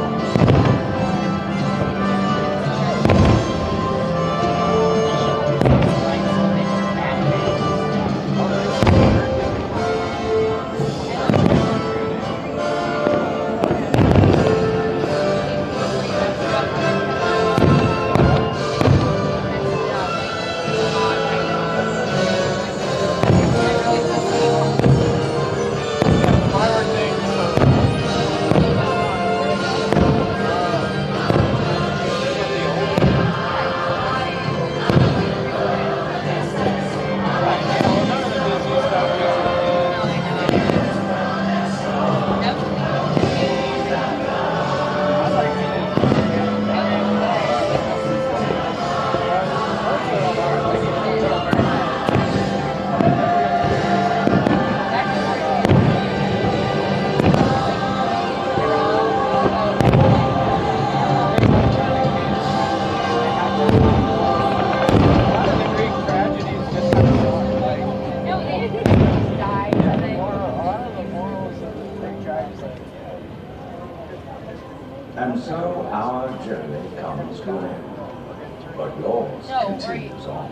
[SPEAKER 4] And so our journey comes to an end, but yours continues on.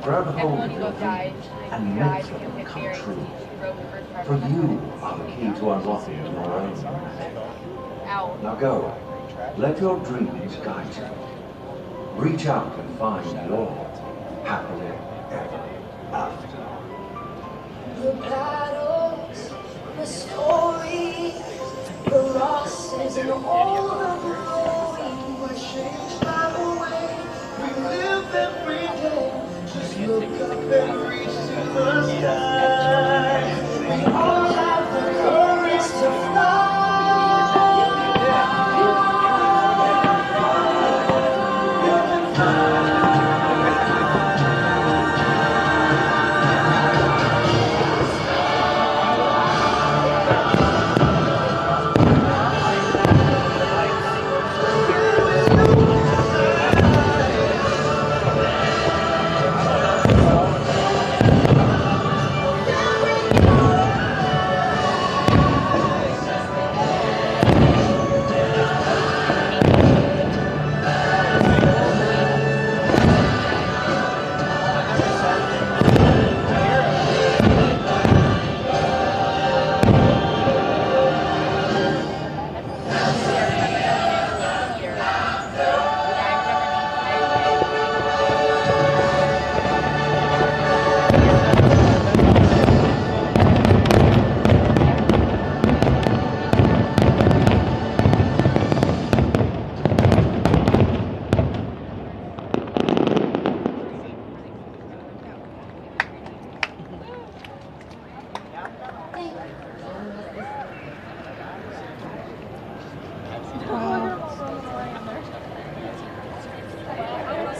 [SPEAKER 4] Grab hold of your dreams and make them come true. For you are the key to unlocking your own magic. Now go, let your dreams guide you. Reach out and find your happily ever after.
[SPEAKER 8] The battles, the stories, the losses, and all the growing were changed by the way we live every day. Just look up and reach to the sky. We all have the courage to fly.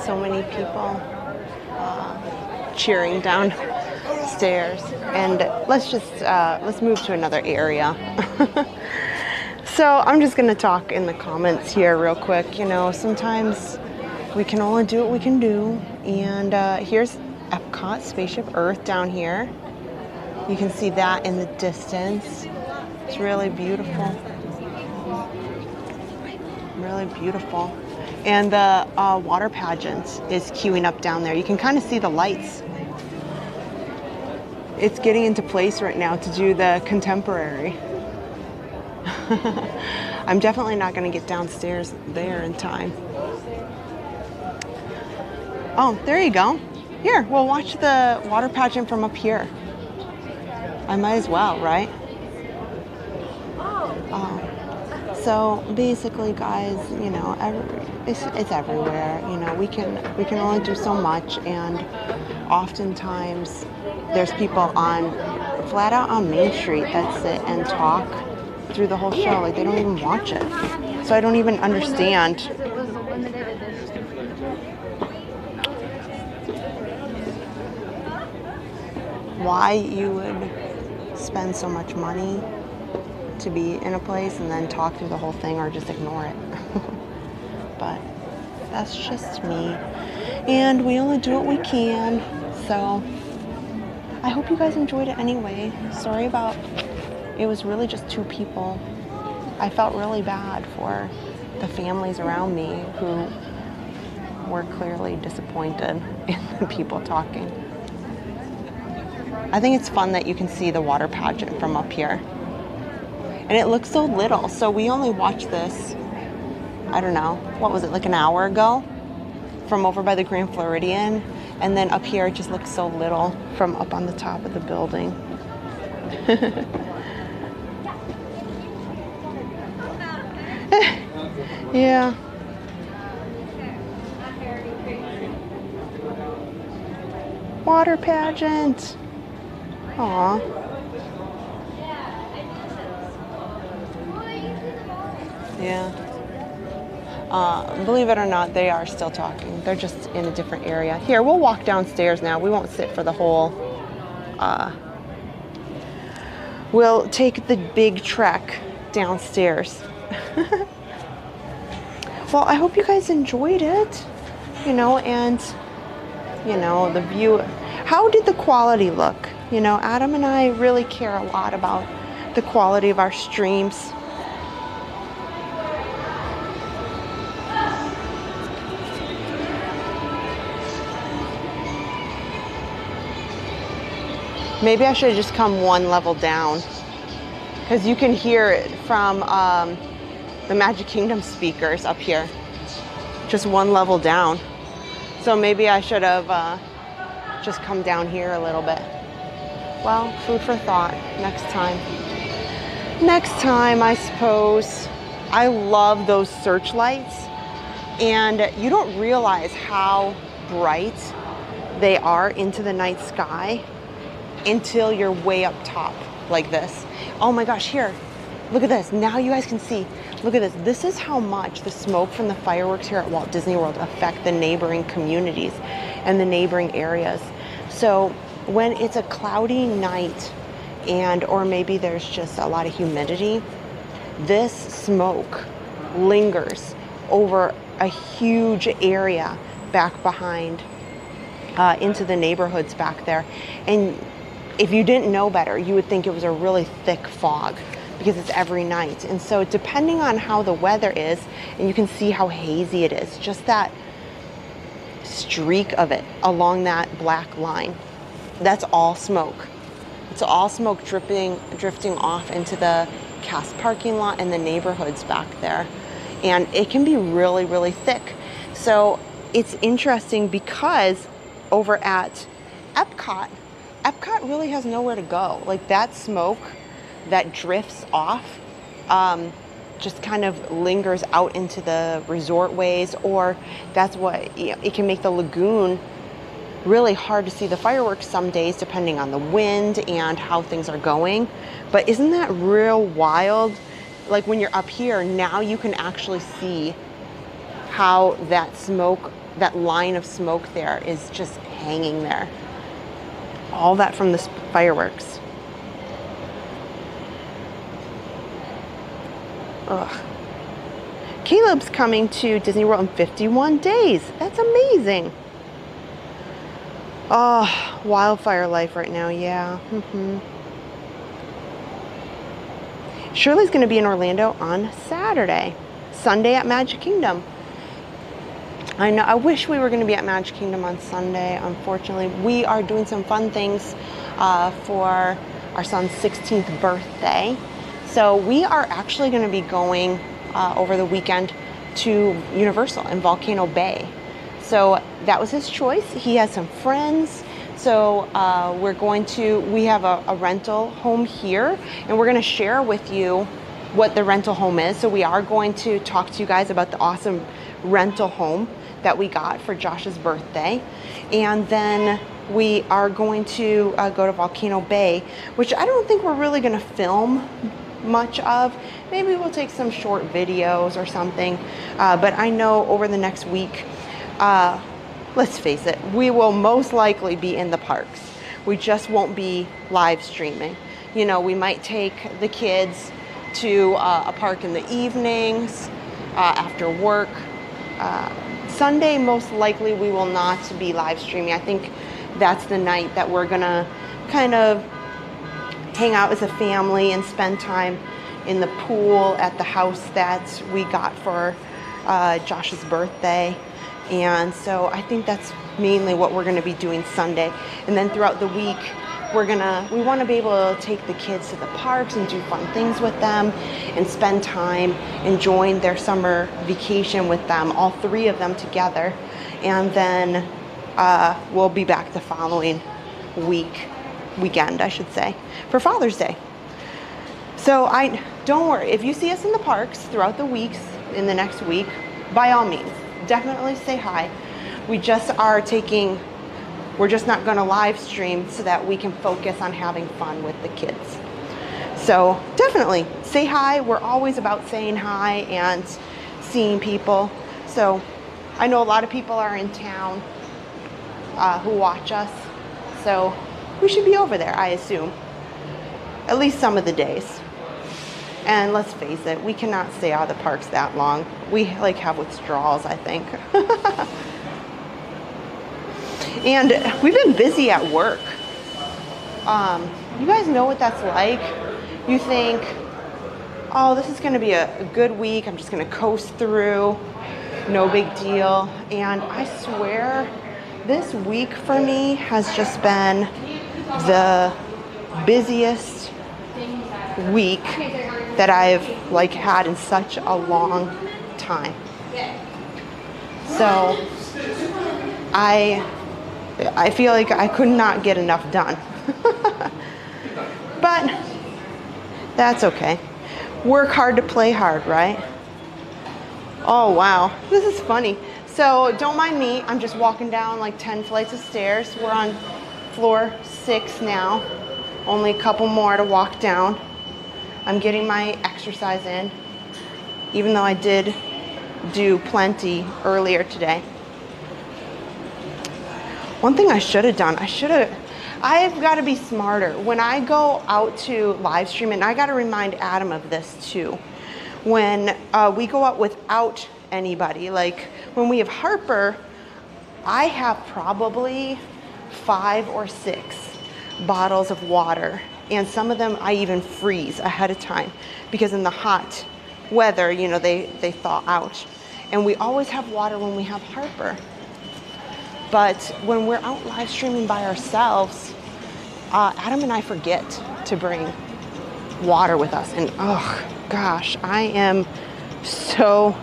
[SPEAKER 1] So many people cheering downstairs, and let's move to another area. So I'm just gonna talk in the comments here real quick. You know, sometimes we can only do what we can do, and here's Epcot Spaceship Earth down here. You can see that in the distance. It's really beautiful. Really beautiful. And the water pageant is queuing up down there. You can kind of see the lights. It's getting into place right now to do the contemporary. I'm definitely not going to get downstairs there in time. Oh, there you go. Here, we'll watch the water pageant from up here. I might as well, right? So basically, guys, you know, it's everywhere. You know, we can only do so much, and oftentimes there's people flat out on Main Street that sit and talk through the whole show. Like, they don't even watch it. So I don't even understand why you would spend so much money to be in a place and then talk through the whole thing or just ignore it. But that's just me, and we only do what we can. So I hope you guys enjoyed it anyway. Sorry about it was really just 2 people. I felt really bad for the families around me who were clearly disappointed in the people talking. I think it's fun that you can see the water pageant from up here. And it looks so little. So we only watched this, I don't know, what was it, like an hour ago? From over by the Grand Floridian. And then up here it just looks so little from up on the top of the building. Yeah. Water pageant. Aw. Yeah. Believe it or not, they are still talking. They're just in a different area. Here, we'll walk downstairs now. We won't sit for the whole... we'll take the big trek downstairs. Well, I hope you guys enjoyed it. You know, and, you know, the view. How did the quality look? You know, Adam and I really care a lot about the quality of our streams. Maybe I should have just come 1 level down, because you can hear it from the Magic Kingdom speakers up here. Just 1 level down. So maybe I should have just come down here a little bit. Well, food for thought. Next time. Next time, I suppose. I love those searchlights, and you don't realize how bright they are into the night sky until you're way up top like this. Oh my gosh, here, look at this. Now you guys can see, look at this. This is how much the smoke from the fireworks here at Walt Disney World affect the neighboring communities and the neighboring areas. So when it's a cloudy night or maybe there's just a lot of humidity, this smoke lingers over a huge area back behind into the neighborhoods back there. And if you didn't know better, you would think it was a really thick fog because it's every night. And so depending on how the weather is, and you can see how hazy it is, just that streak of it along that black line, that's all smoke. It's all smoke drifting off into the cast parking lot and the neighborhoods back there. And it can be really, really thick. So it's interesting because over at Epcot really has nowhere to go. Like, that smoke that drifts off just kind of lingers out into the resort ways, or that's what, you know, it can make the lagoon really hard to see the fireworks some days depending on the wind and how things are going. But isn't that real wild? Like, when you're up here, now you can actually see how that smoke, that line of smoke there is just hanging there. All that from the fireworks. Ugh. Caleb's coming to Disney World in 51 days. That's amazing. Oh, wildfire life right now, yeah. Shirley's going to be in Orlando on Saturday. Sunday at Magic Kingdom. I know, I wish we were going to be at Magic Kingdom on Sunday. Unfortunately, we are doing some fun things for our son's 16th birthday. So we are actually going to be going over the weekend to Universal in Volcano Bay. So that was his choice. He has some friends. So we have a rental home here, and we're going to share with you what the rental home is. So we are going to talk to you guys about the awesome rental home that we got for Josh's birthday. And then we are going to go to Volcano Bay, which I don't think we're really going to film much of. Maybe we'll take some short videos or something. But I know over the next week, let's face it, we will most likely be in the parks. We just won't be live streaming. You know, we might take the kids to a park in the evenings, after work. Sunday, most likely we will not be live streaming. I think that's the night that we're gonna kind of hang out as a family and spend time in the pool at the house that we got for Josh's birthday. And so I think that's mainly what we're gonna be doing Sunday. And then throughout the week, we want to be able to take the kids to the parks and do fun things with them and spend time enjoying their summer vacation with them, all three of them together. And then we'll be back the following weekend, I should say, for Father's Day. So don't worry, if you see us in the parks throughout the weeks in the next week, by all means, definitely say hi. We're just not going to live stream so that we can focus on having fun with the kids. So definitely say hi. We're always about saying hi and seeing people. So I know a lot of people are in town who watch us. So we should be over there, I assume. At least some of the days. And let's face it, we cannot stay out of the parks that long. We have withdrawals, I think. And we've been busy at work. You guys know what that's like. You think, oh, this is going to be a good week. I'm just going to coast through. No big deal. And I swear, this week for me has just been the busiest week that I've had in such a long time. So I feel like I could not get enough done. But that's okay. Work hard to play hard, right? Oh, wow. This is funny. So don't mind me. I'm just walking down 10 flights of stairs. We're on floor 6 now. Only a couple more to walk down. I'm getting my exercise in, even though I did do plenty earlier today. One thing I should have done, I've got to be smarter. When I go out to live stream, and I got to remind Adam of this too, when we go out without anybody, when we have Harper, I have probably 5 or 6 bottles of water. And some of them I even freeze ahead of time because in the hot weather, they thaw out. And we always have water when we have Harper. But when we're out live streaming by ourselves, Adam and I forget to bring water with us. And oh gosh, I am so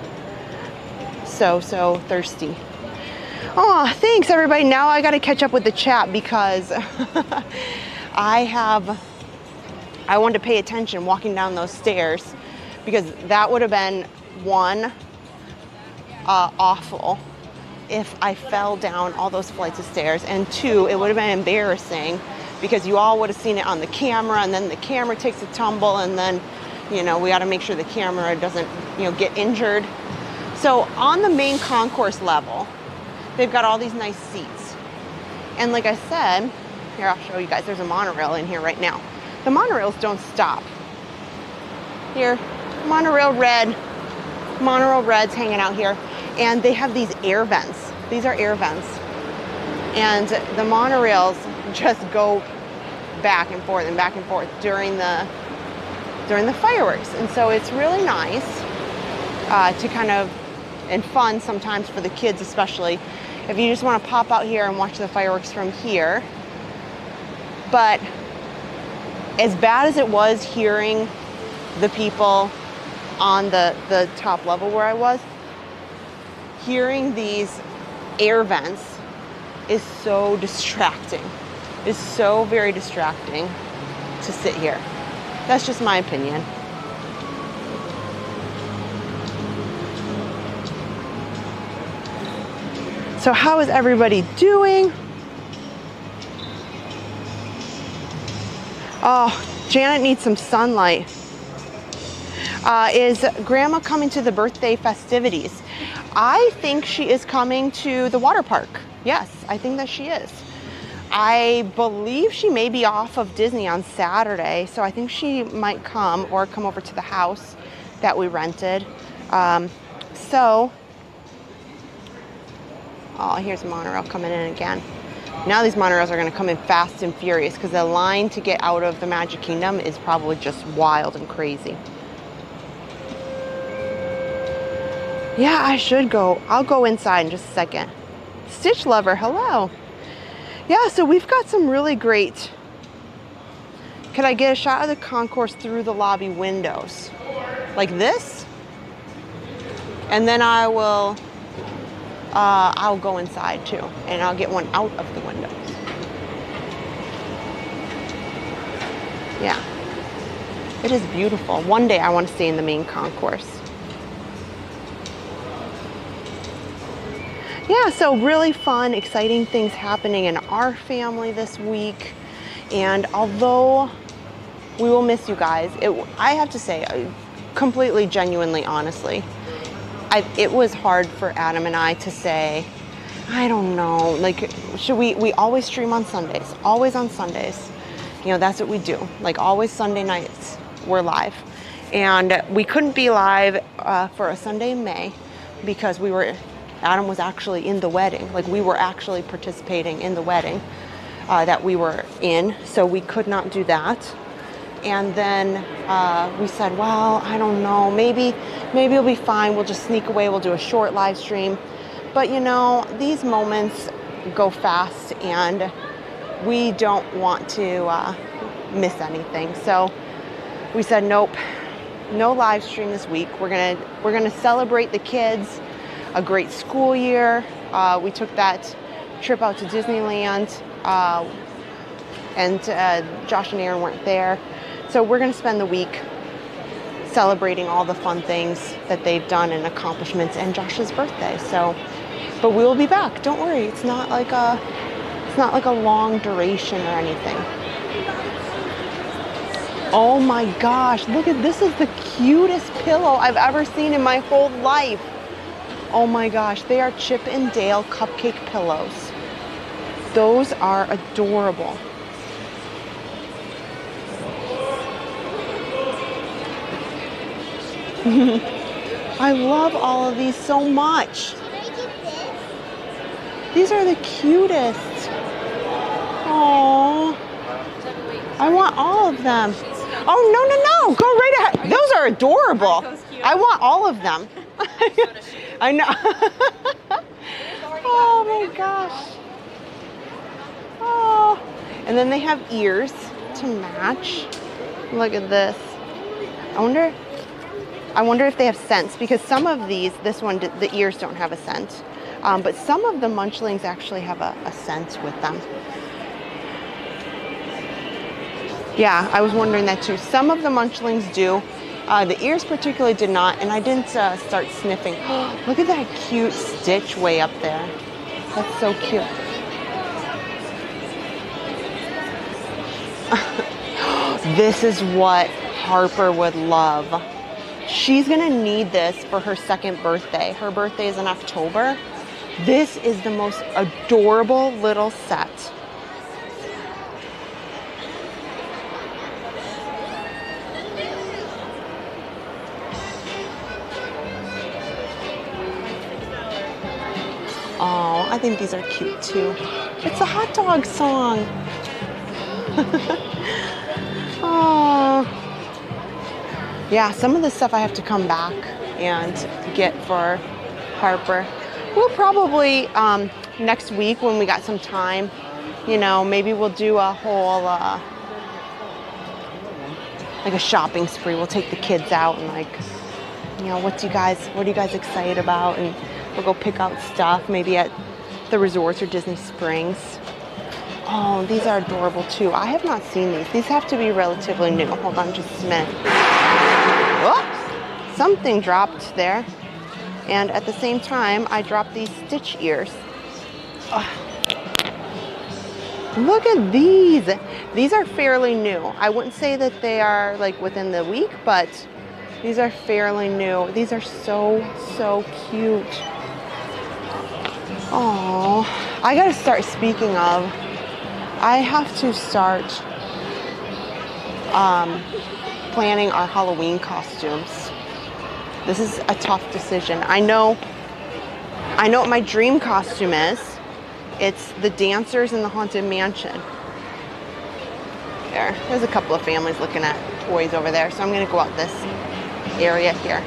[SPEAKER 1] thirsty. Oh, thanks everybody. Now I got to catch up with the chat because I wanted to pay attention walking down those stairs because that would have been one, awful if I fell down all those flights of stairs, and 2, it would have been embarrassing because you all would have seen it on the camera, and then the camera takes a tumble, and then we got to make sure the camera doesn't get injured. So on the main concourse level, they've got all these nice seats, and like I said, here I'll show you guys, there's a monorail in here right now. The monorails don't stop. Here, monorail red's hanging out here. And they have these air vents. These are air vents. And the monorails just go back and forth during the fireworks. And so it's really nice to and fun sometimes for the kids especially, if you just want to pop out here and watch the fireworks from here. But as bad as it was hearing the people on the top level where I was, hearing these air vents is so distracting. It's so very distracting to sit here. That's just my opinion. So how is everybody doing? Oh, Janet needs some sunlight. Is Grandma coming to the birthday festivities? I think she is coming to the water park. Yes, I think that she is. I believe she may be off of Disney on Saturday, so I think she might come or come over to the house that we rented. Oh, here's Monorail coming in again. Now these monorails are going to come in fast and furious because the line to get out of the Magic Kingdom is probably just wild and crazy. Yeah, I should go. I'll go inside in just a second. Stitch Lover, hello. Yeah, so we've got some really great. Could I get a shot of the concourse through the lobby windows? Like this? And then I will, I'll go inside too. And I'll get one out of the windows. Yeah. It is beautiful. One day I want to stay in the main concourse. Yeah, so really fun, exciting things happening in our family this week. And although we will miss you guys, I have to say, completely, genuinely, honestly, it was hard for Adam and I to say, I don't know, like, should we always stream on Sundays, always on Sundays. You know, that's what we do. Like always Sunday nights, we're live. And we couldn't be live for a Sunday in May because Adam was actually in the wedding. Like we were actually participating in the wedding that we were in. So we could not do that. And then we said, well, I don't know, maybe it'll be fine. We'll just sneak away. We'll do a short live stream. But you know, these moments go fast and we don't want to miss anything. So we said, nope, no live stream this week. We're gonna celebrate the kids a great school year. We took that trip out to Disneyland and Josh and Aaron weren't there. So we're gonna spend the week celebrating all the fun things that they've done and accomplishments and Josh's birthday. So, but we will be back. Don't worry. It's not like a long duration or anything. Oh my gosh, look at this. Is the cutest pillow I've ever seen in my whole life. Oh my gosh, they are Chip and Dale cupcake pillows. Those are adorable. I love all of these so much. These are the cutest. Oh, I want all of them. Oh, no, go right ahead. Those are adorable. I want all of them. I know. Oh my gosh. Oh, and then they have ears to match. Look at this. I wonder if they have scents, because some of these, this one, the ears don't have a scent. But some of the Munchlings actually have a scent with them. Yeah, I was wondering that too. Some of the Munchlings do. The ears particularly did not, and I didn't start sniffing. Look at that cute Stitch way up there. That's so cute. This is what Harper would love. She's gonna need this for her second birthday. Her birthday is in October. This is the most adorable little set. Oh, I think these are cute too. It's a hot dog song. Oh. Yeah, some of this stuff I have to come back and get for Harper. We'll probably, next week when we got some time, you know, maybe we'll do a whole, like a shopping spree. We'll take the kids out and like, you know, what are you guys excited about? And we'll go pick out stuff maybe at the resorts or Disney Springs. Oh, these are adorable too. I have not seen these. These have to be relatively new. Hold on just a minute. Whoops! Something dropped there. And at the same time, I dropped these Stitch ears. Oh. Look at these. These are fairly new. I wouldn't say that they are like within the week, but these are fairly new. These are so, so cute. Oh, I gotta start, speaking of, I have to start planning our Halloween costumes. This is a tough decision. I know what my dream costume is. It's the dancers in the Haunted Mansion. There's a couple of families looking at toys over there, so I'm gonna go out this area here.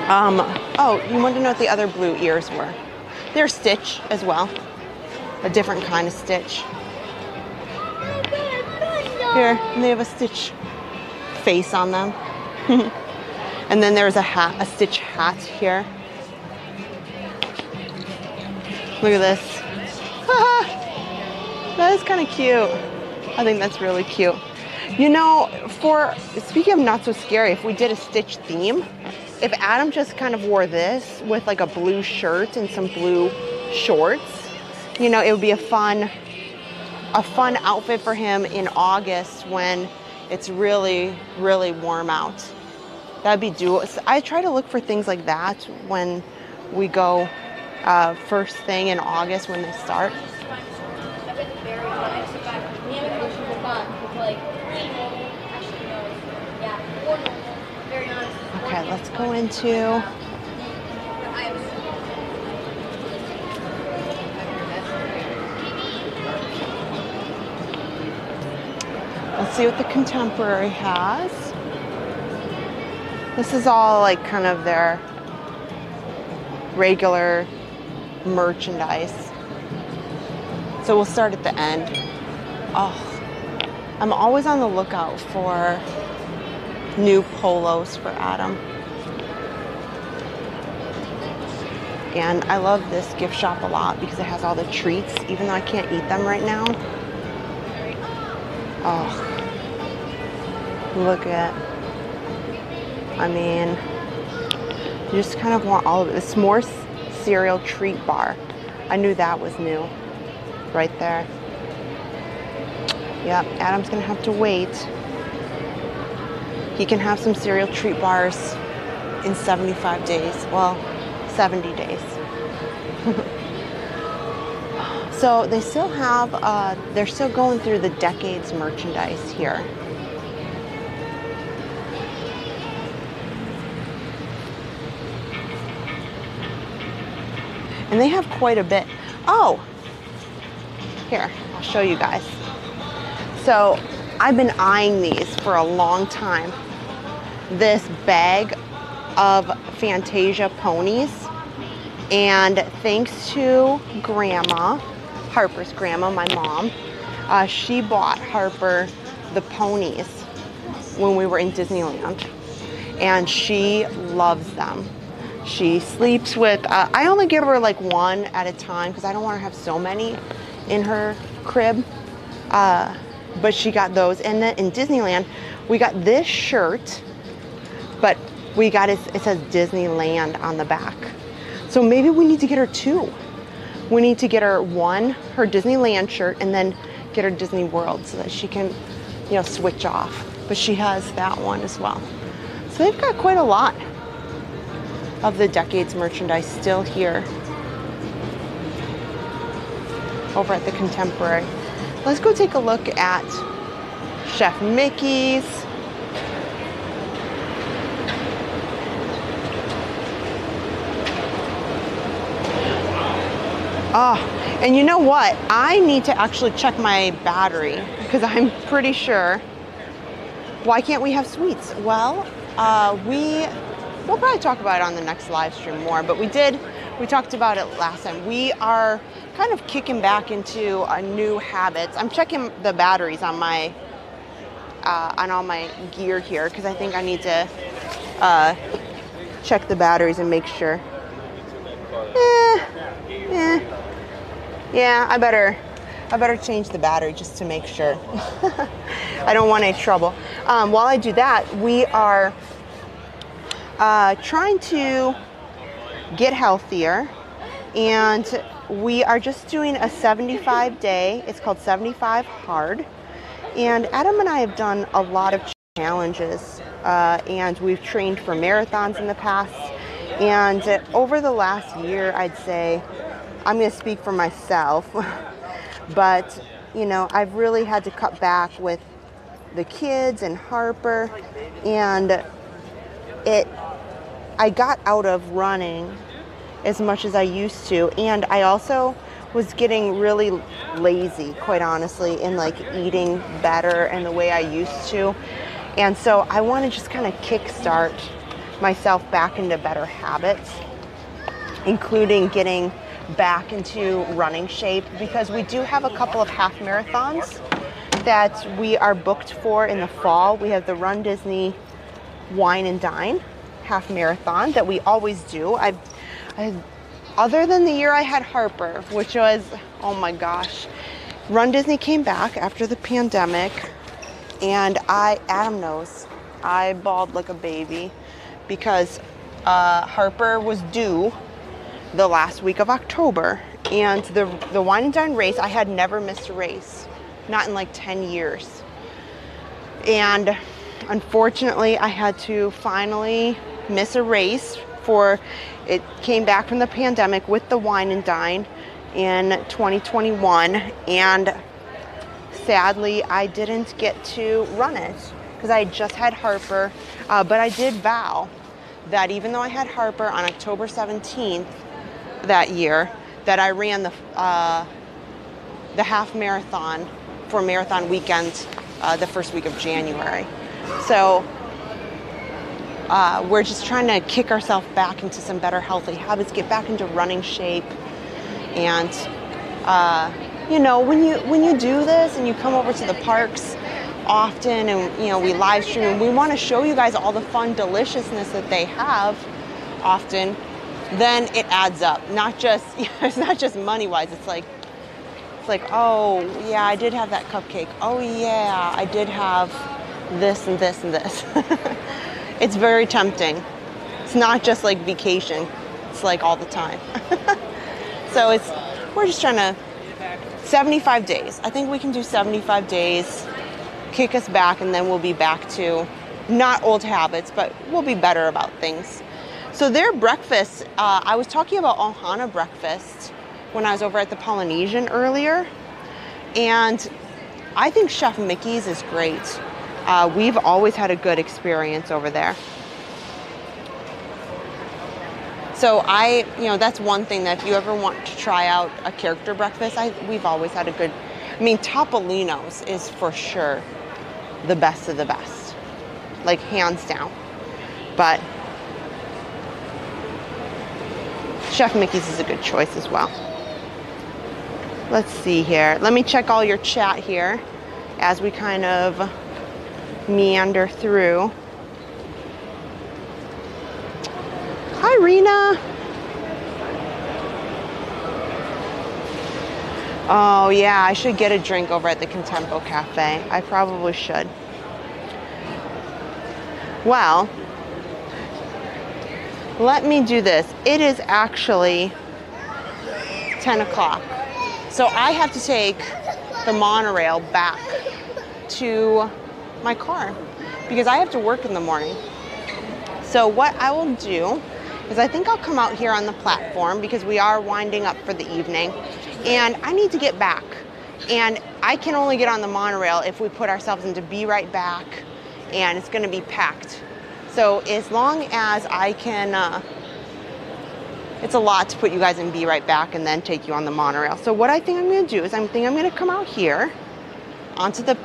[SPEAKER 1] Oh, you want to know what the other blue ears were? They're Stitch as well. A different kind of Stitch. Here, and they have a Stitch face on them. And then there's a hat, a Stitch hat here. Look at this. That is kind of cute. I think that's really cute. You know, speaking of not so scary, if we did a Stitch theme, if Adam just kind of wore this with like a blue shirt and some blue shorts, you know, it would be a fun outfit for him in August when it's really, really warm out. That'd be doable. I try to look for things like that when we go first thing in August when they start. Okay, let's go into... Let's see what the Contemporary has. This is all like kind of their regular merchandise. So we'll start at the end. Oh, I'm always on the lookout for new polos for Adam. And I love this gift shop a lot because it has all the treats, even though I can't eat them right now. Oh, look at, I mean, you just kind of want all of it. The s'more cereal treat bar. I knew that was new right there. Yep, Adam's gonna have to wait. He can have some cereal treat bars in 75 days. Well, 70 days. So they still have, they're still going through the decades merchandise here. And they have quite a bit. Oh, here, I'll show you guys. So I've been eyeing these for a long time. This bag of Fantasia ponies. And thanks to Grandma, Harper's grandma, my mom, she bought Harper the ponies when we were in Disneyland. And she loves them. She sleeps with, I only give her like one at a time because I don't want her to have so many in her crib. But she got those. And then in Disneyland, we got this shirt, but we got it says Disneyland on the back. So maybe we need to get her two. We need to get her one, her Disneyland shirt, and then get her Disney World so that she can, you know, switch off. But she has that one as well. So they've got quite a lot of the decades merchandise still here over at the Contemporary. Let's go take a look at Chef Mickey's. Oh, and you know what? I need to actually check my battery because I'm pretty sure. Why can't we have sweets? Well, we'll probably talk about it on the next live stream more, but we talked about it last time. We are kind of kicking back into a new habits. I'm checking the batteries on my on all my gear here because I think I need to check the batteries and make sure. Yeah, I better change the battery just to make sure. I don't want any trouble. While I do that, we are trying to get healthier, and we are just doing a 75-day. It's called 75 Hard. And Adam and I have done a lot of challenges, and we've trained for marathons in the past. And over the last year, I'd say, I'm going to speak for myself, but you know, I've really had to cut back with the kids and Harper, and I got out of running as much as I used to, and I also was getting really lazy, quite honestly, in like eating better and the way I used to. And so I want to just kind of kickstart myself back into better habits, including getting back into running shape, because we do have a couple of half marathons that we are booked for in the fall. We have the Run Disney Wine and Dine half marathon that we always do. Other than the year I had Harper, which was, oh my gosh, Run Disney came back after the pandemic, and Adam knows, I bawled like a baby because Harper was due the last week of October, and the Wine and Dine race, I had never missed a race, not in like 10 years. And unfortunately, I had to finally miss a race it came back from the pandemic with the Wine and Dine in 2021, and sadly I didn't get to run it because I just had Harper, but I did vow that even though I had Harper on October 17th that year, that I ran the half marathon for marathon weekend the first week of January. So we're just trying to kick ourselves back into some better healthy habits, get back into running shape. And you know, when you do this and you come over to the parks often, and you know, we live stream, and we want to show you guys all the fun deliciousness that they have often, then it adds up. Not just, it's not just money wise, it's like, oh yeah, I did have that cupcake, oh yeah, I did have this and this and this. It's very tempting. It's not just like vacation, it's like all the time. So we're just trying to, 75 days. I think we can do 75 days, kick us back, and then we'll be back to not old habits, but we'll be better about things. So their breakfast, I was talking about Ohana breakfast when I was over at the Polynesian earlier, and I think Chef Mickey's is great. We've always had a good experience over there. So that's one thing that if you ever want to try out a character breakfast, we've always had a good, Topolino's is for sure the best of the best, like hands down. But Chef Mickey's is a good choice as well. Let's see here. Let me check all your chat here as we kind of meander through. Hi, Rena. Oh yeah, I should get a drink over at the Contempo Cafe. I probably should. Well, let me do this. It is actually 10 o'clock. So I have to take the monorail back to my car because I have to work in the morning. So what I will do is I think I'll come out here on the platform because we are winding up for the evening, and I need to get back. And I can only get on the monorail if we put ourselves into Be Right Back, and it's gonna be packed. So as long as I can, it's a lot to put you guys in Be Right Back and then take you on the monorail. So what I think I'm gonna do is I'm gonna come out here onto the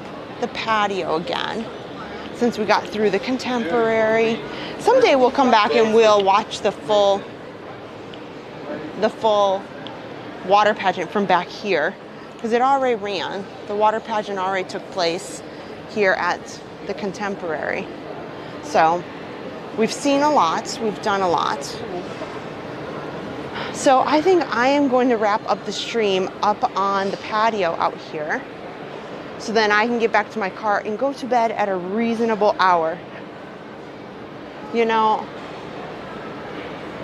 [SPEAKER 1] patio again, since we got through the Contemporary. Someday we'll come back and we'll watch the full water pageant from back here, because it already ran. The water pageant already took place here at the Contemporary. So we've seen a lot, we've done a lot. So I think I am going to wrap up the stream up on the patio out here, so then I can get back to my car and go to bed at a reasonable hour. You know,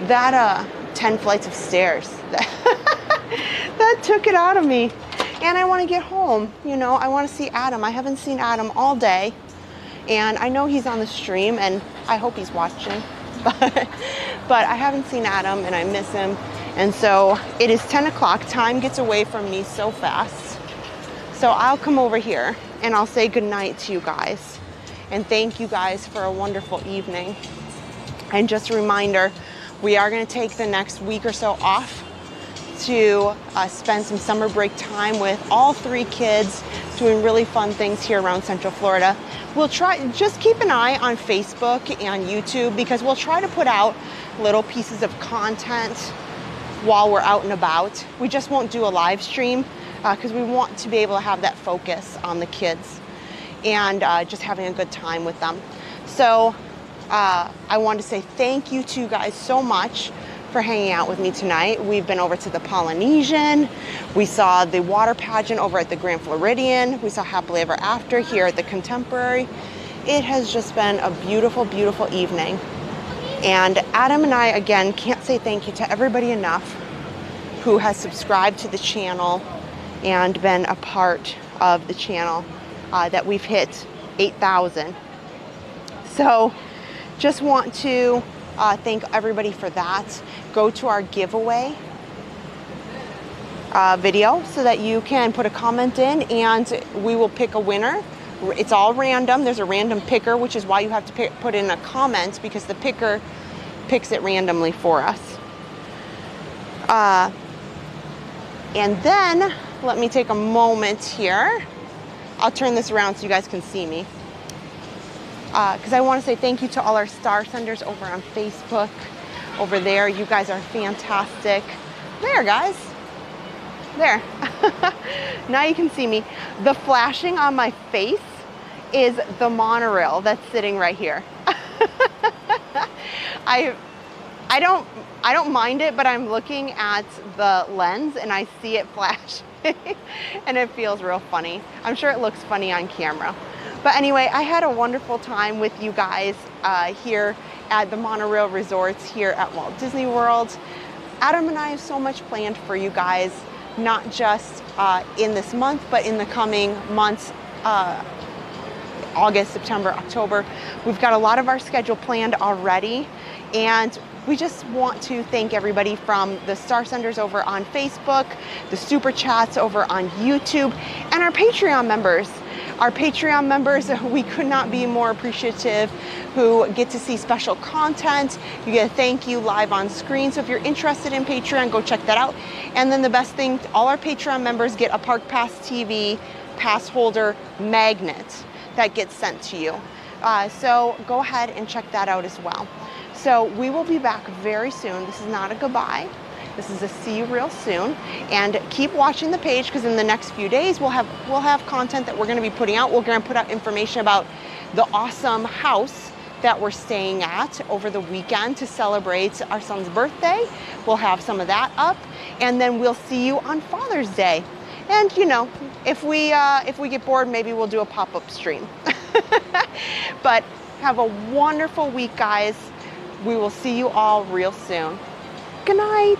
[SPEAKER 1] that 10 flights of stairs, that took it out of me. And I want to get home, you know, I want to see Adam. I haven't seen Adam all day, and I know he's on the stream, and I hope he's watching, but I haven't seen Adam, and I miss him. And so it is 10 o'clock, time gets away from me so fast. So I'll come over here and I'll say goodnight to you guys. And thank you guys for a wonderful evening. And just a reminder, we are gonna take the next week or so off to spend some summer break time with all 3 kids, doing really fun things here around Central Florida. We'll try, just keep an eye on Facebook and YouTube, because we'll try to put out little pieces of content while we're out and about. We just won't do a live stream because we want to be able to have that focus on the kids and just having a good time with them. So I wanted to say thank you to you guys so much for hanging out with me tonight. We've been over to the Polynesian. We saw the water pageant over at the Grand Floridian. We saw Happily Ever After here at the Contemporary. It has just been a beautiful, beautiful evening. And Adam and I, again, can't say thank you to everybody enough who has subscribed to the channel and been a part of the channel, that we've hit 8,000. So just want to thank everybody for that. Go to our giveaway video so that you can put a comment in, and we will pick a winner. It's all random. There's a random picker, which is why you have to put in a comment, because the picker picks it randomly for us. And then let me take a moment here. I'll turn this around so you guys can see me. Because I want to say thank you to all our star senders over on Facebook. Over there, you guys are fantastic. There, guys. There. Now you can see me. The flashing on my face is the monorail that's sitting right here. I don't mind it, but I'm looking at the lens and I see it flash and it feels real funny. I'm sure it looks funny on camera. But anyway, I had a wonderful time with you guys here at the Monorail Resorts here at Walt Disney World. Adam and I have so much planned for you guys, not just in this month, but in the coming months, August, September, October. We've got a lot of our schedule planned already, and we just want to thank everybody from the star senders over on Facebook, the super chats over on YouTube, and our Patreon members. Our Patreon members, we could not be more appreciative, who get to see special content. You get a thank you live on screen. So if you're interested in Patreon, go check that out. And then the best thing, all our Patreon members get a Park Pass TV pass holder magnet that gets sent to you. So go ahead and check that out as well. So we will be back very soon. This is not a goodbye. This is a see you real soon. And keep watching the page, because in the next few days we'll have content that we're going to be putting out. We're going to put out information about the awesome house that we're staying at over the weekend to celebrate our son's birthday. We'll have some of that up, and then we'll see you on Father's Day. And you know, if we get bored, maybe we'll do a pop-up stream. But have a wonderful week, guys. We will see you all real soon. Good night.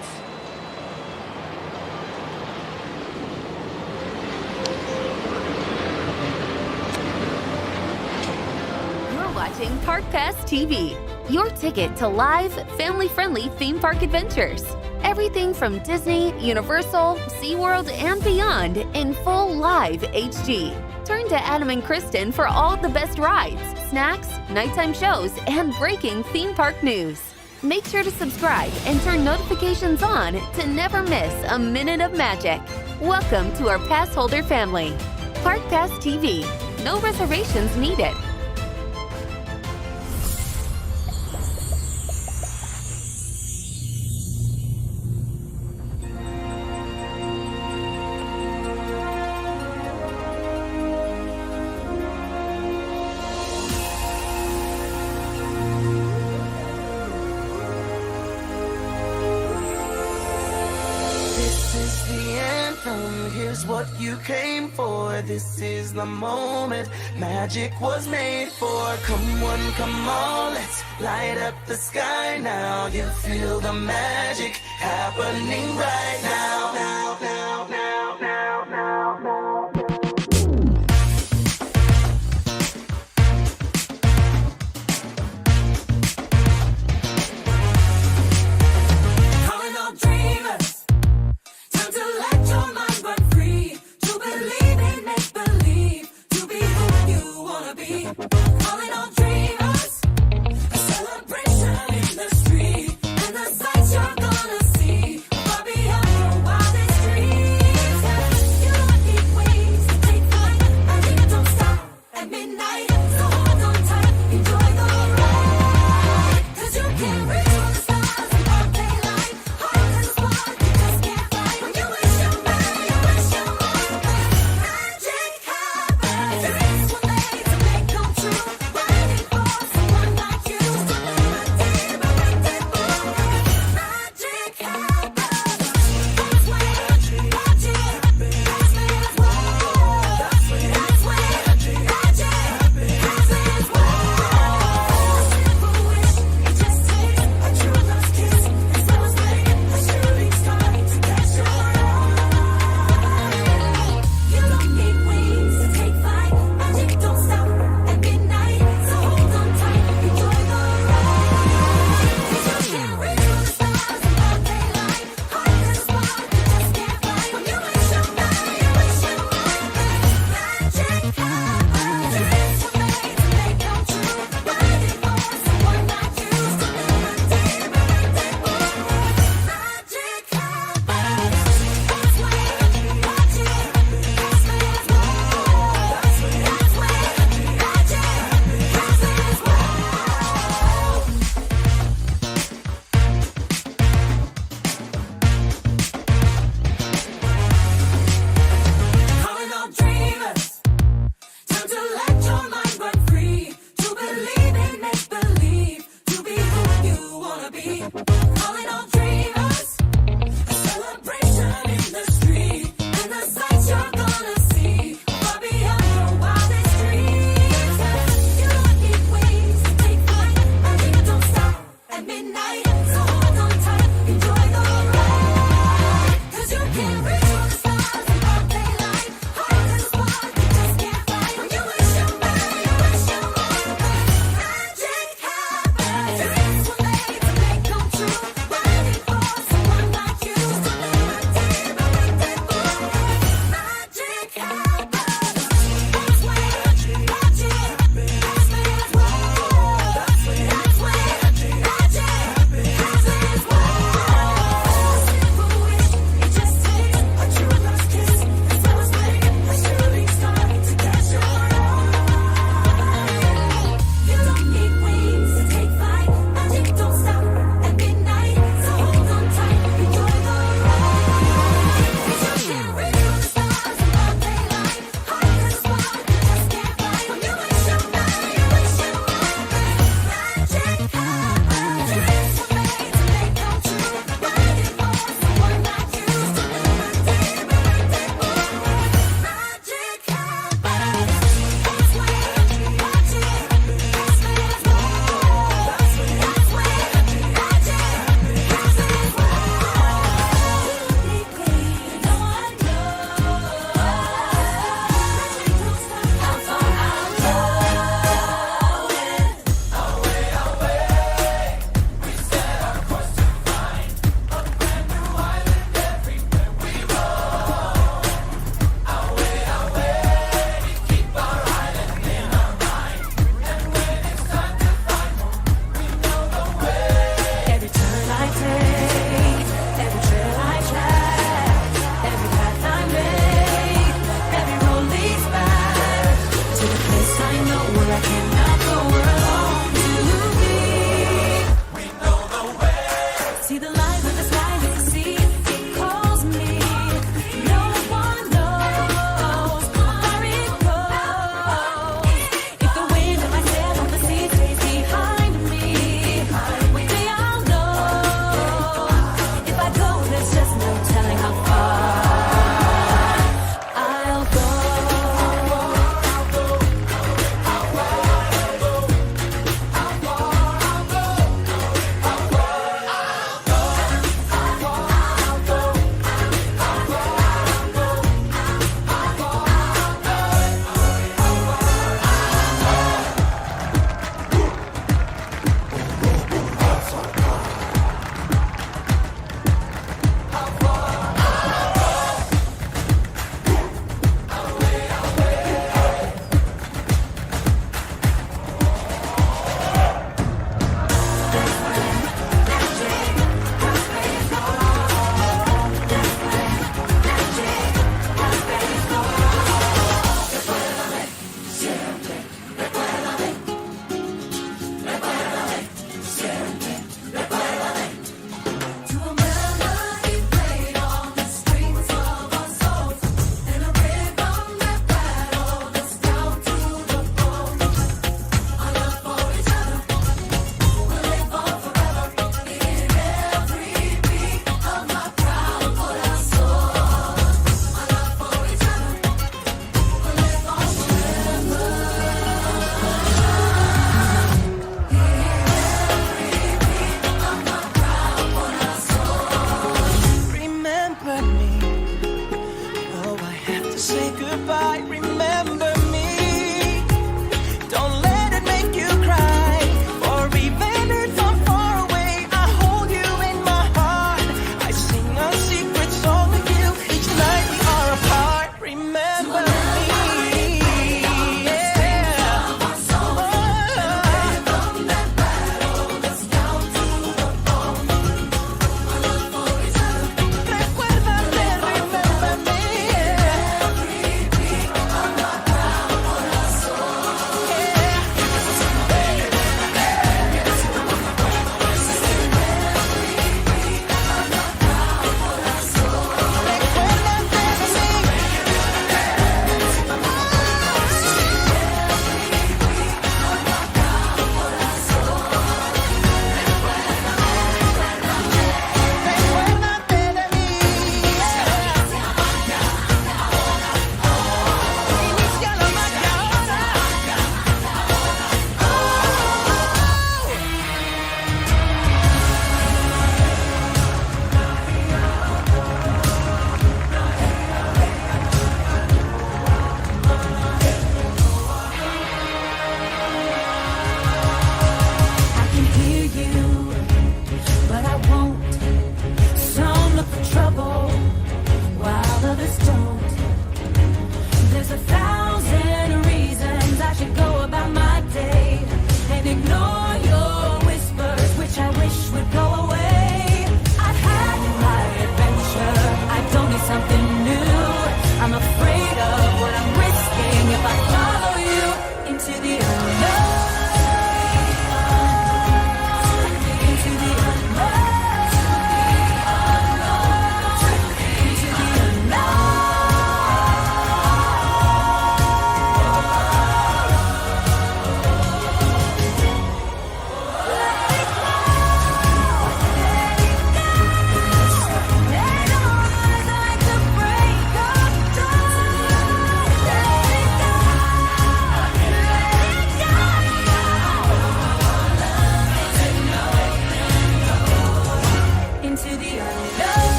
[SPEAKER 9] You're watching Park Pass TV, your ticket to live, family-friendly theme park adventures. Everything from Disney, Universal, SeaWorld, and beyond in full live HD. Turn to Adam and Kristen for all the best rides, snacks, nighttime shows, and breaking theme park news. Make sure to subscribe and turn notifications on to never miss a minute of magic. Welcome to our pass holder family. Park Pass TV. No reservations needed.
[SPEAKER 8] what you came for. This is the moment magic was made for. Come one, come all, let's light up the sky now. You feel the magic happening right now. Now, now, now, now, now, now, now.
[SPEAKER 10] Waiting.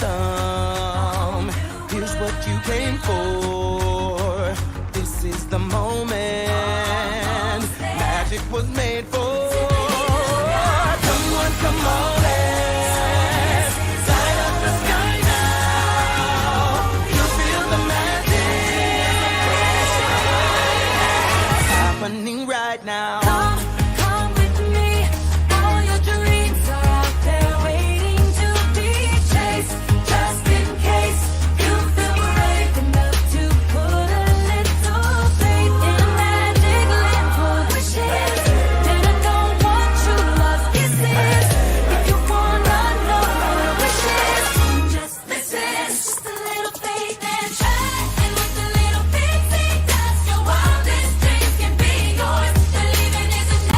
[SPEAKER 8] rhythm. Here's what you came for. This is the moment magic was made for. Come on, let's light up the sky now. You feel the magic happening right now. Come with me. All your dreams are out there waiting to be chased. Just in case you feel brave enough to put a little faith in a magic land full of wishes. Then I know what true love kisses. If you wanna know what a wish is, just listen. Just a little faith and trust. And with a little pixie dust, your wildest dreams can be yours. Believing is enough.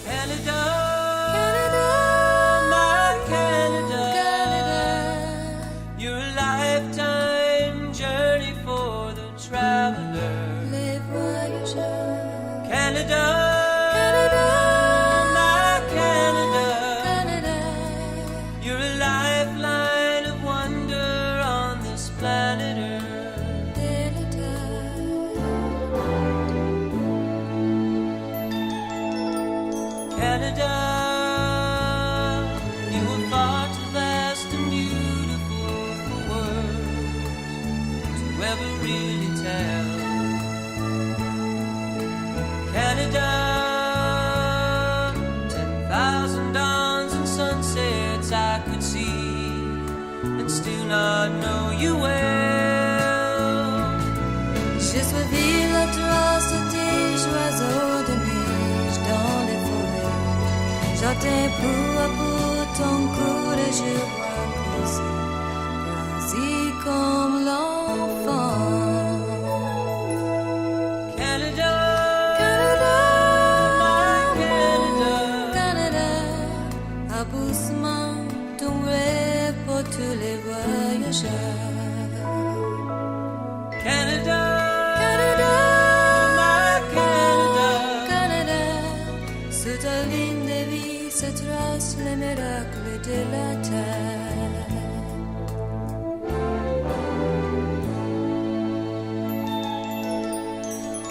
[SPEAKER 8] Canada, my Canada, you're a lifetime journey for the traveler. Canada, my Canada, you're a lifeline of wonder on this planet Earth. Canada, you are far too vast and beautiful for words to ever really tell. Canada, 10,000 dawns and sunsets I could see and still not know you well. Je suis ville à trace des oiseaux de neige dans les forêts. J'attends peu à peu ton courage, je vois pousser, bronzé comme l'enfant. Canada, my Canada, aboussement ton rêve pour tous les voyageurs. Canada, my Canada, sous ta ligne de vie se tracent les miracles de la terre.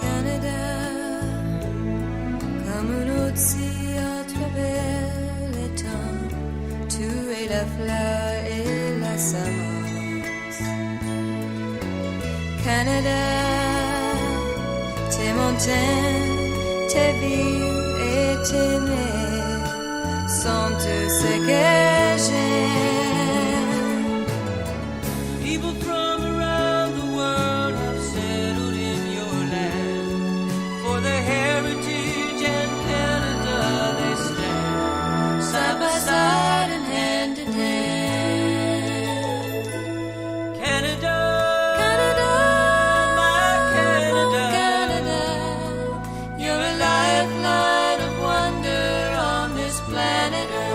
[SPEAKER 8] Canada, comme une Odyssée à travers les temps, tu es la fleur et la semence. Canada, tes montagnes, tes villes et tes mers sont tout ce que j'aime. People from around the world have settled in your land. For their heritage and Canada they stand, side by side and hand in hand. Canada, my Canada, you're a lifeline of wonder on this planet Earth.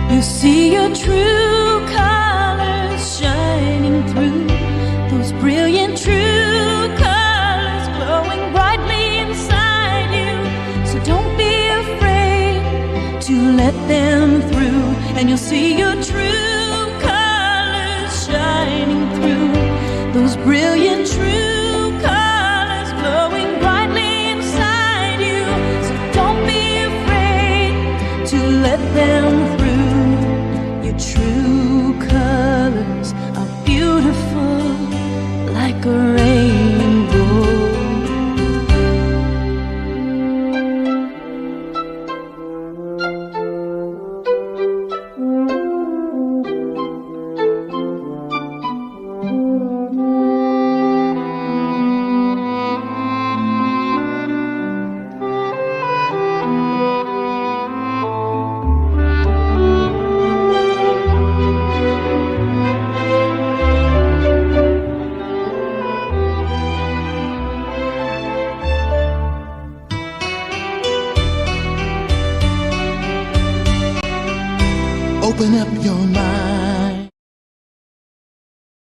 [SPEAKER 10] You see your true colors shining through, those brilliant true colors glowing brightly inside you. So don't be afraid to let them through. and you'll see your true colors shining through. Those brilliant true colors glowing brightly inside you. So don't be afraid to let them through. Your true colors are beautiful like a rainbow.
[SPEAKER 11] Open up your mind.